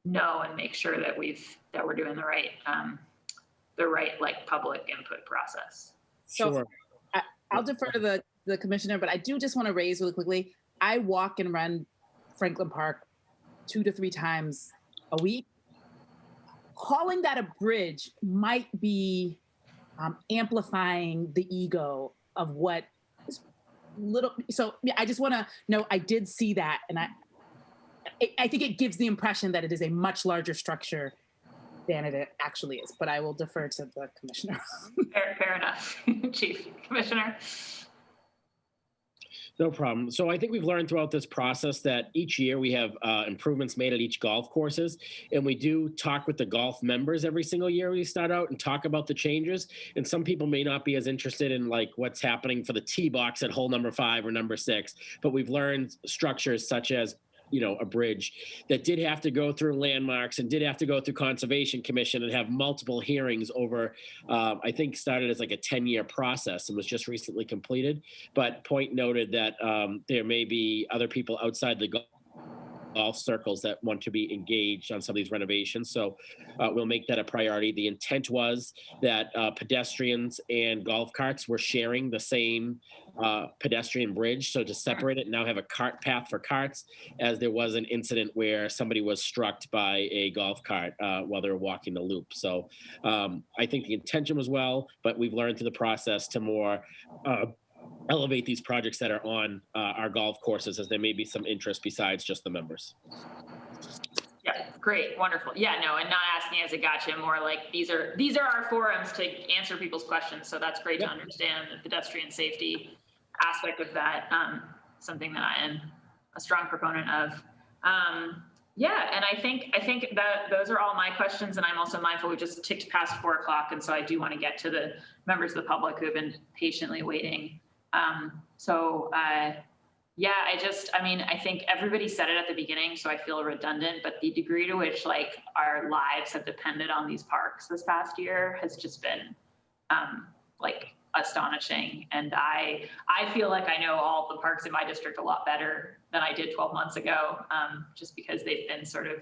S2: know and make sure that we're doing the right public input process.
S4: So
S3: Sure.
S4: I'll defer to the commissioner, but I do just want to raise really quickly, I walk and run Franklin Park 2 to 3 times a week. Calling that a bridge might be amplifying the ego of what is little, so yeah, I just want to know, I did see that, and I think it gives the impression that it is a much larger structure than it actually is, but I will defer to the commissioner.
S2: Fair enough, Chief Commissioner.
S3: No problem. So I think we've learned throughout this process that each year we have improvements made at each golf courses, and we do talk with the golf members every single year we start out and talk about the changes. And some people may not be as interested in like what's happening for the tee box at hole number 5 or number 6, but we've learned structures such as, you know, a bridge that did have to go through landmarks and did have to go through Conservation Commission and have multiple hearings over, I think started as like a 10-year process and was just recently completed. But point noted that there may be other people outside the golf circles that want to be engaged on some of these renovations. So we'll make that a priority. The intent was that pedestrians and golf carts were sharing the same pedestrian bridge. So to separate it, now have a cart path for carts, as there was an incident where somebody was struck by a golf cart while they were walking the loop. So I think the intention was well, but we've learned through the process to more elevate these projects that are on our golf courses, as there may be some interest besides just the members.
S2: Yeah, great, wonderful. Yeah, no, and not asking as a gotcha, more like these are our forums to answer people's questions. So that's great to understand the pedestrian safety aspect of that. Something that I am a strong proponent of. Yeah, and I think that those are all my questions, and I'm also mindful we just ticked past 4 o'clock, and so I do want to get to the members of the public who have been patiently waiting. Yeah, I think everybody said it at the beginning, so I feel redundant, but the degree to which like our lives have depended on these parks this past year has just been like astonishing. And I feel like I know all the parks in my district a lot better than I did 12 months ago, just because they've been sort of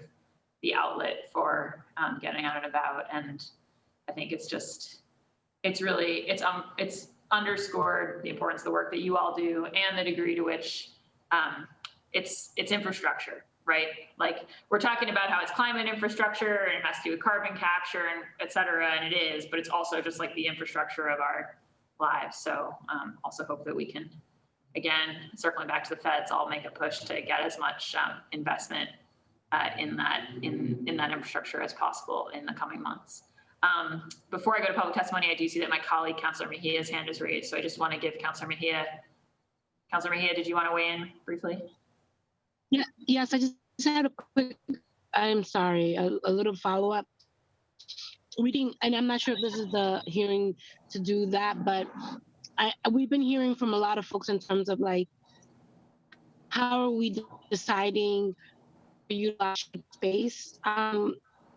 S2: the outlet for getting out and about. And I think it's underscored the importance of the work that you all do and the degree to which it's infrastructure, right? Like we're talking about how it's climate infrastructure and it has to do with carbon capture and et cetera, and it is, but it's also just like the infrastructure of our lives. So also hope that we can, again, circling back to the feds, all make a push to get as much investment in that infrastructure as possible in the coming months. Before I go to public testimony, I do see that my colleague, Councilor Mejia's hand is raised. So I just want to give Councilor Mejia. Councilor Mejia, did you want to weigh in briefly?
S15: Yeah, yes, I just had a quick, I'm sorry, a little follow-up. Reading, and I'm not sure if this is the hearing to do that, but we've been hearing from a lot of folks in terms of like, how are we deciding to utilize space?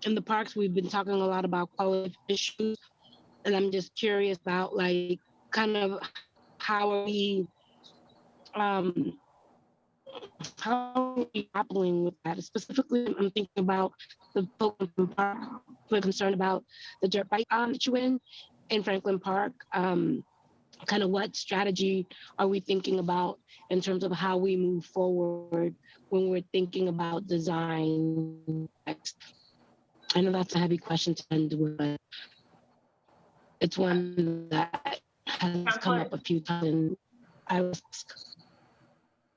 S15: In the parks, we've been talking a lot about quality issues, and I'm just curious about like kind of how are we grappling with that? Specifically, I'm thinking about the folks in Park who are concerned about the dirt bike issue in Franklin Park. Kind of what strategy are we thinking about in terms of how we move forward when we're thinking about design? I know that's a heavy question to end with, but it's one that has come up a few times. And I was...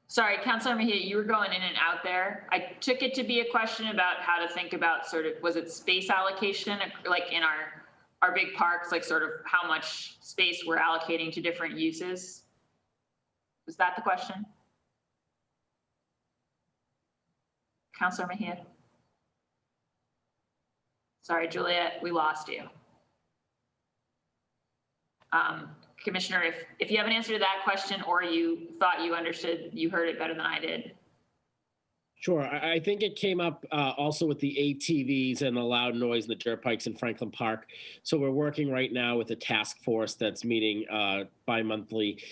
S2: Sorry, Councilor Mejia, you were going in and out there. I took it to be a question about how to think about sort of, was it space allocation, like in our big parks, like sort of how much space we're allocating to different uses? Was that the question? Councilor Mejia? Sorry, Juliet, we lost you. Commissioner, if you have an answer to that question or you thought you understood, you heard it better than I did.
S3: Sure. I think it came up also with the ATVs and the loud noise and the dirt bikes in Franklin Park. So we're working right now with a task force that's meeting bi-monthly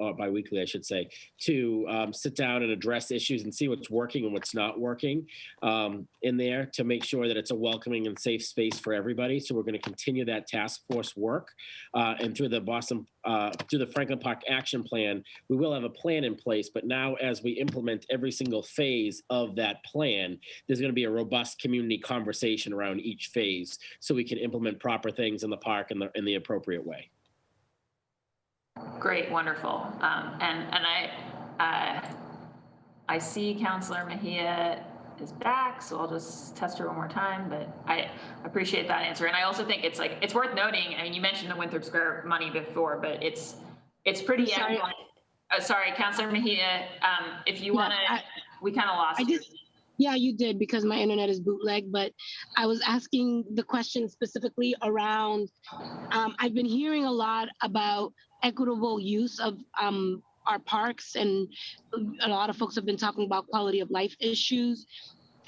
S3: or bi-weekly, I should say, to sit down and address issues and see what's working and what's not working in there to make sure that it's a welcoming and safe space for everybody. So we're going to continue that task force work. And through the through the Franklin Park Action Plan, we will have a plan in place. But now as we implement every single phase of that plan, there's going to be a robust community conversation around each phase so we can implement proper things in the park in the appropriate way.
S2: Great, wonderful. And I see Councilor Mejia is back, so I'll just test her one more time, but I appreciate that answer. And I also think it's worth noting, I mean, you mentioned the Winthrop Square money before, but it's pretty excellent. Sorry, Councilor Mejia, if you want to, we kind of lost you.
S13: Yeah, you did, because my internet is bootleg, but I was asking the question specifically around, I've been hearing a lot about equitable use of our parks, and a lot of folks have been talking about quality of life issues.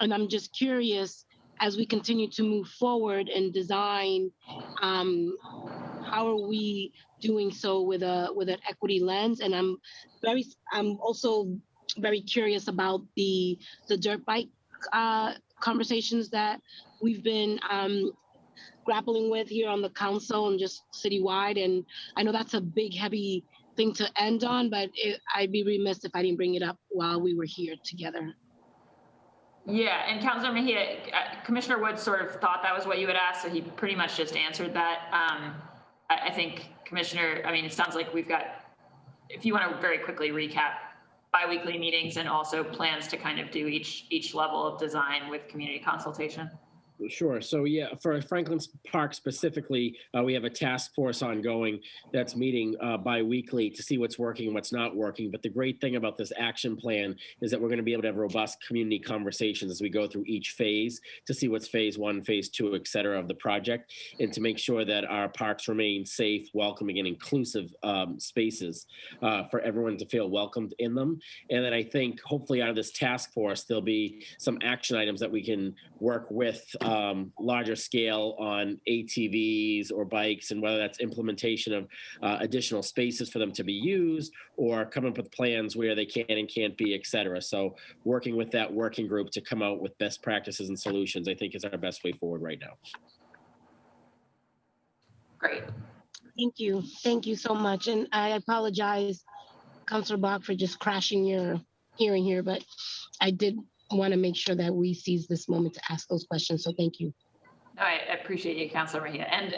S13: And I'm just curious, as we continue to move forward and design, how are we doing so with an equity lens? And I'm also very curious about the dirt bike conversations that we've been grappling with here on the council and just citywide. And I know that's a big, heavy thing to end on, but I'd be remiss if I didn't bring it up while we were here together.
S2: Yeah, and Councilor Mejia, Commissioner Woods sort of thought that was what you had asked, so he pretty much just answered that. I think, Commissioner, I mean, it sounds like we've got, if you want to very quickly recap bi-weekly meetings and also plans to kind of do each level of design with community consultation.
S3: Sure. So yeah, for Franklin Park specifically, we have a task force ongoing that's meeting bi-weekly to see what's working and what's not working. But the great thing about this action plan is that we're going to be able to have robust community conversations as we go through each phase to see what's phase 1, phase 2, et cetera, of the project, and to make sure that our parks remain safe, welcoming, and inclusive spaces for everyone to feel welcomed in them. And then I think hopefully out of this task force, there'll be some action items that we can work with larger scale on ATVs or bikes, and whether that's implementation of additional spaces for them to be used, or come up with plans where they can and can't be, et cetera. So working with that working group to come out with best practices and solutions, I think, is our best way forward right now.
S2: Great.
S13: Thank you. Thank you so much. And I apologize, Councilor Bach, for just crashing your hearing here, but I did want to make sure that we seize this moment to ask those questions. So thank you.
S2: No, I appreciate you, Councilor Mejia. And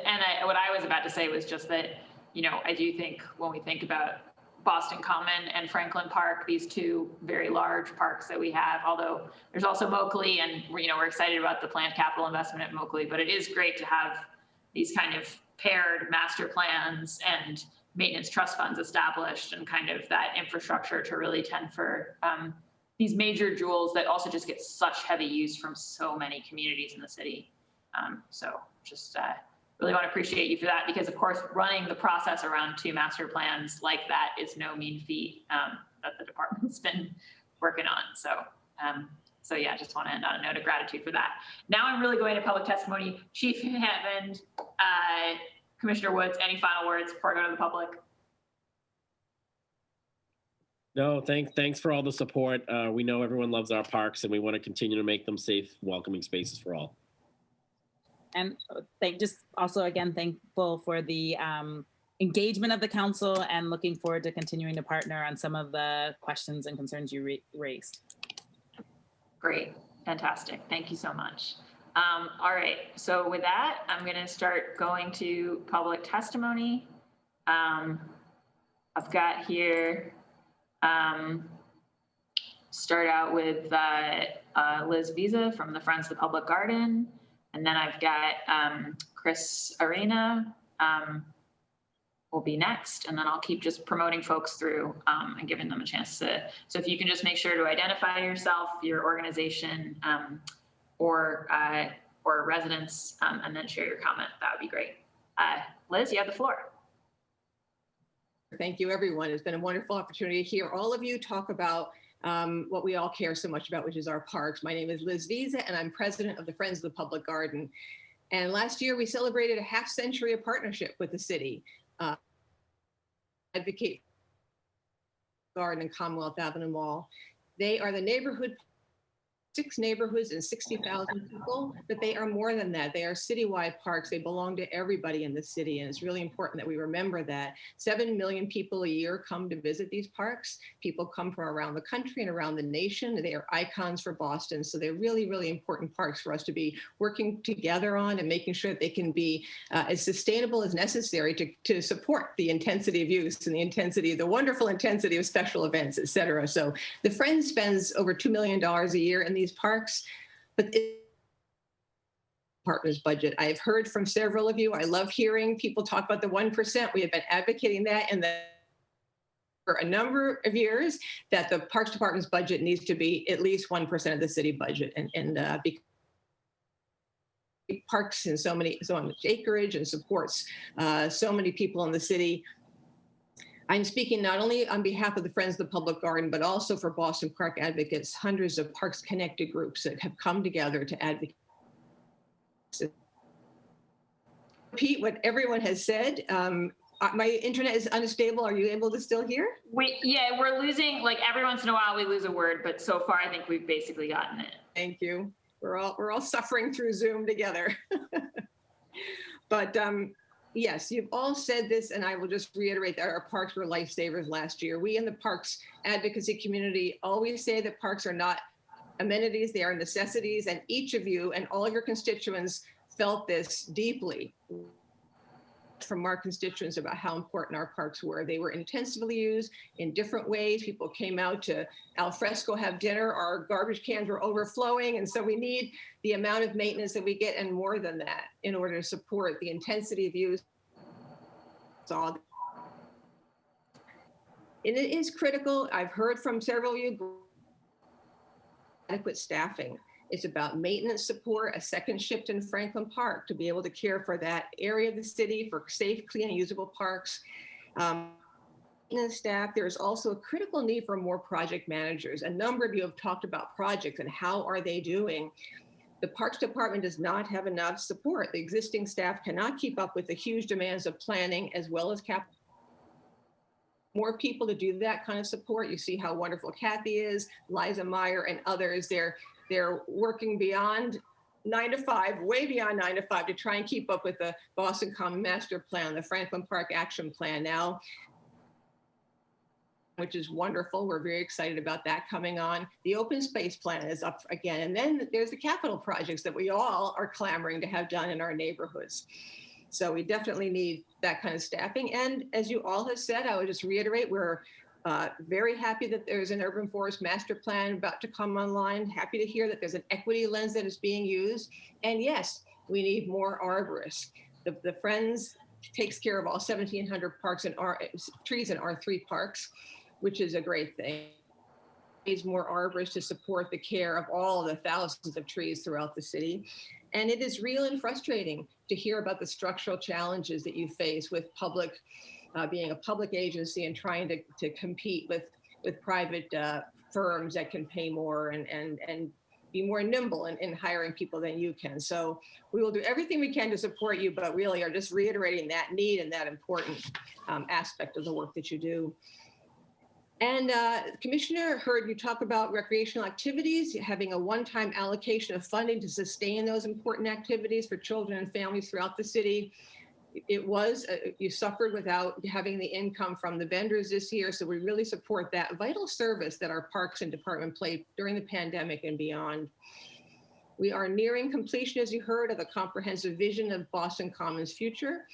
S2: what I was about to say was just that, you know, I do think when we think about Boston Common and Franklin Park, these two very large parks that we have, although there's also Moakley, and you know, we're excited about the planned capital investment at Moakley, but it is great to have these kind of paired master plans and maintenance trust funds established, and kind of that infrastructure to really tend for these major jewels that also just get such heavy use from so many communities in the city. So just really want to appreciate you for that, because of course running the process around 2 master plans like that is no mean feat that the department's been working on. So yeah, just want to end on a note of gratitude for that. Now I'm really going to public testimony. Chief Hammond, Commissioner Woods, any final words before I go to the public?
S3: No, thanks for all the support. We know everyone loves our parks, and we want to continue to make them safe, welcoming spaces for all.
S4: And just also again thankful for the engagement of the council, and looking forward to continuing to partner on some of the questions and concerns you raised.
S2: Great, fantastic. Thank you so much. All right, so with that, I'm going to start going to public testimony. I've got here. Start out with Liz Visa from the Friends of the Public Garden. And then I've got Chris Arena will be next. And then I'll keep just promoting folks through and giving them a chance to. So if you can just make sure to identify yourself, your organization, or residents, and then share your comment, that would be great. Liz, you have the floor.
S16: Thank you, everyone. It's been a wonderful opportunity to hear all of you talk about what we all care so much about, which is our parks. My name is Liz Visa, and I'm president of the Friends of the Public Garden. And last year, we celebrated a half-century of partnership with the city. Advocate Garden and Commonwealth Avenue Mall. They are the neighborhood 6 neighborhoods and 60,000 people, but they are more than that. They are citywide parks. They belong to everybody in the city. And it's really important that we remember that. 7 million people a year come to visit these parks. People come from around the country and around the nation. They are icons for Boston. So they're really, really important parks for us to be working together on and making sure that they can be as sustainable as necessary to support the intensity of use and the wonderful intensity of special events, et cetera. So the Friends spends over $2 million a year in these parks, but Department's budget. I've heard from several of you. I love hearing people talk about the 1%. We have been advocating that for a number of years, that the Parks Department's budget needs to be at least 1% of the city budget, and parks and so much acreage and supports so many people in the city. I'm speaking not only on behalf of the Friends of the Public Garden, but also for Boston Park Advocates, hundreds of Parks Connected groups that have come together to advocate. Repeat what everyone has said. My internet is unstable. Are you able to still hear?
S2: Yeah, we're losing, like every once in a while we lose a word, but so far I think we've basically gotten it.
S16: Thank you. We're all suffering through Zoom together. But yes, you've all said this, and I will just reiterate that our parks were lifesavers last year. We in the parks advocacy community always say that parks are not amenities, they are necessities, and each of you and all of your constituents felt this deeply from our constituents about how important our parks were. They were intensively used in different ways. People came out to al fresco have dinner. Our garbage cans were overflowing. And so we need the amount of maintenance that we get and more than that in order to support the intensity of use. And it is critical. I've heard from several of you, adequate staffing. It's about maintenance support, a second shift in Franklin Park to be able to care for that area of the city, for safe, clean, and usable parks. Maintenance staff, there's also a critical need for more project managers. A number of you have talked about projects and how are they doing. The Parks Department does not have enough support. The existing staff cannot keep up with the huge demands of planning as well as capital. More people to do that kind of support. You see how wonderful Kathy is, Liza Meyer, and others. They're working beyond 9 to 5, way beyond 9 to 5, to try and keep up with the Boston Common Master Plan, the Franklin Park Action Plan now, which is wonderful. We're very excited about that coming on. The Open Space Plan is up again. And then there's the capital projects that we all are clamoring to have done in our neighborhoods. So we definitely need that kind of staffing. And as you all have said, I would just reiterate, we're very happy that there's an urban forest master plan about to come online. Happy to hear that there's an equity lens that is being used. And yes, we need more arborists. The Friends takes care of all 1,700 parks and trees in R3 parks, which is a great thing. Needs more arborists to support the care of all the thousands of trees throughout the city. And it is real and frustrating to hear about the structural challenges that you face with public, being a public agency and trying to compete with private firms that can pay more and be more nimble in hiring people than you can. So we will do everything we can to support you, but really are just reiterating that need and that important aspect of the work that you do. And Commissioner, heard you talk about recreational activities, having a one-time allocation of funding to sustain those important activities for children and families throughout the city. It was, you suffered without having the income from the vendors this year, so we really support that vital service that our parks and department played during the pandemic and beyond. We are nearing completion, as you heard, of a comprehensive vision of Boston Commons' future.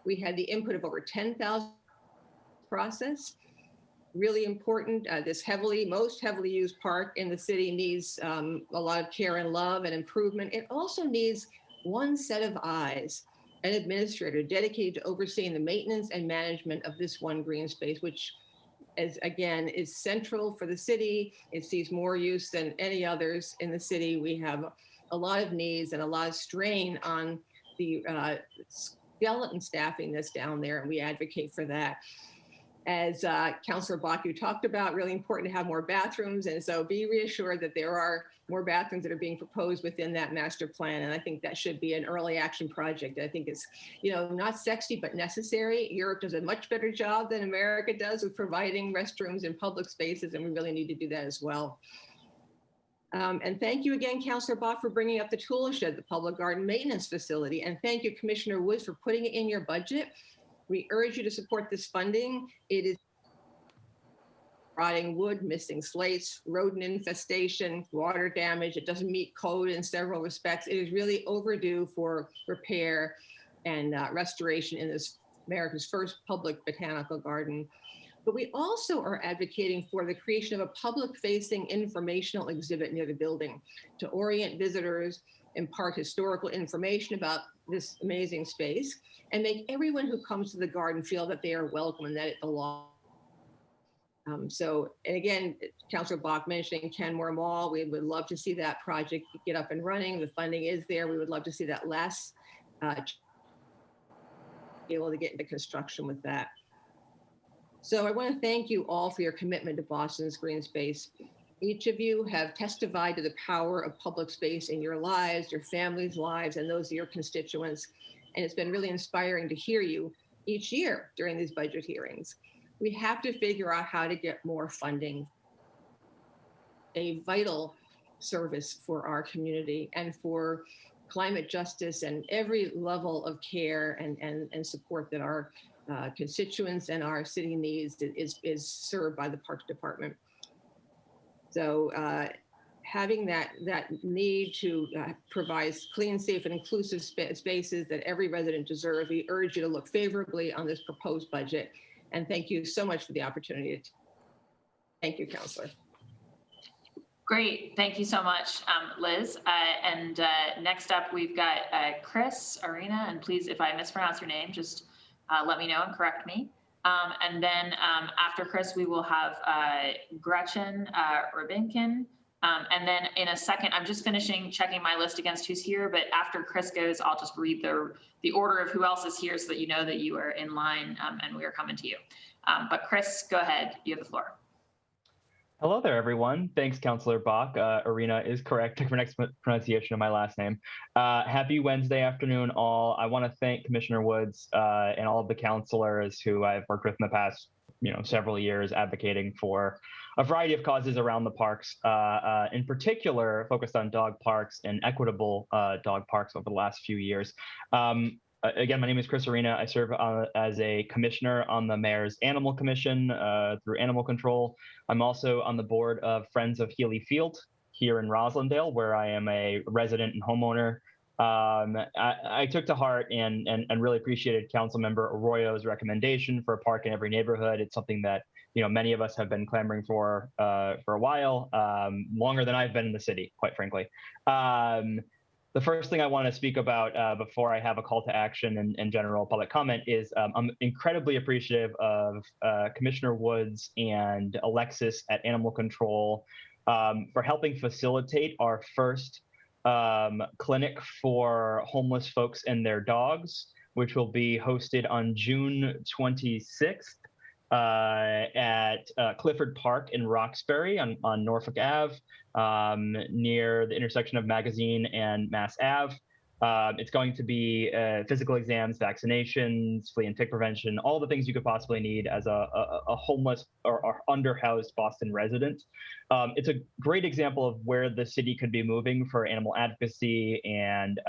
S16: We had the input of over 10,000 process. Really important, this most heavily used park in the city needs a lot of care and love and improvement. It also needs one set of eyes, an administrator dedicated to overseeing the maintenance and management of this one green space, which is central for the city. It sees more use than any others in the city. We have a lot of needs and a lot of strain on the skeleton staffing that's down there, and we advocate for that. As Councilor Baku talked about, really important to have more bathrooms. And so be reassured that there are more bathrooms that are being proposed within that master plan. And I think that should be an early action project. I think it's, not sexy, but necessary. Europe does a much better job than America does with providing restrooms in public spaces. And we really need to do that as well. And thank you again, Councillor Bach, for bringing up the tool shed, the public garden maintenance facility. And thank you, Commissioner Woods, for putting it in your budget. We urge you to support this funding. It is rotting wood, missing slates, rodent infestation, water damage. It doesn't meet code in several respects. It is really overdue for repair and restoration in this America's first public botanical garden. But we also are advocating for the creation of a public-facing informational exhibit near the building to orient visitors, impart historical information about this amazing space, and make everyone who comes to the garden feel that they are welcome and that it belongs. And again, Councillor Bach mentioning Kenmore Mall, we would love to see that project get up and running. The funding is there. We would love to see that less, be able to get into construction with that. So I want to thank you all for your commitment to Boston's green space. Each of you have testified to the power of public space in your lives, your families' lives, and those of your constituents. And it's been really inspiring to hear you each year during these budget hearings. We have to figure out how to get more funding, a vital service for our community and for climate justice and every level of care and support that our constituents and our city needs is served by the Parks Department. So having that need to provide clean, safe, and inclusive spaces that every resident deserves, we urge you to look favorably on this proposed budget. And thank you so much for the opportunity. Thank you, Councillor.
S2: Great, thank you so much, Liz. And next up, we've got Chris Arena, and please, if I mispronounce your name, just let me know and correct me. And then after Chris, we will have Gretchen Rubinkin. And then in a second, I'm just checking my list against who's here, but after Chris goes, I'll just read the order of who else is here so that you know that you are in line and we are coming to you. But Chris, go ahead, you have the floor.
S17: Hello there, everyone. Thanks, Councillor Bach. Arena is correct for next pronunciation of my last name. Happy Wednesday afternoon, all. I want to thank Commissioner Woods and all of the councillors who I've worked with in the past, several years advocating for a variety of causes around the parks, in particular focused on dog parks and equitable dog parks over the last few years. Again, my name is Chris Arena. I serve as a commissioner on the Mayor's Animal Commission through Animal Control. I'm also on the board of Friends of Healy Field here in Roslindale, where I am a resident and homeowner. I took to heart and really appreciated Councilmember Arroyo's recommendation for a park in every neighborhood. It's something that many of us have been clamoring for a while, longer than I've been in the city, quite frankly. The first thing I want to speak about before I have a call to action and general public comment is I'm incredibly appreciative of Commissioner Woods and Alexis at Animal Control for helping facilitate our first clinic for homeless folks and their dogs, which will be hosted on June 26th at Clifford Park in Roxbury on Norfolk Ave, near the intersection of Magazine and Mass Ave. It's going to be physical exams, vaccinations, flea and tick prevention, all the things you could possibly need as a homeless or underhoused Boston resident. It's a great example of where the city could be moving for animal advocacy and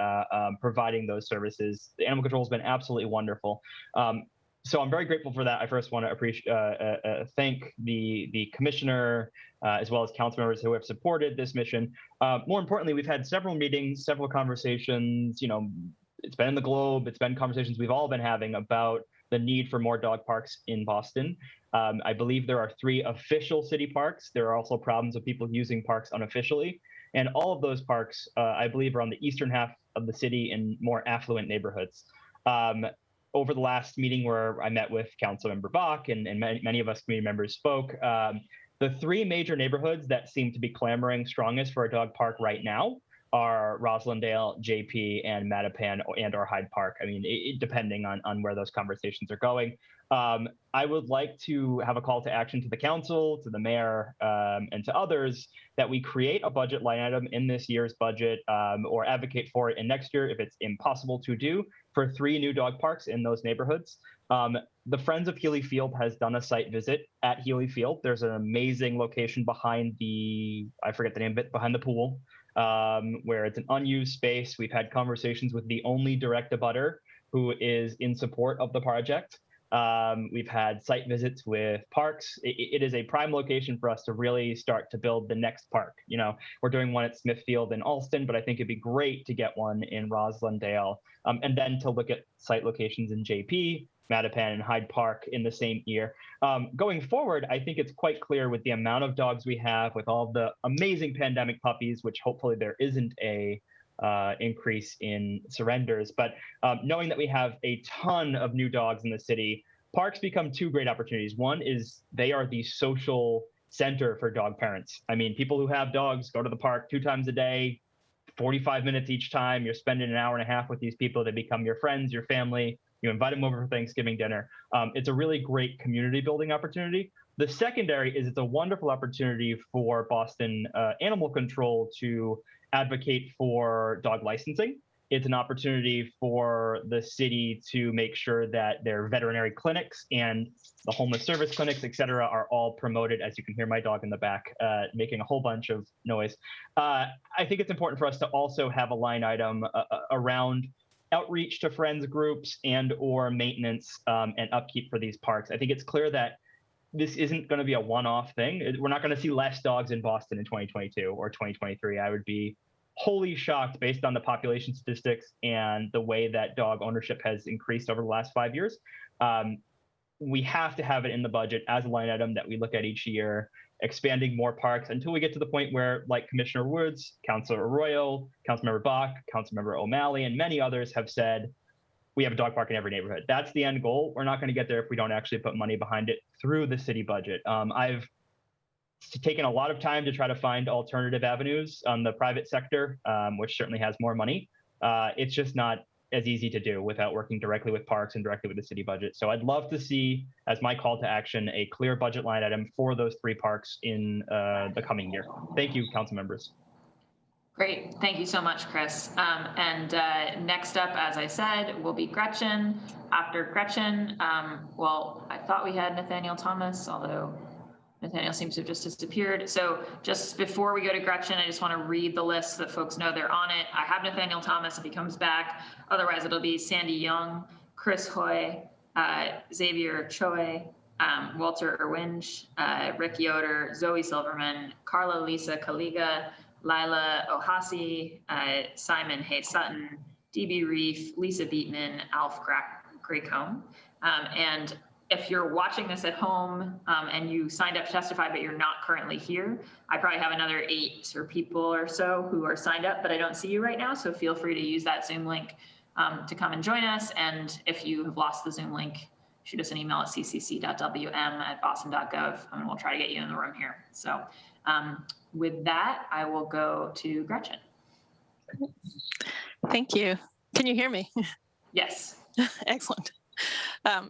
S17: providing those services. The Animal Control has been absolutely wonderful. So I'm very grateful for that. I first want to thank the commissioner as well as council members who have supported this mission. More importantly, we've had several meetings, several conversations. It's been in the Globe. It's been conversations we've all been having about the need for more dog parks in Boston. I believe there are 3 official city parks. There are also problems with people using parks unofficially. And all of those parks, I believe, are on the eastern half of the city in more affluent neighborhoods. Over the last meeting where I met with Councilmember Bach and many of us community members spoke, the 3 major neighborhoods that seem to be clamoring strongest for a dog park right now are Roslindale, JP, and Mattapan and or Hyde Park. I mean, depending on where those conversations are going. I would like to have a call to action to the council, to the mayor, and to others that we create a budget line item in this year's budget or advocate for it in next year if it's impossible to do for 3 new dog parks in those neighborhoods. The Friends of Healy Field has done a site visit at Healy Field. There's an amazing location behind I forget the name of it, behind the pool, where it's an unused space. We've had conversations with the only direct abutter who is in support of the project. We've had site visits with parks. It is a prime location for us to really start to build the next park. You know, we're doing one at Smithfield in Alston, but I think it'd be great to get one in Roslindale, and then to look at site locations in JP, Mattapan, and Hyde Park in the same year. Going forward, I think it's quite clear with the amount of dogs we have, with all the amazing pandemic puppies, which hopefully there isn't a increase in surrenders. But knowing that we have a ton of new dogs in the city, parks become 2 great opportunities. One is they are the social center for dog parents. I mean, people who have dogs go to the park 2 times a day, 45 minutes each time. You're spending an hour and a half with these people. They become your friends, your family. You invite them over for Thanksgiving dinner. It's a really great community building opportunity. The secondary is it's a wonderful opportunity for Boston Animal Control to advocate for dog licensing. It's an opportunity for the city to make sure that their veterinary clinics and the homeless service clinics, et cetera, are all promoted. As you can hear my dog in the back making a whole bunch of noise. I think it's important for us to also have a line item around outreach to friends groups and or maintenance and upkeep for these parks. I think it's clear that this isn't going to be a one-off thing. We're not going to see less dogs in Boston in 2022 or 2023. I would be wholly shocked based on the population statistics and the way that dog ownership has increased over the last 5 years. We have to have it in the budget as a line item that we look at each year, expanding more parks until we get to the point where, like Commissioner Woods, Councilor Arroyo, Councilmember Bach, Councilmember O'Malley, and many others have said, we have a dog park in every neighborhood. That's the end goal. We're not going to get there if we don't actually put money behind it through the city budget. I've taken a lot of time to try to find alternative avenues on the private sector, which certainly has more money. It's just not as easy to do without working directly with parks and directly with the city budget. So I'd love to see, as my call to action, a clear budget line item for those 3 parks in the coming year. Thank you, council members.
S2: Great. Thank you so much, Chris. And next up, as I said, will be Gretchen. After Gretchen, well, I thought we had Nathaniel Thomas, although Nathaniel seems to have just disappeared. So just before we go to Gretchen, I just want to read the list so that folks know they're on it. I have Nathaniel Thomas if he comes back. Otherwise, it'll be Sandy Young, Chris Hoy, Xavier Choi, Walter Irwinge, Rick Yoder, Zoe Silverman, Carla Lisa Kaliga, Lila Ohasi, Simon Hay Sutton, DB Reef, Lisa Beatman, Alf Graycombe. And if you're watching this at home and you signed up to testify, but you're not currently here, I probably have another 8 or people or so who are signed up, but I don't see you right now. So feel free to use that Zoom link to come and join us. And if you have lost the Zoom link, shoot us an email at ccc.wm@boston.gov and we'll try to get you in the room here. So with that, I will go to Gretchen.
S18: Thank you. Can you hear me?
S2: Yes.
S18: Excellent.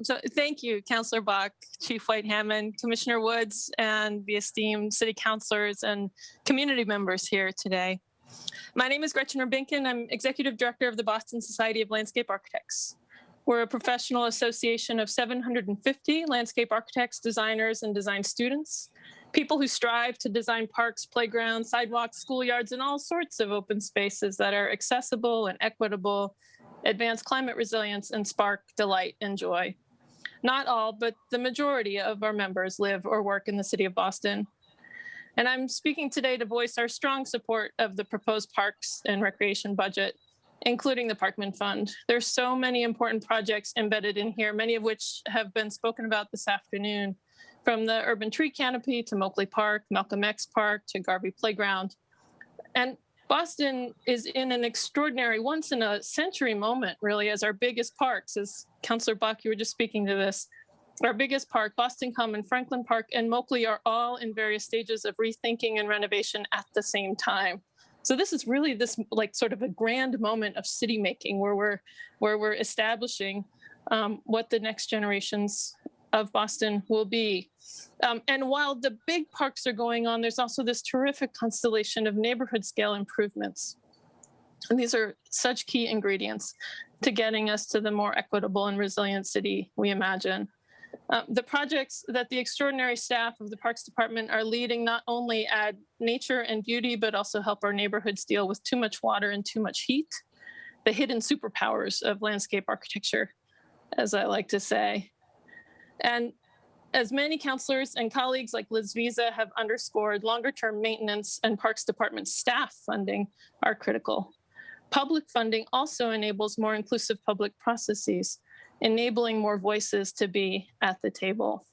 S18: So thank you, Councillor Bach, Chief White-Hammond, Commissioner Woods, and the esteemed city councilors and community members here today. My name is Gretchen Rubinkin. I'm Executive Director of the Boston Society of Landscape Architects. We're a professional association of 750 landscape architects, designers, and design students, people who strive to design parks, playgrounds, sidewalks, schoolyards, and all sorts of open spaces that are accessible and equitable, advance climate resilience, and spark delight and joy. Not all, but the majority of our members live or work in the city of Boston. And I'm speaking today to voice our strong support of the proposed parks and recreation budget, including the Parkman Fund. There's so many important projects embedded in here, many of which have been spoken about this afternoon, from the urban tree canopy to Moakley Park, Malcolm X Park to Garvey Playground. And Boston is in an extraordinary, once in a century moment, really, as our biggest parks, as Councillor Bach, you were just speaking to this, our biggest park, Boston Common, Franklin Park, and Moakley are all in various stages of rethinking and renovation at the same time. So this is really this like sort of a grand moment of city making where we're establishing what the next generations of Boston will be. And while the big parks are going on, there's also this terrific constellation of neighborhood scale improvements. And these are such key ingredients to getting us to the more equitable and resilient city we imagine. The projects that the extraordinary staff of the Parks Department are leading not only add nature and beauty, but also help our neighborhoods deal with too much water and too much heat, the hidden superpowers of landscape architecture, as I like to say. And as many councilors and colleagues like Liz Visa have underscored, longer-term maintenance and Parks Department staff funding are critical. Public funding also enables more inclusive public processes, enabling more voices to be at the table.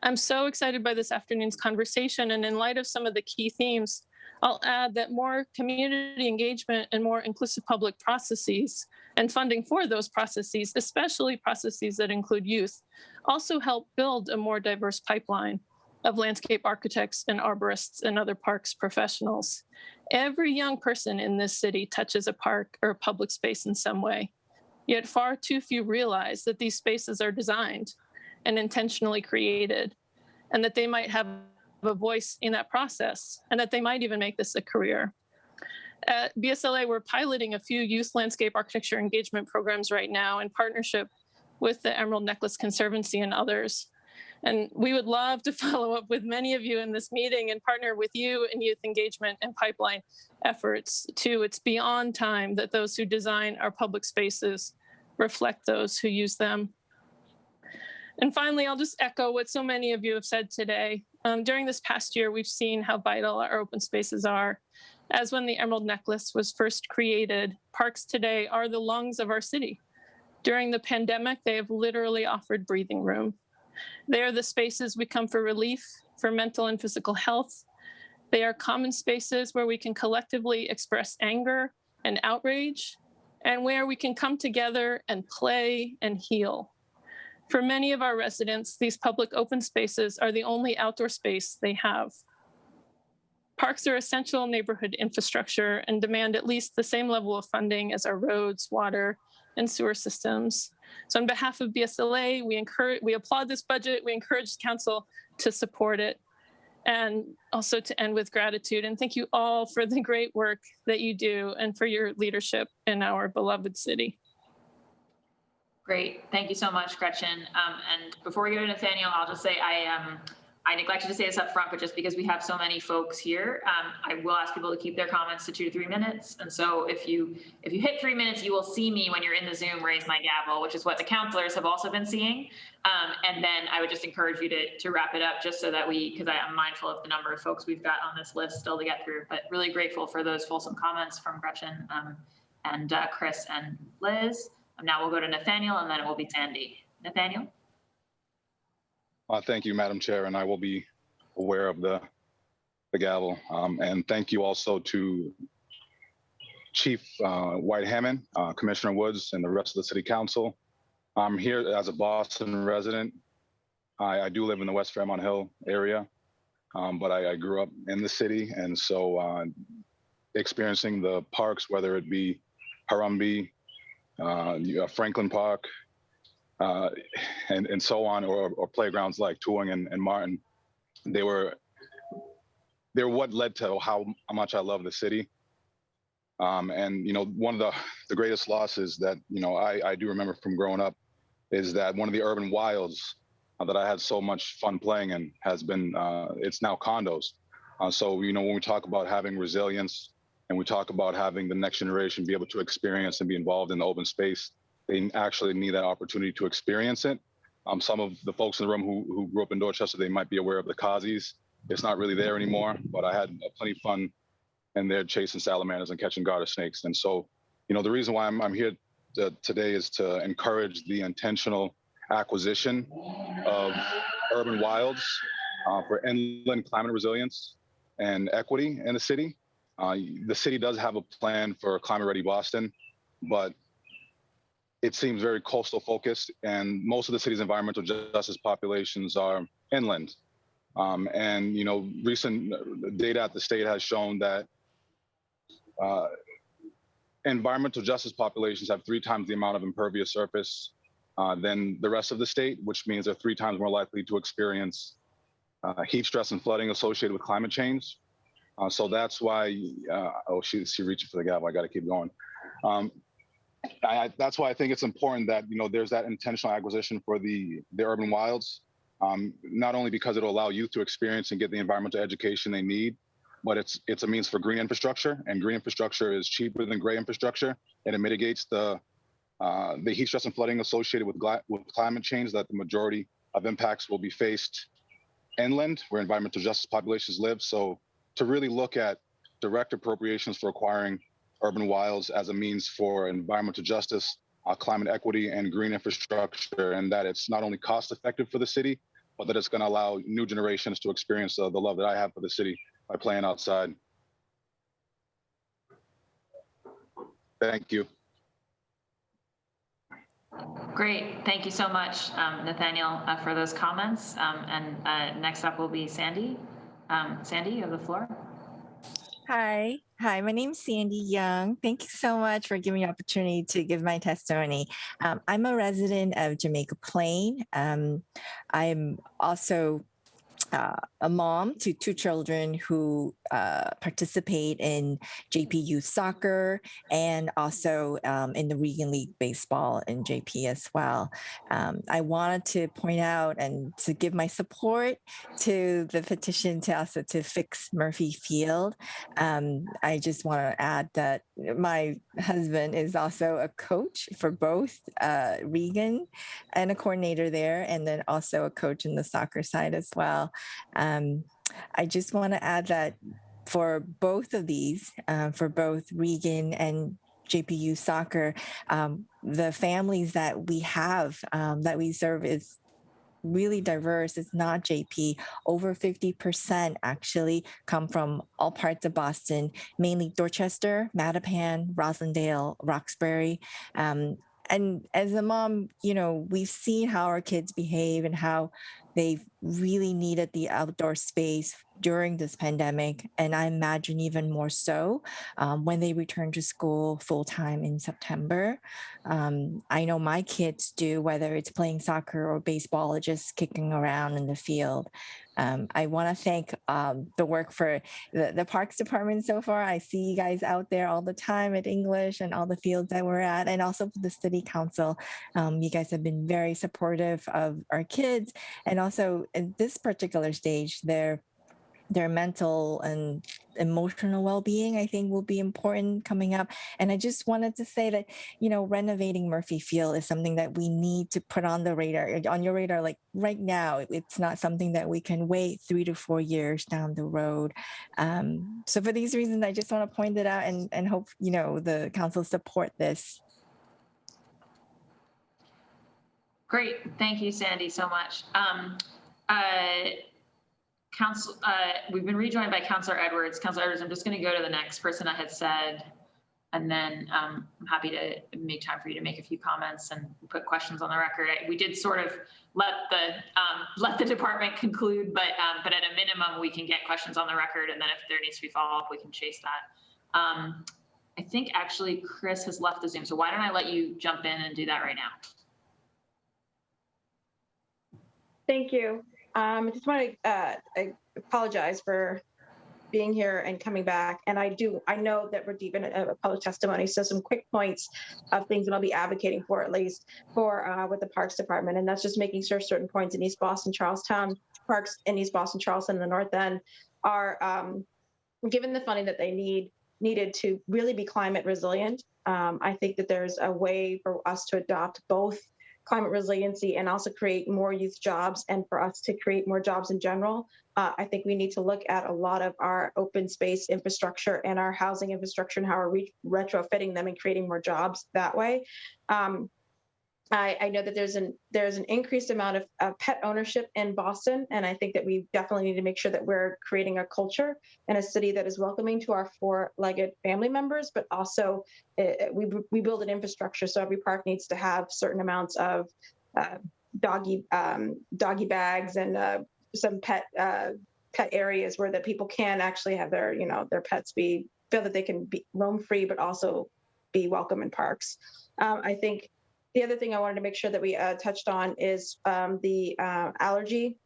S18: I'm so excited by this afternoon's conversation, and in light of some of the key themes, I'll add that more community engagement and more inclusive public processes and funding for those processes, especially processes that include youth, also help build a more diverse pipeline of landscape architects and arborists and other parks professionals. Every young person in this city touches a park or a public space in some way, yet far too few realize that these spaces are designed and intentionally created, and that they might have a voice in that process, and that they might even make this a career. At BSLA, we're piloting a few youth landscape architecture engagement programs right now in partnership with the Emerald Necklace Conservancy and others. And we would love to follow up with many of you in this meeting and partner with you in youth engagement and pipeline efforts too. It's beyond time that those who design our public spaces reflect those who use them. And finally, I'll just echo what so many of you have said today. During this past year, we've seen how vital our open spaces are. As when the Emerald Necklace was first created, parks today are the lungs of our city. During the pandemic, they have literally offered breathing room. They are the spaces we come for relief, for mental and physical health. They are common spaces where we can collectively express anger and outrage, and where we can come together and play and heal. For many of our residents, these public open spaces are the only outdoor space they have. Parks are essential neighborhood infrastructure and demand at least the same level of funding as our roads, water, and sewer systems. So on behalf of BSLA, we applaud this budget. We encourage council to support it, and also to end with gratitude. And thank you all for the great work that you do and for your leadership in our beloved city.
S2: Great. Thank you so much, Gretchen. And before we go to Nathaniel, I'll just say I neglected to say this up front, but just because we have so many folks here, I will ask people to keep their comments to 2 to 3 minutes. And so if you hit 3 minutes, you will see me when you're in the Zoom raise my gavel, which is what the counselors have also been seeing. And then I would just encourage you to wrap it up, just so that because I am mindful of the number of folks we've got on this list still to get through, but really grateful for those fulsome comments from Gretchen and Chris and Liz. Now we'll go to Nathaniel, and then it will be Sandy. Nathaniel?
S19: Thank you, Madam Chair, and I will be aware of the gavel. And thank you also to Chief White-Hammond, Commissioner Woods, and the rest of the City Council. I'm here as a Boston resident. I do live in the West Fairmont Hill area, but I grew up in the city, and so experiencing the parks, whether it be Harambee, Franklin Park, and so on, or playgrounds like Tooling and Martin, they're what led to how much I love the city. And one of the greatest losses that I do remember from growing up is that one of the urban wilds that I had so much fun playing in has been it's now condos. So when we talk about having resilience, and we talk about having the next generation be able to experience and be involved in the open space, they actually need that opportunity to experience it. Some of the folks in the room who grew up in Dorchester, they might be aware of the Kazi's. It's not really there anymore, but I had plenty of fun in there chasing salamanders and catching garter snakes. And so, the reason why I'm here today is to encourage the intentional acquisition of urban wilds for inland climate resilience and equity in the city. The city does have a plan for Climate Ready Boston, but it seems very coastal focused, and most of the city's environmental justice populations are inland. And recent data at the state has shown that environmental justice populations have 3 times the amount of impervious surface than the rest of the state, which means they're 3 times more likely to experience heat stress and flooding associated with climate change. So that's why, oh, she's reaching for the gavel. I got to keep going. That's why I think it's important that, there's that intentional acquisition for the urban wilds, not only because it'll allow youth to experience and get the environmental education they need, but it's a means for green infrastructure, and green infrastructure is cheaper than gray infrastructure, and it mitigates the heat stress and flooding associated with climate change that the majority of impacts will be faced inland, where environmental justice populations live. So to really look at direct appropriations for acquiring urban wilds as a means for environmental justice, climate equity, and green infrastructure, and that it's not only cost effective for the city, but that it's going to allow new generations to experience the love that I have for the city by playing outside. Thank you.
S2: Great. Thank you so much, Nathaniel, for those comments. Next up will be Sandy. Sandy, you have the floor.
S20: Hi, my name's Sandy Young. Thank you so much for giving me the opportunity to give my testimony. I'm a resident of Jamaica Plain. I'm also a mom to 2 children who participate in JP soccer and also in the Regan League baseball and JP as well. I wanted to point out and to give my support to the petition to also to fix Murphy Field. I just want to add that my husband is also a coach for both Regan and a coordinator there, and then also a coach in the soccer side as well. I just want to add that for both of these, for both Regan and JPU soccer, the families that we have, that we serve is really diverse. It's not JP. Over 50% actually come from all parts of Boston, mainly Dorchester, Mattapan, Roslindale, Roxbury. And as a mom, we've seen how our kids behave and how they've really needed the outdoor space during this pandemic. And I imagine even more so when they return to school full-time in September. I know my kids do, whether it's playing soccer or baseball or just kicking around in the field. I want to thank the work for the Parks Department so far. I see you guys out there all the time at English and all the fields that we're at, and also for the City Council. You guys have been very supportive of our kids, and also at this particular stage, their mental and emotional well-being, I think, will be important coming up. And I just wanted to say that, renovating Murphy Field is something that we need to put on your radar, like right now. It's not something that we can wait 3 to 4 years down the road. So for these reasons, I just want to point it out and hope, the council support this.
S2: Great. Thank you, Sandy, so much. Council, we've been rejoined by Councilor Edwards. Councilor Edwards, I'm just going to go to the next person I had said, and then I'm happy to make time for you to make a few comments and put questions on the record. We did sort of let the department conclude, but at a minimum, we can get questions on the record, and then if there needs to be follow-up, we can chase that. I think actually Chris has left the Zoom, so why don't I let you jump in and do that right now?
S21: Thank you. I just want to apologize for being here and coming back. And I know that we're deep in a public testimony, so some quick points of things that I'll be advocating for, at least for with the Parks Department. And that's just making sure certain points in East Boston, Charlestown, parks in East Boston, Charleston, and the North End are given the funding that they needed to really be climate resilient. I think that there's a way for us to adopt both climate resiliency and also create more youth jobs, and for us to create more jobs in general. I think we need to look at a lot of our open space infrastructure and our housing infrastructure and how we're retrofitting them and creating more jobs that way. I know that there's an increased amount of pet ownership in Boston, and I think that we definitely need to make sure that we're creating a culture in a city that is welcoming to our 4-legged family members, but also we build an infrastructure, so every park needs to have certain amounts of doggy bags and some pet areas where that people can actually have their pets feel that they can be roam free, but also be welcome in parks. I think the other thing I wanted to make sure that we touched on is the allergy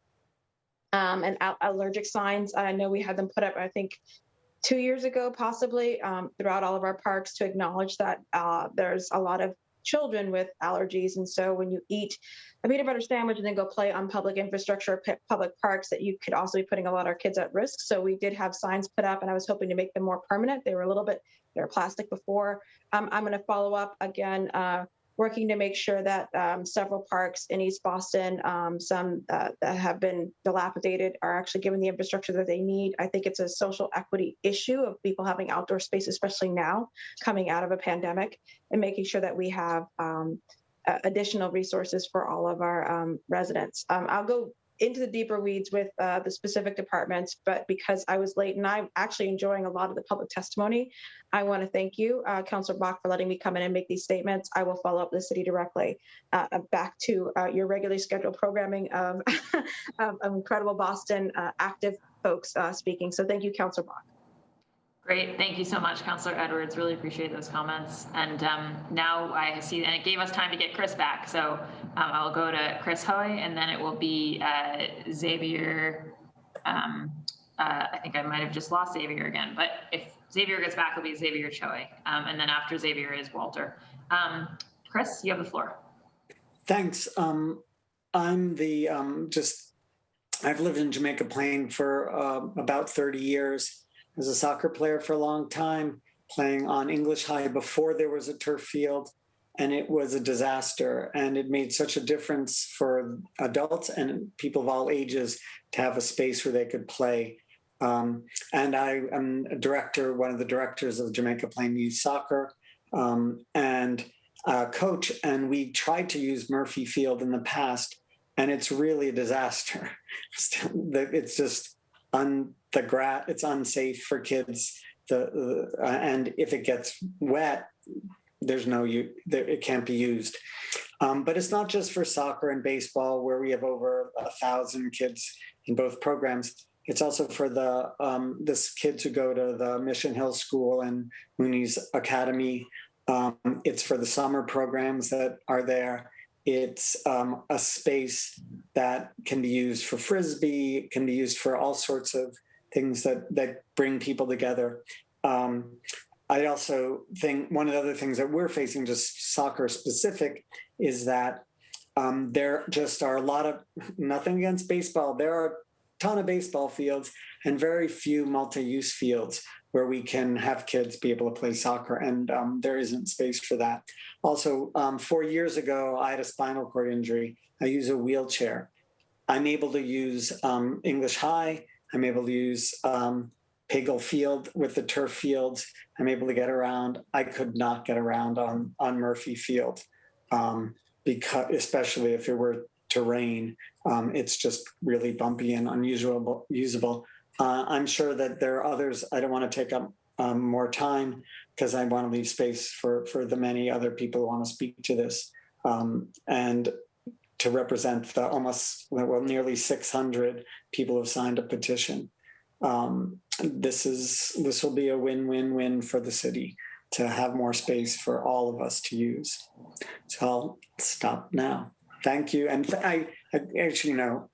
S21: and allergic signs. I know we had them put up, I think, 2 years ago, possibly, throughout all of our parks to acknowledge that there's a lot of children with allergies. And so when you eat a peanut butter sandwich and then go play on public infrastructure or public parks, that you could also be putting a lot of our kids at risk. So we did have signs put up, and I was hoping to make them more permanent. They were they were plastic before. I'm going to follow up again, working to make sure that several parks in East Boston, some that have been dilapidated, are actually given the infrastructure that they need. I think it's a social equity issue of people having outdoor space, especially now coming out of a pandemic, and making sure that we have additional resources for all of our residents. I'll go into the deeper weeds with the specific departments, but because I was late and I'm actually enjoying a lot of the public testimony, I want to thank you, Councilor Bach, for letting me come in and make these statements. I will follow up with the city directly. Back to your regularly scheduled programming of incredible Boston active folks speaking. So thank you, Councilor Bach.
S2: Great. Thank you so much, Councilor Edwards. Really appreciate those comments. And now I see, and it gave us time to get Chris back. So I'll go to Chris Hoy, and then it will be Xavier. I think I might have just lost Xavier again, but if Xavier gets back, it'll be Xavier Choi. And then after Xavier is Walter. Chris, you have the floor.
S1: Thanks. I'm the, I've lived in Jamaica Plain for about 30 years. I was a soccer player for a long time, playing on English High before there was a turf field, and it was a disaster. And it made such a difference for adults and people of all ages to have a space where they could play. And I am a director, one of the directors of Jamaica Plain Youth Soccer, and coach. And we tried to use Murphy Field in the past, and it's really a disaster. It's just it's unsafe for kids. And if it gets wet, it can't be used. But it's not just for soccer and baseball, where we have over 1,000 kids in both programs. It's also for the kids who go to the Mission Hill School and Mooney's Academy. It's for the summer programs that are there. It's a space that can be used for Frisbee, can be used for all sorts of things that bring people together. I also think one of the other things that we're facing, just soccer specific, is that there just are a lot of, nothing against baseball, there are a ton of baseball fields and very few multi-use fields where we can have kids be able to play soccer, and there isn't space for that. Also, 4 years ago, I had a spinal cord injury. I use a wheelchair. I'm able to use English High. I'm able to use Pagel Field with the turf fields. I'm able to get around. I could not get around on Murphy Field, because especially if it were to rain. It's just really bumpy and unusable. I'm sure that there are others. I don't want to take up more time because I want to leave space for the many other people who want to speak to this, and to represent the nearly 600 people who have signed a petition. This will be a win-win-win for the city to have more space for all of us to use. So I'll stop now. Thank you. And I actually know.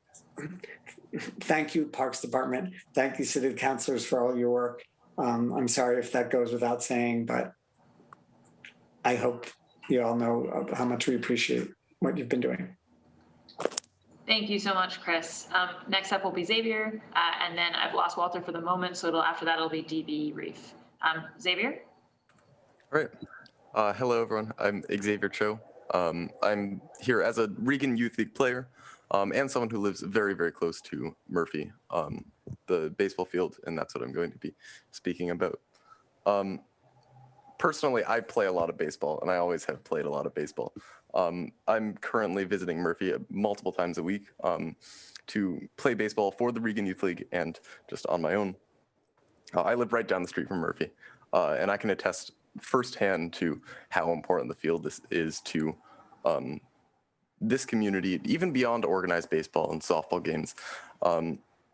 S1: Thank you, Parks Department. Thank you, City Councilors, for all your work. I'm sorry if that goes without saying, but I hope you all know how much we appreciate what you've been doing.
S2: Thank you so much, Chris. Next up will be Xavier, and then I've lost Walter for the moment, so after that it'll be DB Reef. Xavier?
S22: All right. Hello, everyone. I'm Xavier Cho. I'm here as a Regan Youth League player, and someone who lives very, very close to Murphy, the baseball field, and that's what I'm going to be speaking about. Personally, I play a lot of baseball, and I always have played a lot of baseball. I'm currently visiting Murphy multiple times a week to play baseball for the Regan Youth League and just on my own. I live right down the street from Murphy, and I can attest firsthand to how important the field is to this community, even beyond organized baseball and softball games,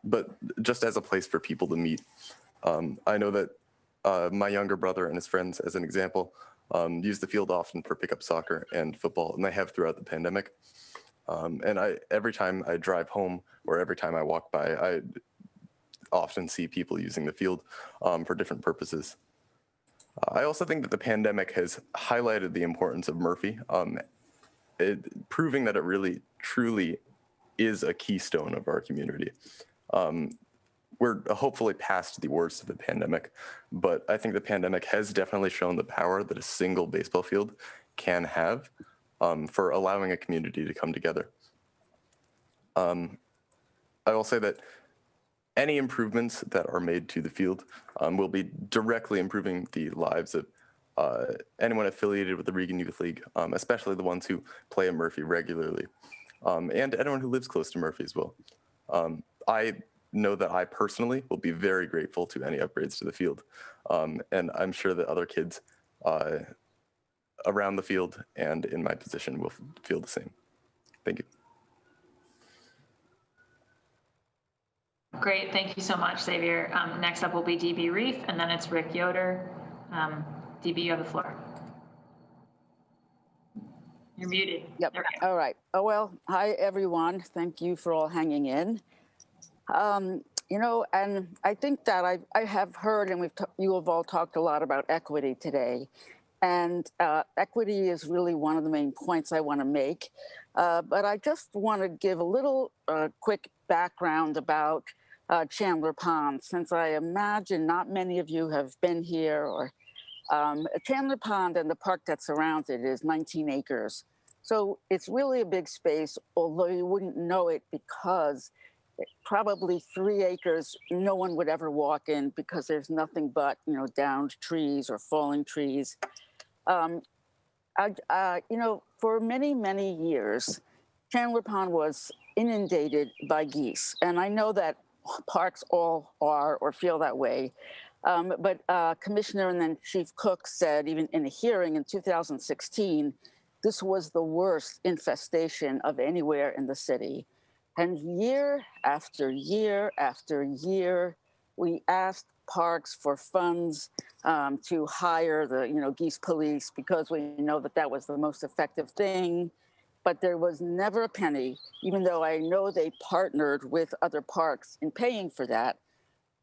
S22: but just as a place for people to meet. I know that my younger brother and his friends, as an example, use the field often for pickup soccer and football, and they have throughout the pandemic. And every time I drive home or every time I walk by, I often see people using the field for different purposes. I also think that the pandemic has highlighted the importance of Murphy, proving that it really, truly is a keystone of our community. We're hopefully past the worst of the pandemic, but I think the pandemic has definitely shown the power that a single baseball field can have for allowing a community to come together. I will say that any improvements that are made to the field will be directly improving the lives of anyone affiliated with the Regan Youth League, especially the ones who play at Murphy regularly, and anyone who lives close to Murphy as well. I know that I personally will be very grateful to any upgrades to the field, and I'm sure that other kids around the field and in my position will feel the same. Thank you.
S2: Great, thank you so much, Xavier. Next up will be DB Reef, and then it's Rick Yoder. DB, you have the floor. You're muted.
S5: Yep. All right. Oh, well, hi, everyone. Thank you for all hanging in. You know, and I think that I have heard, and you have all talked a lot about equity today. And equity is really one of the main points I want to make. But I just want to give a little quick background about Chandler Pond, since I imagine not many of you have been here. Or Chandler Pond and the park that surrounds it is 19 acres. So it's really a big space, although you wouldn't know it because probably 3 acres no one would ever walk in because there's nothing but, you know, downed trees or falling trees. You know, for many, many years, Chandler Pond was inundated by geese. And I know that parks all are or feel that way. But Commissioner and then Chief Cook said, even in a hearing in 2016, this was the worst infestation of anywhere in the city. And year after year after year, we asked parks for funds to hire the geese police because we know that that was the most effective thing. But there was never a penny, even though I know they partnered with other parks in paying for that.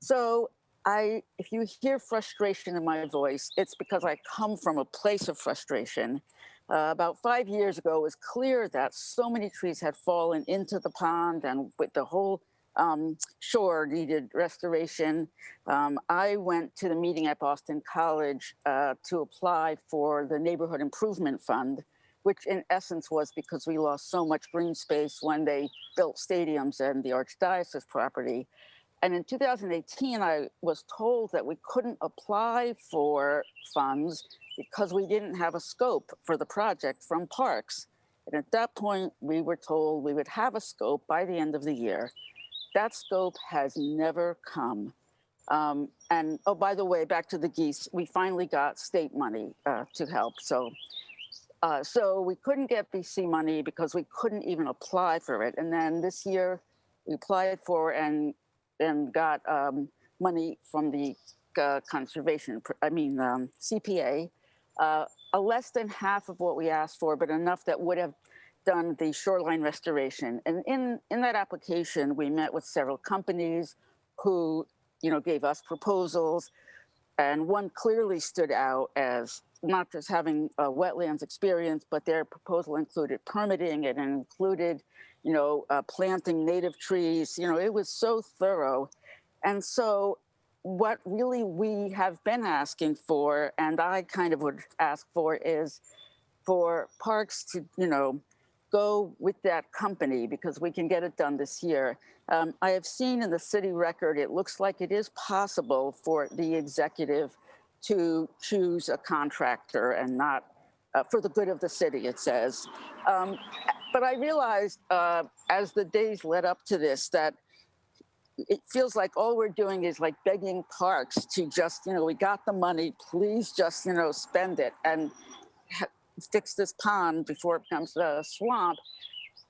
S5: So if you hear frustration in my voice, it's because I come from a place of frustration. About 5 years ago, it was clear that so many trees had fallen into the pond and with the whole shore needed restoration. I went to the meeting at Boston College to apply for the Neighborhood Improvement Fund, which in essence was because we lost so much green space when they built stadiums and the Archdiocese property. And in 2018, I was told that we couldn't apply for funds because we didn't have a scope for the project from parks. And at that point, we were told we would have a scope by the end of the year. That scope has never come. And oh, by the way, back to the geese, we finally got state money to help. So we couldn't get BC money because we couldn't even apply for it. And then this year we applied for and got money from the CPA, less than half of what we asked for, but enough that would have done the shoreline restoration. And in that application, we met with several companies who, gave us proposals. And one clearly stood out as not just having wetlands experience, but their proposal included permitting. It included, planting native trees. It was so thorough. And so what really we have been asking for, and I kind of would ask for, is for parks to, go with that company because we can get it done this year. I have seen in the city record, it looks like it is possible for the executive to choose a contractor and not for the good of the city, it says. But I realized as the days led up to this that it feels like all we're doing is like begging parks to just, we got the money, please just, spend it and fix this pond before it becomes a swamp.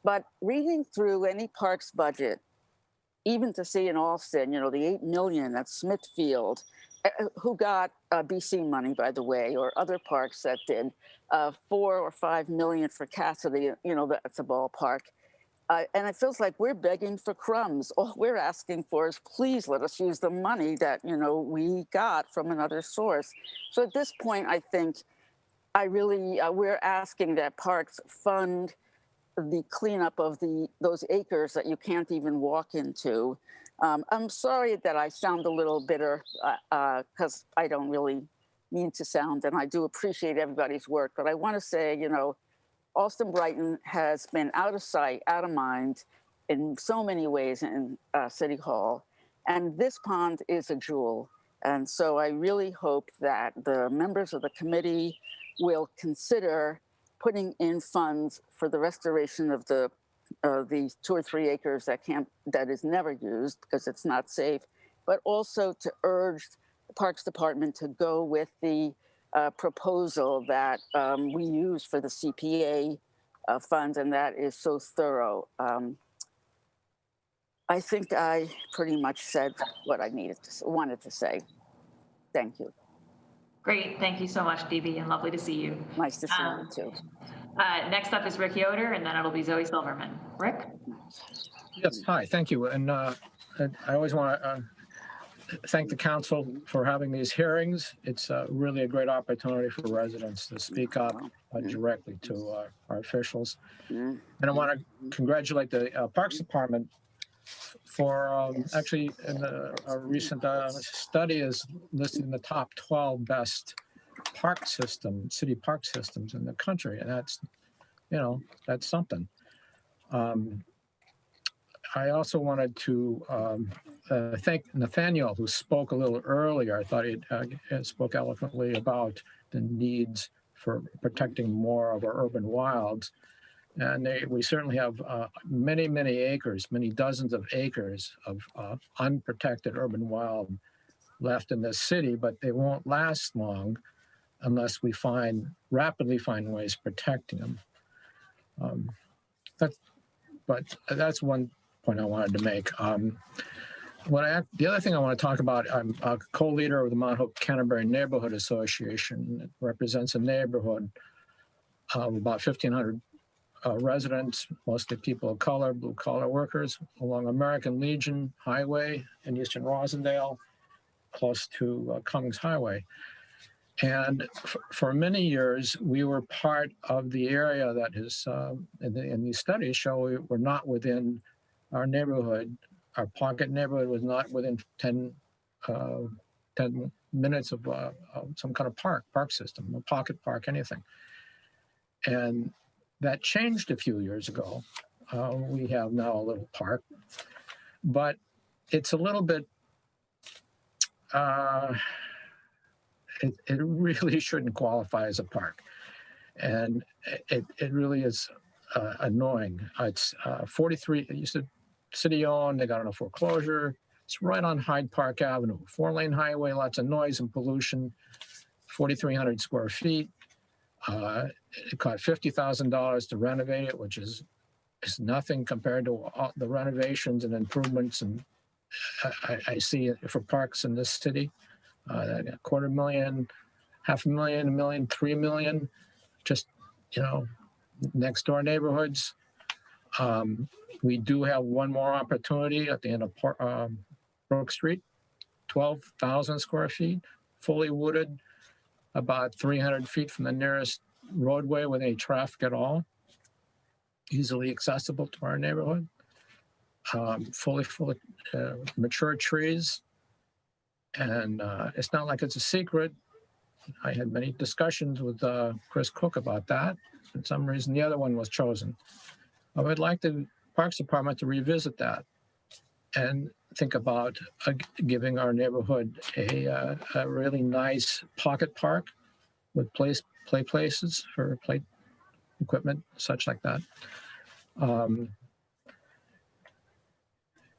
S5: But reading through any park's budget, even to see in Alston, you know, the 8 million at Smithfield, who got BC money, by the way, or other parks that did, 4 or 5 million for Cassidy, you know, that's a ballpark. And it feels like we're begging for crumbs. All we're asking for is, please let us use the money that, you know, we got from another source. So at this point, I think we're asking that parks fund the cleanup of those acres that you can't even walk into. I'm sorry that I sound a little bitter because I don't really mean to sound, and I do appreciate everybody's work. But I want to say, you know, Alston Brighton has been out of sight, out of mind in so many ways in City Hall. And this pond is a jewel. And so I really hope that the members of the committee will consider putting in funds for the restoration of these 2 or 3 acres that is never used because it's not safe, but also to urge the Parks Department to go with the proposal that we use for the CPA funds, and that is so thorough. I think I pretty much said what I wanted to say. Thank you.
S2: Great, thank you so much, Dee, and lovely to see you.
S5: Nice to see you too.
S2: Next up is Rick Yoder, and then it'll be Zoe Silverman. Rick?
S7: Yes, hi, thank you. And I always want to thank the council for having these hearings. It's really a great opportunity for residents to speak up directly to our officials. And I want to congratulate the Parks Department for actually in a recent study is listing the top 12 best city park systems in the country. And that's, you know, that's something. I also wanted to thank Nathaniel, who spoke a little earlier. I thought he spoke eloquently about the needs for protecting more of our urban wilds. And we certainly have many, many acres, many dozens of acres of unprotected urban wild left in this city, but they won't last long unless we rapidly find ways protecting them. But that's one point I wanted to make. The other thing I want to talk about, I'm a co-leader of the Mount Hope Canterbury Neighborhood Association. It represents a neighborhood of about 1,500 residents, mostly people of color, blue-collar workers, along American Legion Highway in Eastern Rosendale, close to Cummings Highway. And for many years, we were part of the area that is, in these studies show we're not within our neighborhood. Our pocket neighborhood was not within 10 minutes of some kind of park system, a pocket park, anything. And that changed a few years ago. We have now a little park, but it's a little bit, it really shouldn't qualify as a park. And it really is annoying. It's 43, it used to city owned, they got on a foreclosure. It's right on Hyde Park Avenue, 4-lane highway, lots of noise and pollution, 4,300 square feet. It cost $50,000 to renovate it, which is nothing compared to the renovations and improvements and I see it for parks in this city. $250,000, $500,000, $1 million, $3 million, just, you know, next door neighborhoods. We do have one more opportunity at the end of Brook Street, 12,000 square feet, fully wooded, about 300 feet from the nearest roadway with any traffic at all, easily accessible to our neighborhood, fully mature trees. And it's not like it's a secret. I had many discussions with Chris Cook about that. For some reason, the other one was chosen. I would like the Parks Department to revisit that and think about giving our neighborhood a really nice pocket park with play places for play equipment, such like that.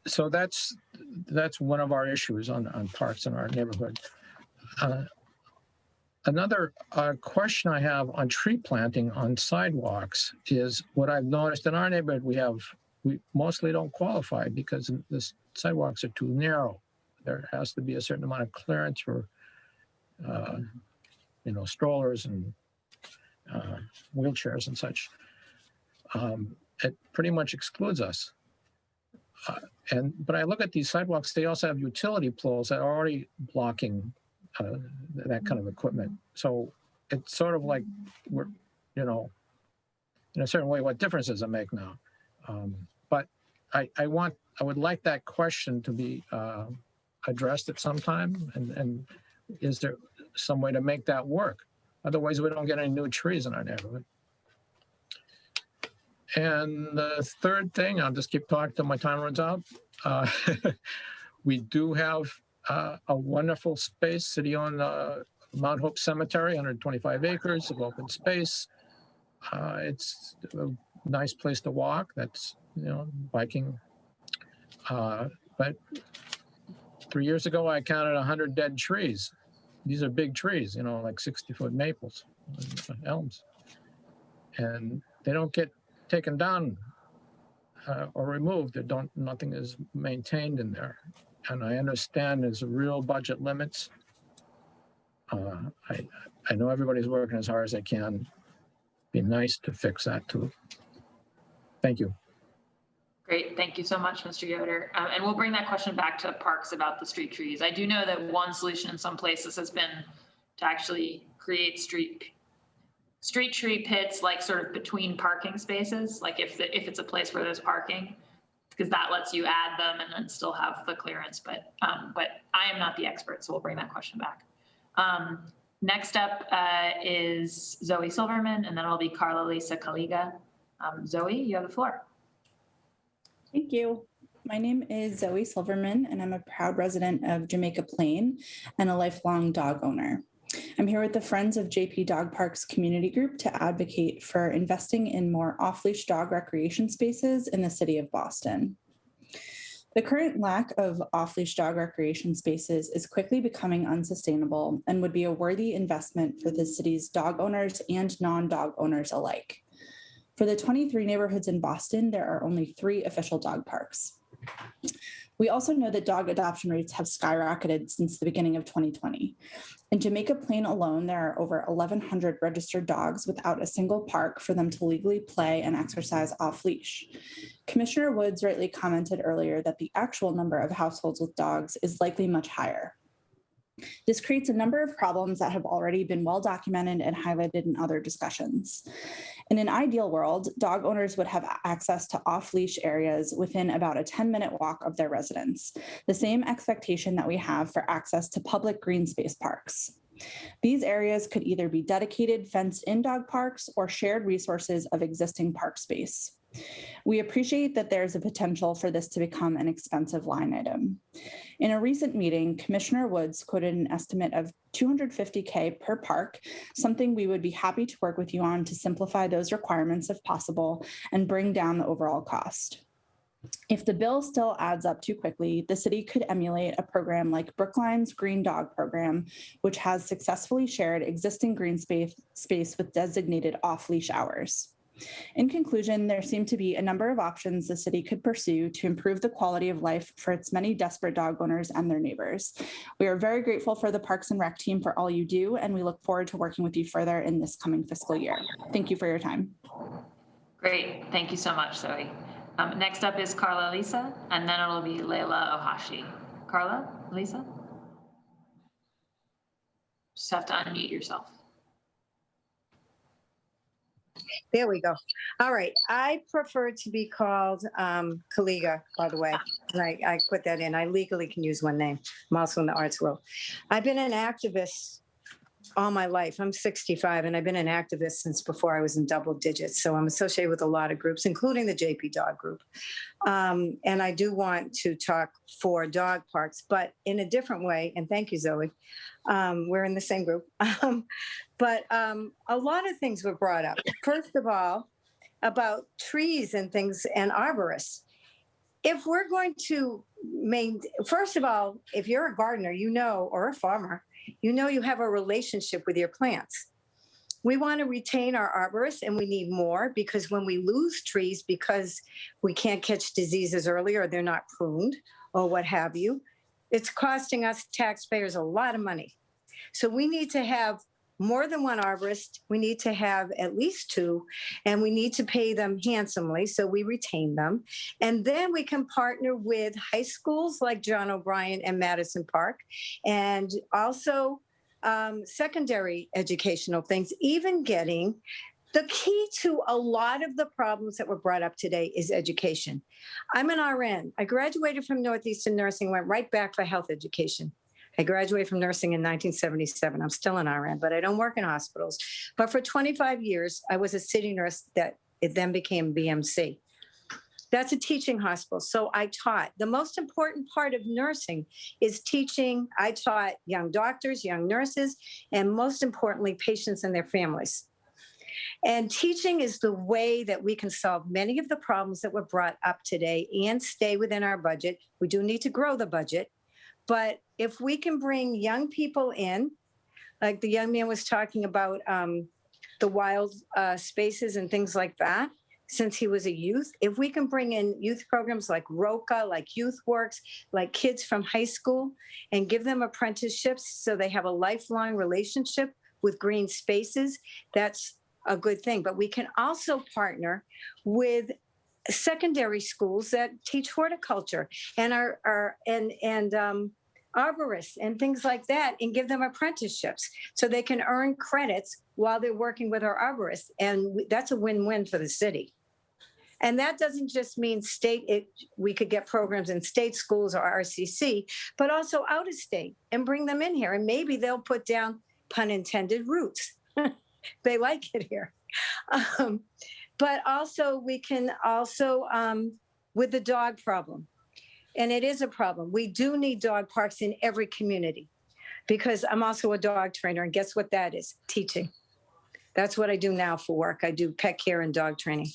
S7: So that's one of our issues on parks in our neighborhood. Another question I have on tree planting on sidewalks is what I've noticed in our neighborhood, we mostly don't qualify because this sidewalks are too narrow. There has to be a certain amount of clearance for, strollers and wheelchairs and such. It pretty much excludes us. But I look at these sidewalks, they also have utility poles that are already blocking that kind of equipment. So it's sort of like we're, in a certain way, what difference does it make now? But I would like that question to be addressed at some time. And is there some way to make that work? Otherwise, we don't get any new trees in our neighborhood. And the third thing, I'll just keep talking till my time runs out. We do have a wonderful space, city-owned Mount Hope Cemetery, 125 acres of open space. It's a nice place to walk. That's, biking. But 3 years ago, I counted 100 dead trees. These are big trees, like 60-foot maples, elms. And they don't get taken down or removed. Nothing is maintained in there. And I understand there's real budget limits. I know everybody's working as hard as they can. Be nice to fix that too. Thank you.
S2: Great, thank you so much, Mr. Yoder. And we'll bring that question back to parks about the street trees. I do know that one solution in some places has been to actually create street tree pits, like sort of between parking spaces, like if it's a place where there's parking, because that lets you add them and then still have the clearance. But I am not the expert, so we'll bring that question back. Next up is Zoe Silverman, and then it'll be Carla Lisa Kaliga. Zoe, you have the floor.
S9: Thank you. My name is Zoe Silverman, and I'm a proud resident of Jamaica Plain and a lifelong dog owner. I'm here with the Friends of JP Dog Parks community group to advocate for investing in more off-leash dog recreation spaces in the city of Boston. The current lack of off-leash dog recreation spaces is quickly becoming unsustainable and would be a worthy investment for the city's dog owners and non-dog owners alike. For the 23 neighborhoods in Boston, there are only 3 official dog parks. We also know that dog adoption rates have skyrocketed since the beginning of 2020. In Jamaica Plain alone, there are over 1,100 registered dogs without a single park for them to legally play and exercise off-leash. Commissioner Woods rightly commented earlier that the actual number of households with dogs is likely much higher. This creates a number of problems that have already been well documented and highlighted in other discussions. In an ideal world, dog owners would have access to off-leash areas within about a 10-minute walk of their residence, the same expectation that we have for access to public green space parks. These areas could either be dedicated fenced-in dog parks or shared resources of existing park space. We appreciate that there's a potential for this to become an expensive line item. In a recent meeting, Commissioner Woods quoted an estimate of $250K per park, something we would be happy to work with you on to simplify those requirements if possible and bring down the overall cost. If the bill still adds up too quickly, the city could emulate a program like Brookline's Green Dog Program, which has successfully shared existing green space with designated off-leash hours. In conclusion, there seem to be a number of options the city could pursue to improve the quality of life for its many desperate dog owners and their neighbors. We are very grateful for the Parks and Rec team for all you do, and we look forward to working with you further in this coming fiscal year. Thank you for your time.
S2: Great, thank you so much, Zoe. Next up is Carla Lisa, and then it'll be Leila Ohashi. Carla, Lisa? Just have to unmute yourself.
S10: There we go. All right. I prefer to be called Kaliga, by the way. And I put that in. I legally can use one name. I'm also in the arts world. I've been an activist all my life. I'm 65, and I've been an activist since before I was in double digits. So I'm associated with a lot of groups, including the JP Dog Group. And I do want to talk for dog parks, but in a different way. And thank you, Zoe. We're in the same group. But a lot of things were brought up. First of all, about trees and things and arborists. If we're going to first of all, if you're a gardener, or a farmer, you have a relationship with your plants. We want to retain our arborists, and we need more, because when we lose trees because we can't catch diseases early or they're not pruned or what have you, it's costing us taxpayers a lot of money. So we need to have more than one arborist. We need to have at least two, and we need to pay them handsomely so we retain them. And then we can partner with high schools like John O'Brien and Madison Park, and also secondary educational things, even getting the key to a lot of the problems that were brought up today is education. I'm an RN. I graduated from Northeastern Nursing, went right back for health education. I graduated from nursing in 1977. I'm still an RN, but I don't work in hospitals. But for 25 years, I was a city nurse that it then became BMC. That's a teaching hospital. So I taught. The most important part of nursing is teaching. I taught young doctors, young nurses, and most importantly, patients and their families. And teaching is the way that we can solve many of the problems that were brought up today and stay within our budget. We do need to grow the budget. But if we can bring young people in, like the young man was talking about the wild spaces and things like that, since he was a youth, if we can bring in youth programs like ROCA, like YouthWorks, like kids from high school, and give them apprenticeships so they have a lifelong relationship with green spaces, that's a good thing. But we can also partner with secondary schools that teach horticulture and arborists and things like that, and give them apprenticeships so they can earn credits while they're working with our arborists. And that's a win-win for the city. And that doesn't just mean we could get programs in state schools or RCC, but also out of state and bring them in here. And maybe they'll put down, pun intended, roots. They like it here. But also we can also, with the dog problem, and it is a problem. We do need dog parks in every community, because I'm also a dog trainer, and guess what that is? Teaching. That's what I do now for work. I do pet care and dog training.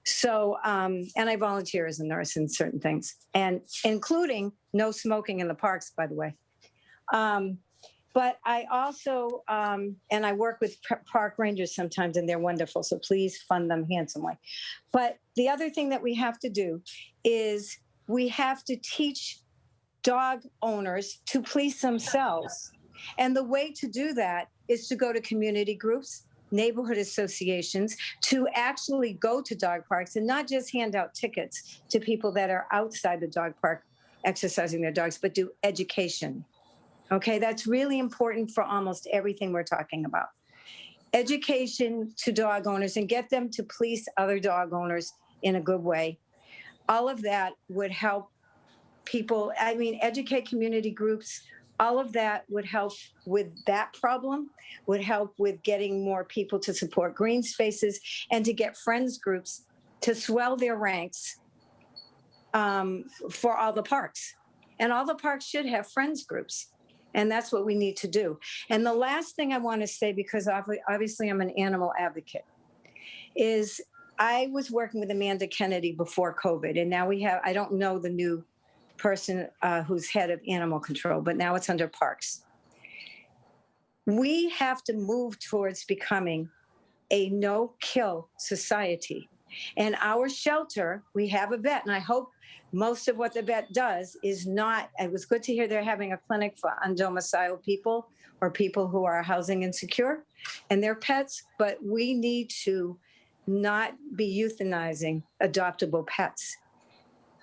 S10: So, and I volunteer as a nurse in certain things, and including no smoking in the parks, by the way. But I also, and I work with park rangers sometimes, and they're wonderful. So please fund them handsomely. But the other thing that we have to do is we have to teach dog owners to police themselves. And the way to do that is to go to community groups, neighborhood associations, to actually go to dog parks and not just hand out tickets to people that are outside the dog park exercising their dogs, but do education. Okay, that's really important for almost everything we're talking about. Education to dog owners and get them to police other dog owners in a good way. All of that would help people, educate community groups. All of that would help with that problem, would help with getting more people to support green spaces, and to get friends groups to swell their ranks for all the parks. And all the parks should have friends groups. And that's what we need to do. And the last thing I want to say, because obviously I'm an animal advocate, is I was working with Amanda Kennedy before COVID. And now I don't know the new person who's head of animal control, but now it's under parks. We have to move towards becoming a no-kill society. And our shelter, we have a vet, and I hope most of what the vet does is not, it was good to hear they're having a clinic for undomiciled people or people who are housing insecure and their pets, but we need to not be euthanizing adoptable pets.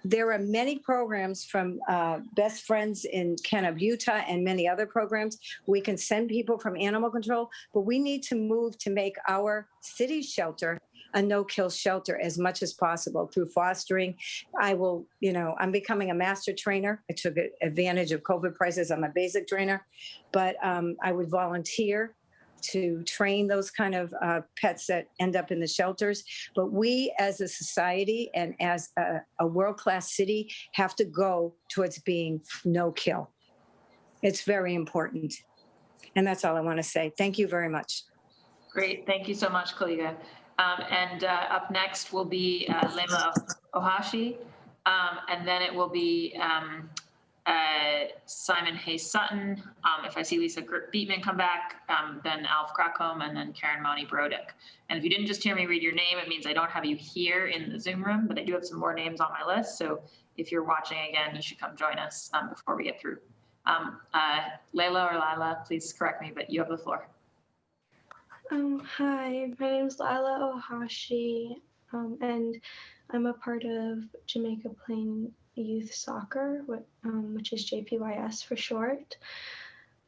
S10: There are many programs from Best Friends in Kentucky, Utah, and many other programs. We can send people from animal control, but we need to move to make our city shelter a no-kill shelter as much as possible through fostering. I'm becoming a master trainer. I took advantage of COVID prices. I'm a basic trainer, but I would volunteer to train those kind of pets that end up in the shelters. But we as a society and as a world-class city have to go towards being no-kill. It's very important. And that's all I want to say. Thank you very much.
S2: Great. Thank you so much, Kaliga. And up next will be Lema Ohashi, and then it will be Simon Hayes Sutton. If I see Lisa Beatman come back, then Alf Krakom, and then Karen Monty Brodick. And if you didn't just hear me read your name, it means I don't have you here in the Zoom room, but I do have some more names on my list. So if you're watching again, you should come join us before we get through. Layla or Lila, please correct me, but you have the floor.
S11: Hi, my name is Lila Ohashi, and I'm a part of Jamaica Plain Youth Soccer, which is JPYS for short.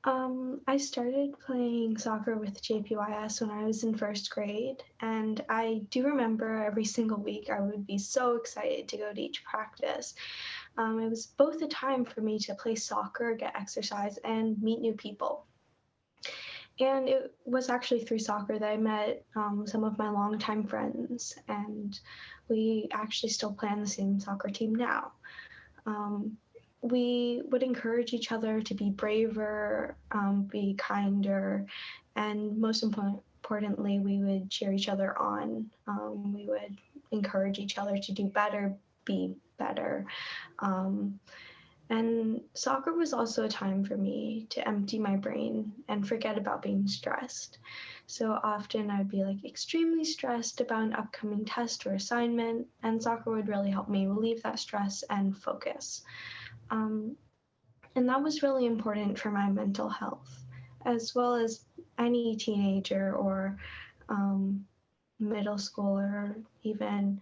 S11: I started playing soccer with JPYS when I was in first grade, and I do remember every single week I would be so excited to go to each practice. It was both a time for me to play soccer, get exercise, and meet new people. And it was actually through soccer that I met some of my longtime friends, and we actually still play on the same soccer team now. We would encourage each other to be braver, be kinder, and most importantly, we would cheer each other on. We would encourage each other to do better, be better. And soccer was also a time for me to empty my brain and forget about being stressed. So often I'd be like extremely stressed about an upcoming test or assignment, and soccer would really help me relieve that stress and focus. And that was really important for my mental health, as well as any teenager or middle school or even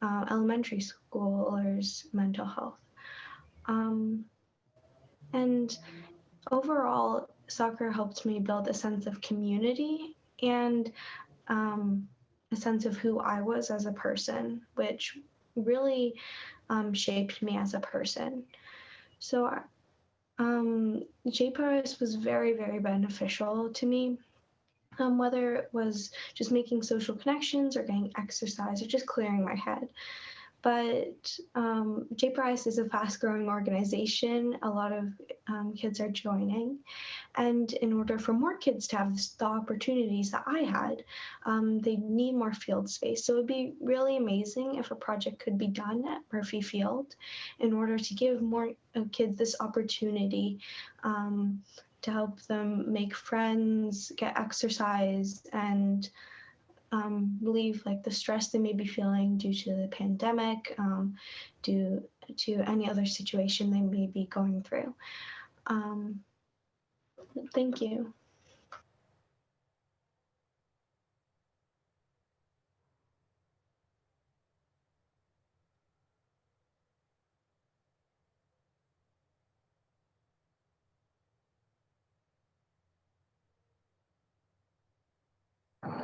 S11: elementary schoolers' mental health. And overall, soccer helped me build a sense of community and a sense of who I was as a person, which really shaped me as a person. So JPRS was very, very beneficial to me, whether it was just making social connections or getting exercise or just clearing my head. But JPRS is a fast-growing organization. A lot of kids are joining. And in order for more kids to have the opportunities that I had, they need more field space. So it would be really amazing if a project could be done at Murphy Field in order to give more kids this opportunity to help them make friends, get exercise, and relieve like the stress they may be feeling due to the pandemic, due to any other situation they may be going through. Thank you.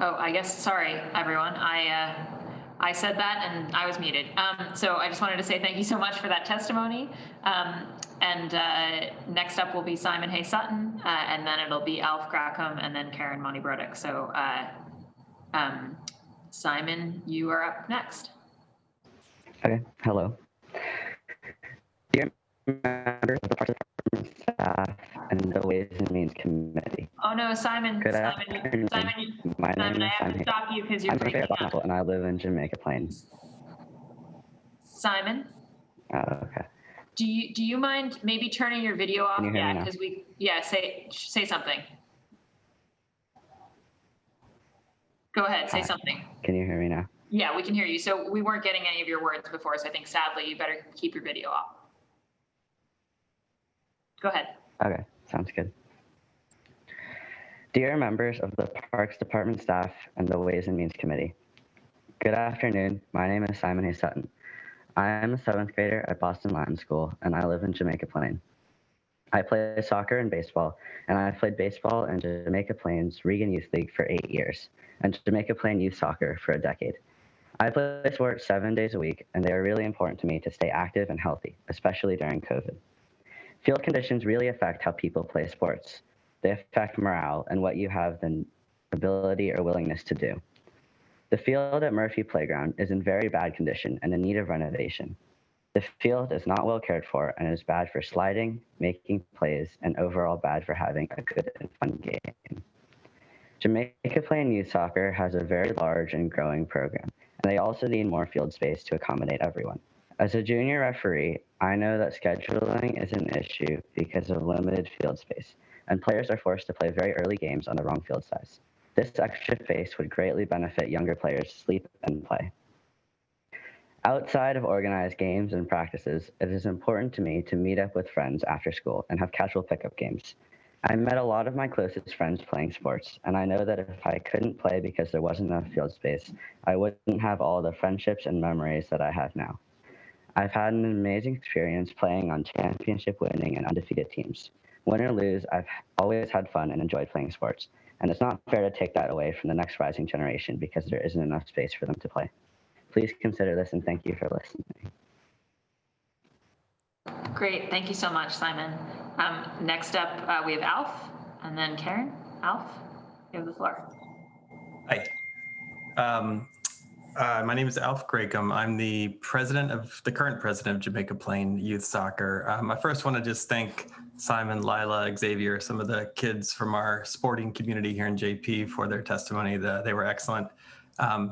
S2: Oh, I guess, sorry, everyone. I said that and I was muted. So I just wanted to say thank you so much for that testimony. And next up will be Simon Hayes Sutton, and then it'll be Alf Krakom, and then Karen Monty Brodick. So Simon, you are up next.
S14: Okay, hello. Dear members of the Parks Department staff and the Ways and Means Committee.
S2: Oh no, Simon,
S14: Good
S2: Simon,
S14: afternoon.
S2: Simon,
S14: My name
S2: I
S14: is
S2: have to
S14: Simon.
S2: stop you because you're
S14: I'm
S2: breaking
S14: from
S2: up.
S14: and I live in Jamaica Plain.
S2: Simon,
S14: Oh, okay.
S2: do you mind maybe turning your video off?
S14: Can you hear me
S2: Yeah,
S14: now?
S2: because say something. Go ahead, say
S14: Hi.
S2: something.
S14: Can you hear me now?
S2: Yeah, we can hear you. So we weren't getting any of your words before, so I think sadly you better keep your video off. Go ahead.
S14: Okay, sounds good. Dear members of the Parks Department staff and the Ways and Means Committee. Good afternoon. My name is Simon Hayes Sutton. I am a 7th grader at Boston Latin School, and I live in Jamaica Plain. I play soccer and baseball, and I played baseball in Jamaica Plain's Regan Youth League for 8 years, and Jamaica Plain Youth Soccer for a decade. I play sports 7 days a week, and they are really important to me to stay active and healthy, especially during COVID. Field conditions really affect how people play sports. They affect morale and what you have the ability or willingness to do. The field at Murphy Playground is in very bad condition and in need of renovation. The field is not well cared for and is bad for sliding, making plays, and overall bad for having a good and fun game. Jamaica Plain Youth Soccer has a very large and growing program, and they also need more field space to accommodate everyone, As a junior referee, I know that scheduling is an issue because of limited field space, and players are forced to play very early games on the wrong field size. This extra space would greatly benefit younger players' sleep and play. Outside of organized games and practices, it is important to me to meet up with friends after school and have casual pickup games. I met a lot of my closest friends playing sports, and I know that if I couldn't play because there wasn't enough field space, I wouldn't have all the friendships and memories that I have now. I've had an amazing experience playing on championship winning and undefeated teams. Win or lose, I've always had fun and enjoyed playing sports, and it's not fair to take that away from the next rising generation because there isn't enough space for them to play. Please consider this, and thank you for listening.
S2: Great, thank you so much, Simon. Next up, we have Alf, and then Karen. Alf, you have the floor.
S8: Hi. My name is Alf Gracom. I'm the current president of Jamaica Plain Youth Soccer. I first want to just thank Simon, Lila, Xavier, some of the kids from our sporting community here in JP for their testimony. They were excellent.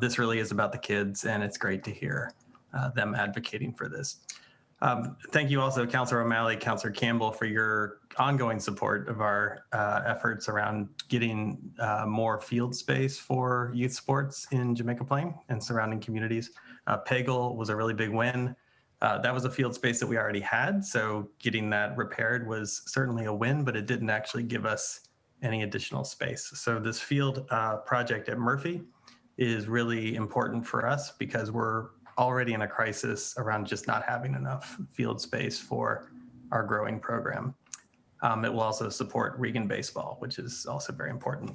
S8: This really is about the kids, and it's great to hear them advocating for this. Thank you also, Councilor O'Malley, Councilor Campbell, for your ongoing support of our efforts around getting more field space for youth sports in Jamaica Plain and surrounding communities. Pagel was a really big win. That was a field space that we already had, so getting that repaired was certainly a win, but it didn't actually give us any additional space. So this field project at Murphy is really important for us because we're already in a crisis around just not having enough field space for our growing program. It will also support Regan baseball, which is also very important.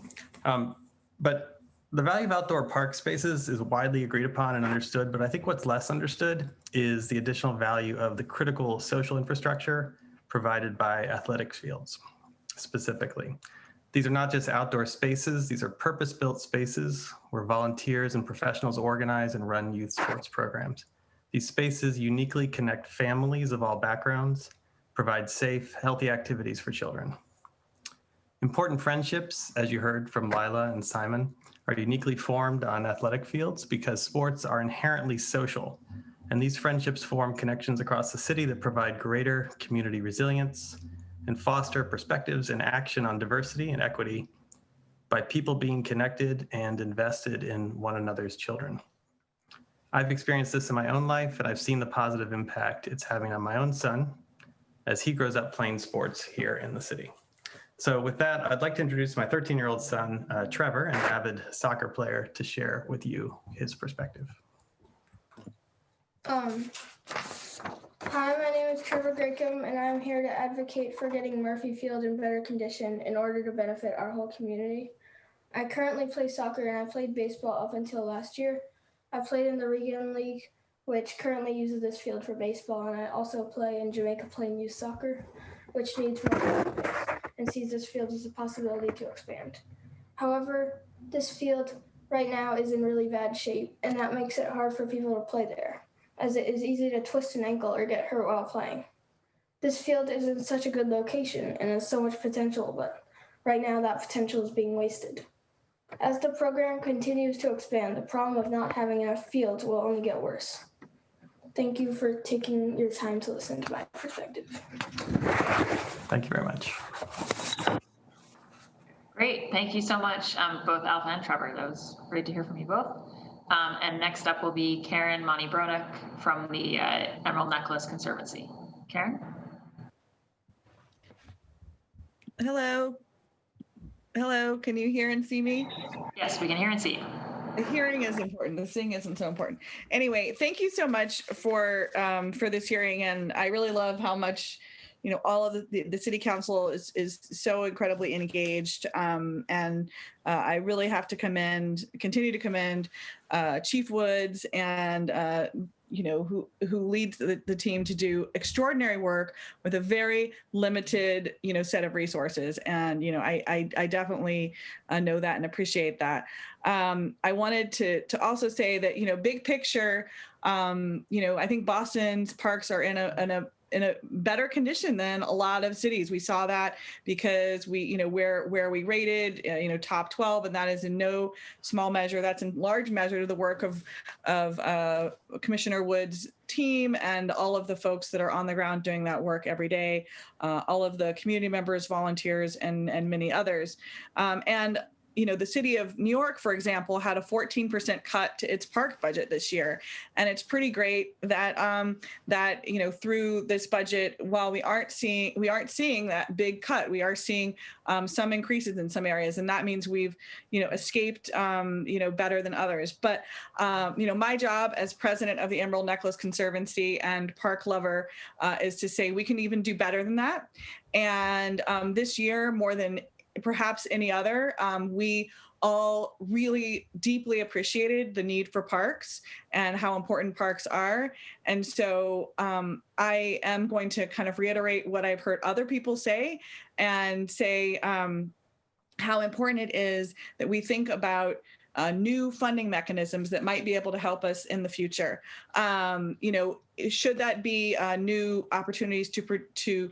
S8: But the value of outdoor park spaces is widely agreed upon and understood, but I think what's less understood is the additional value of the critical social infrastructure provided by athletics fields, specifically. These are not just outdoor spaces, these are purpose-built spaces where volunteers and professionals organize and run youth sports programs. These spaces uniquely connect families of all backgrounds, provide safe, healthy activities for children. Important friendships, as you heard from Lila and Simon, are uniquely formed on athletic fields because sports are inherently social. And these friendships form connections across the city that provide greater community resilience and foster perspectives and action on diversity and equity by people being connected and invested in one another's children. I've experienced this in my own life, and I've seen the positive impact it's having on my own son as he grows up playing sports here in the city. So with that, I'd like to introduce my 13-year-old son, Trevor, an avid soccer player, to share with you his perspective.
S12: Hi, my name is Trevor Gracom, and I'm here to advocate for getting Murphy Field in better condition in order to benefit our whole community. I currently play soccer, and I played baseball up until last year. I played in the Regan League, which currently uses this field for baseball, and I also play in Jamaica Plain Youth Soccer, which needs more space and sees this field as a possibility to expand. However, this field right now is in really bad shape, and that makes it hard for people to play there, as it is easy to twist an ankle or get hurt while playing. This field is in such a good location and has so much potential, but right now that potential is being wasted. As the program continues to expand, the problem of not having enough fields will only get worse. Thank you for taking your time to listen to my perspective.
S8: Thank you very much.
S2: Great, thank you so much, both Alpha and Trevor. That was great to hear from you both. And next up will be Karen Monty-Bronek from the Emerald Necklace Conservancy. Karen?
S23: Hello. Hello, can you hear and see me?
S2: Yes, we can hear and see you.
S23: The hearing is important. The seeing isn't so important. Anyway, thank you so much for this hearing, and I really love how much all of the city council is so incredibly engaged, and I really have to continue to commend Chief Woods and who leads the team to do extraordinary work with a very limited set of resources, and I definitely know that and appreciate that. I wanted to also say that big picture, I think Boston's parks are in in a better condition than a lot of cities. We saw that because we, where we rated, top 12, and that is in no small measure. That's in large measure to the work of Commissioner Wood's team and all of the folks that are on the ground doing that work every day, all of the community members, volunteers, and many others. The city of New York, for example, had a 14% cut to its park budget this year. And it's pretty great that through this budget, while we aren't seeing that big cut, we are seeing some increases in some areas. And that means we've, escaped, better than others. But, my job as president of the Emerald Necklace Conservancy and park lover is to say we can even do better than that. And this year, more than perhaps any other, we all really deeply appreciated the need for parks and how important parks are. And so I am going to kind of reiterate what I've heard other people say and say how important it is that we think about new funding mechanisms that might be able to help us in the future. Should that be new opportunities to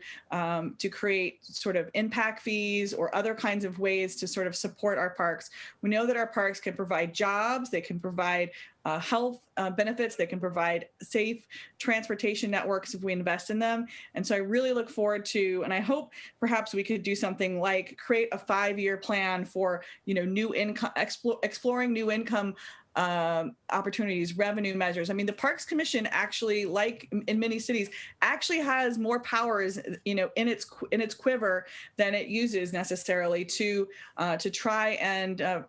S23: create sort of impact fees or other kinds of ways to sort of support our parks? We know that our parks can provide jobs, they can provide health benefits, they can provide safe transportation networks if we invest in them. And so I really look forward to, and I hope perhaps we could do something like create a 5-year plan for, new income, exploring new income opportunities, revenue measures. I mean, the Parks Commission actually, like in many cities, actually has more powers, in its quiver than it uses necessarily to try and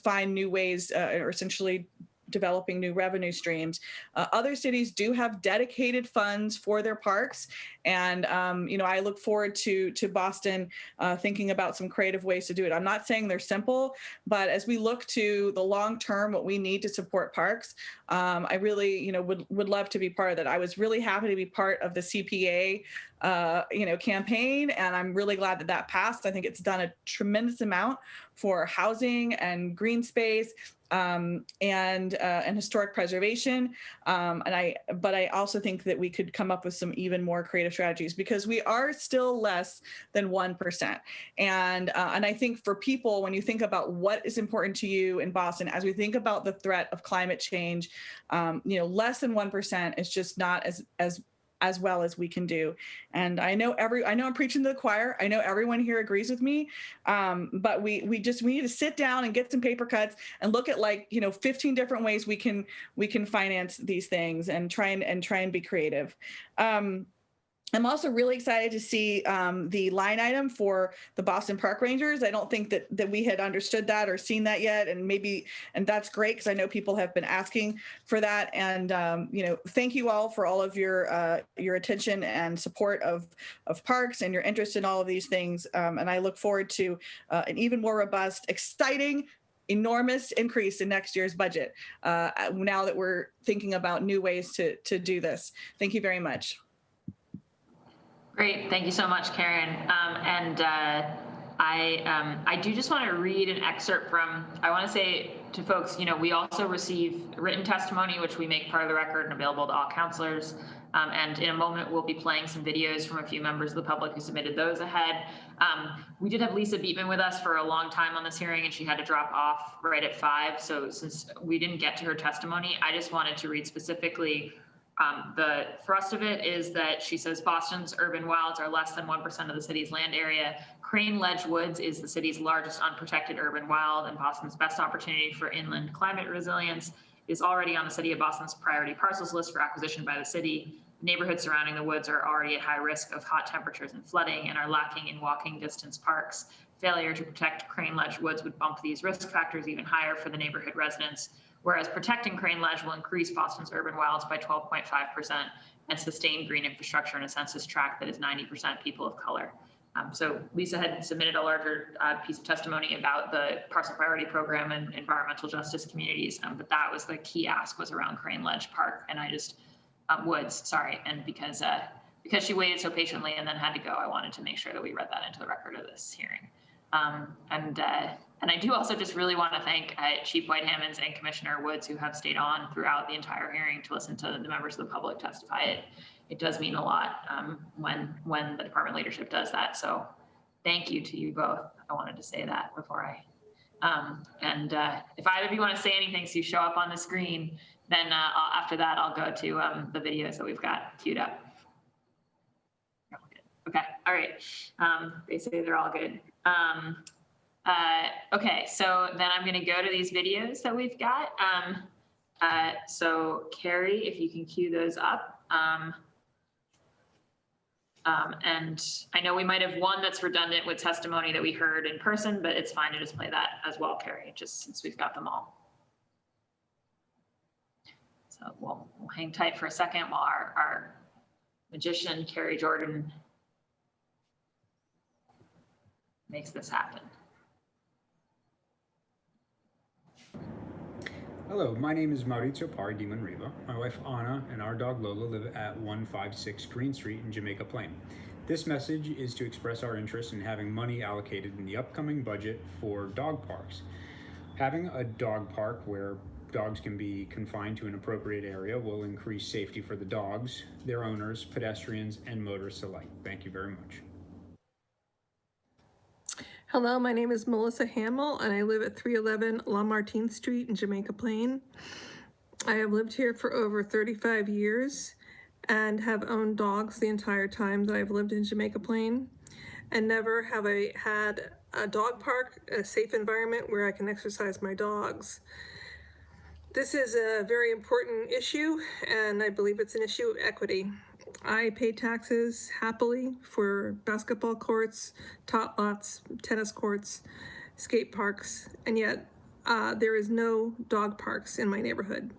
S23: find new ways or essentially developing new revenue streams. Other cities do have dedicated funds for their parks. And, I look forward to Boston thinking about some creative ways to do it. I'm not saying they're simple, but as we look to the long term, what we need to support parks, I really, would love to be part of that. I was really happy to be part of the CPA campaign. And I'm really glad that passed. I think it's done a tremendous amount for housing and green space and historic preservation. But I also think that we could come up with some even more creative strategies because we are still less than 1%. And I think for people, when you think about what is important to you in Boston, as we think about the threat of climate change, less than 1% is just not as well as we can do. And I know I'm preaching to the choir. I know everyone here agrees with me. But we need to sit down and get some paper cuts and look at 15 different ways we can finance these things and try and be creative. I'm also really excited to see the line item for the Boston Park Rangers. I don't think that we had understood that or seen that yet, and that's great because I know people have been asking for that. And thank you all for all of your attention and support of parks and your interest in all of these things. And I look forward to an even more robust, exciting, enormous increase in next year's budget. Now that we're thinking about new ways to do this, thank you very much.
S2: Great, thank you so much, Karen. I do just want to read an excerpt from, I want to say to folks, we also receive written testimony, which we make part of the record and available to all counselors. And in a moment, we'll be playing some videos from a few members of the public who submitted those ahead. We did have Lisa Beatman with us for a long time on this hearing, and she had to drop off right at 5. So since we didn't get to her testimony, I just wanted to read specifically. The thrust of it is that she says Boston's urban wilds are less than 1% of the city's land area. Crane Ledge Woods is the city's largest unprotected urban wild, and Boston's best opportunity for inland climate resilience is already on the city of Boston's priority parcels list for acquisition by the city. Neighborhoods surrounding the woods are already at high risk of hot temperatures and flooding and are lacking in walking distance parks. Failure to protect Crane Ledge Woods would bump these risk factors even higher for the neighborhood residents, whereas protecting Crane Ledge will increase Boston's urban wilds by 12.5% and sustain green infrastructure in a census tract that is 90% people of color. So Lisa had submitted a larger piece of testimony about the parcel priority program and environmental justice communities, but that was the key ask, was around Crane Ledge Park, and I just, Woods, sorry, and because she waited so patiently and then had to go, I wanted to make sure that we read that into the record of this hearing. And I do also just really want to thank Chief White-Hammons and Commissioner Woods, who have stayed on throughout the entire hearing to listen to the members of the public testify. It does mean a lot when the department leadership does that. So thank you to you both. I wanted to say that before if either of you want to say anything so you show up on the screen, then after that, I'll go to the videos that we've got queued up. Okay, all right. Basically, they're all good. Okay, so then I'm going to go to these videos that we've got. So Carrie, if you can cue those up. And I know we might have one that's redundant with testimony that we heard in person, but it's fine to just play that as well, Carrie, just since we've got them all. So we'll hang tight for a second while our magician, Carrie Jordan, makes this happen.
S6: Hello, my name is Maurizio Pardi Manriva. My wife Anna and our dog Lola live at 156 Green Street in Jamaica Plain. This message is to express our interest in having money allocated in the upcoming budget for dog parks. Having a dog park where dogs can be confined to an appropriate area will increase safety for the dogs, their owners, pedestrians, and motorists alike. Thank you very much.
S13: Hello, my name is Melissa Hamill, and I live at 311 Lamartine Street in Jamaica Plain. I have lived here for over 35 years and have owned dogs the entire time that I've lived in Jamaica Plain, and never have I had a dog park, a safe environment where I can exercise my dogs. This is a very important issue, and I believe it's an issue of equity. I pay taxes happily for basketball courts, tot lots, tennis courts, skate parks, and yet there is no dog parks in my neighborhood.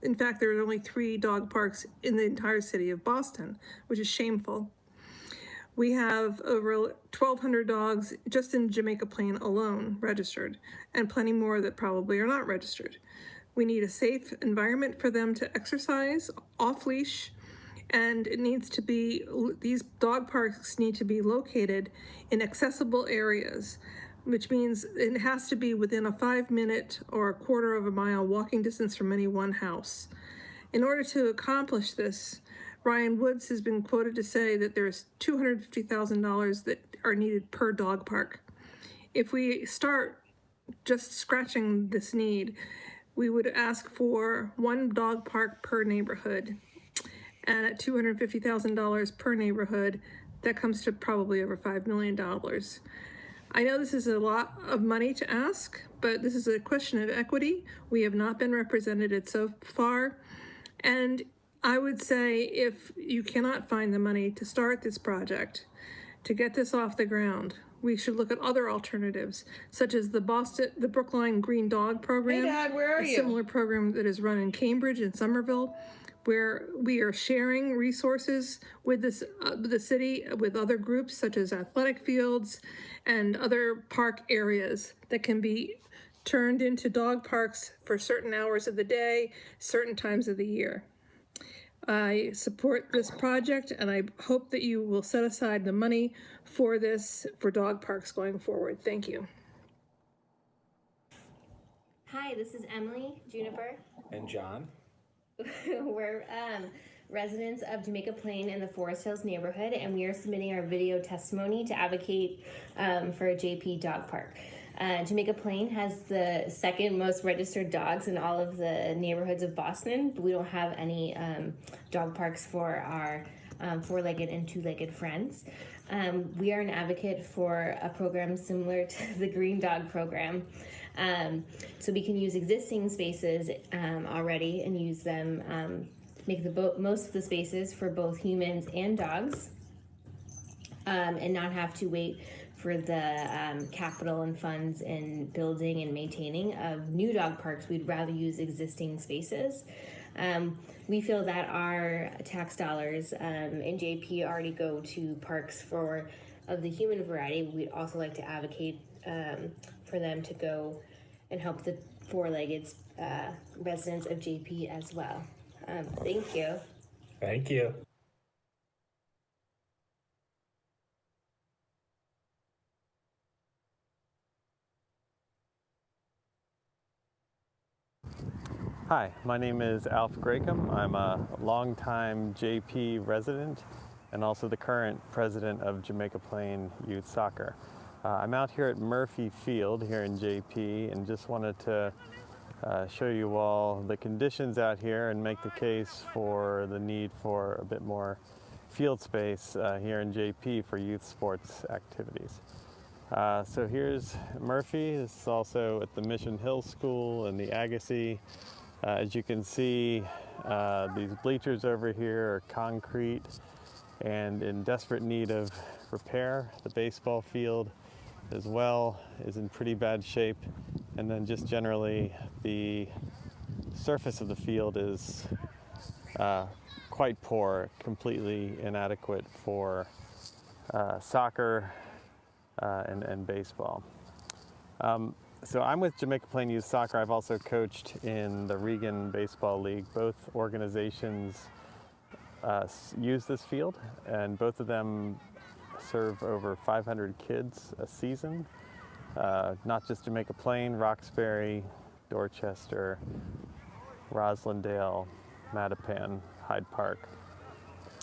S13: In fact, there are only 3 dog parks in the entire city of Boston, which is shameful. We have over 1,200 dogs just in Jamaica Plain alone registered, and plenty more that probably are not registered. We need a safe environment for them to exercise off leash, and it needs to be, these dog parks need to be located in accessible areas, which means it has to be within a 5-minute or a quarter of a mile walking distance from any one house. In order to accomplish this, Ryan Woods has been quoted to say that there's $250,000 that are needed per dog park. If we start just scratching this need, we would ask for 1 dog park per neighborhood. And at $250,000 per neighborhood, that comes to probably over $5 million. I know this is a lot of money to ask, but this is a question of equity. We have not been represented so far. And I would say if you cannot find the money to start this project, to get this off the ground, we should look at other alternatives, such as the Brookline Green Dog Program.
S23: Hey, Dad, where are you?
S13: A similar program that is run in Cambridge and Somerville, where we are sharing resources with the city, with other groups such as athletic fields and other park areas that can be turned into dog parks for certain hours of the day, certain times of the year. I support this project, and I hope that you will set aside the money for this, for dog parks going forward. Thank you.
S15: Hi, this is Emily Juniper.
S24: And John.
S15: We're residents of Jamaica Plain in the Forest Hills neighborhood, and we are submitting our video testimony to advocate for a JP dog park. Jamaica Plain has the 2nd most registered dogs in all of the neighborhoods of Boston. We don't have any dog parks for our 4-legged and 2-legged friends. We are an advocate for a program similar to the Green Dog Program. So we can use existing spaces already and use them, make the most of the spaces for both humans and dogs, and not have to wait for the capital and funds in building and maintaining of new dog parks. We'd rather use existing spaces. We feel that our tax dollars in JP already go to parks of the human variety. We'd also like to advocate for them to go and help the 4-legged residents of JP as well. Thank you.
S24: Thank you.
S3: Hi, my name is Alf Gracom. I'm a longtime JP resident and also the current president of Jamaica Plain Youth Soccer. I'm out here at Murphy Field here in JP and just wanted to show you all the conditions out here and make the case for the need for a bit more field space here in JP for youth sports activities. So here's Murphy. This is also at the Mission Hill School and the Agassiz. As you can see, these bleachers over here are concrete and in desperate need of repair. The baseball field as well is in pretty bad shape. And then just generally, the surface of the field is quite poor, completely inadequate for soccer and baseball. So I'm with Jamaica Plain Youth Soccer. I've also coached in the Regan Baseball League. Both organizations use this field, and both of them serve over 500 kids a season. Not just Jamaica Plain, Roxbury, Dorchester, Roslindale, Mattapan, Hyde Park.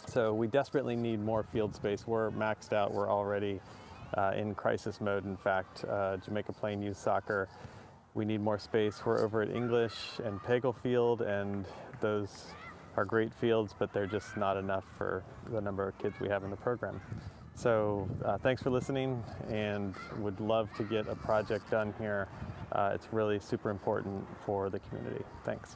S3: So we desperately need more field space. We're maxed out. We're already in crisis mode. In fact, Jamaica Plain Youth Soccer, we need more space. We're over at English and Pagel Field, and those are great fields, but they're just not enough for the number of kids we have in the program. So thanks for listening, and would love to get a project done here. It's really super important for the community. Thanks.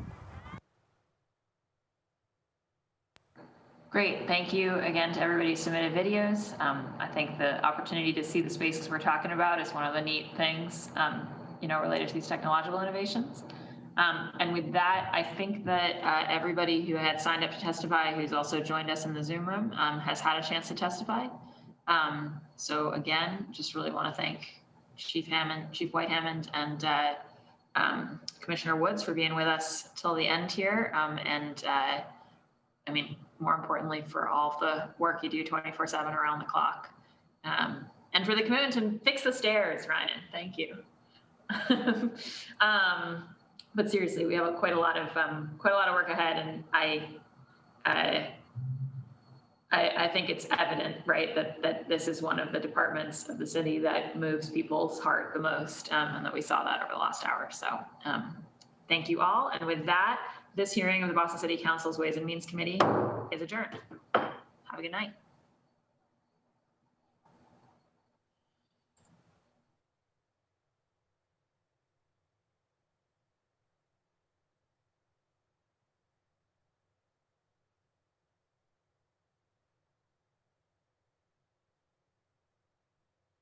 S2: Great, thank you again to everybody who submitted videos. I think the opportunity to see the spaces we're talking about is one of the neat things, related to these technological innovations. And with that, I think that everybody who had signed up to testify, who's also joined us in the Zoom room, has had a chance to testify. So again, just really want to thank Chief White Hammond, and Commissioner Woods for being with us till the end here. More importantly, for all the work you do 24/7 around the clock. And for the commitment to fix the stairs, Ryan, thank you. But seriously, we have quite a lot of work ahead, and I think it's evident, right, that this is one of the departments of the city that moves people's heart the most, and that we saw that over the last hour. So thank you all. And with that, this hearing of the Boston City Council's Ways and Means Committee is adjourned. Have a good night.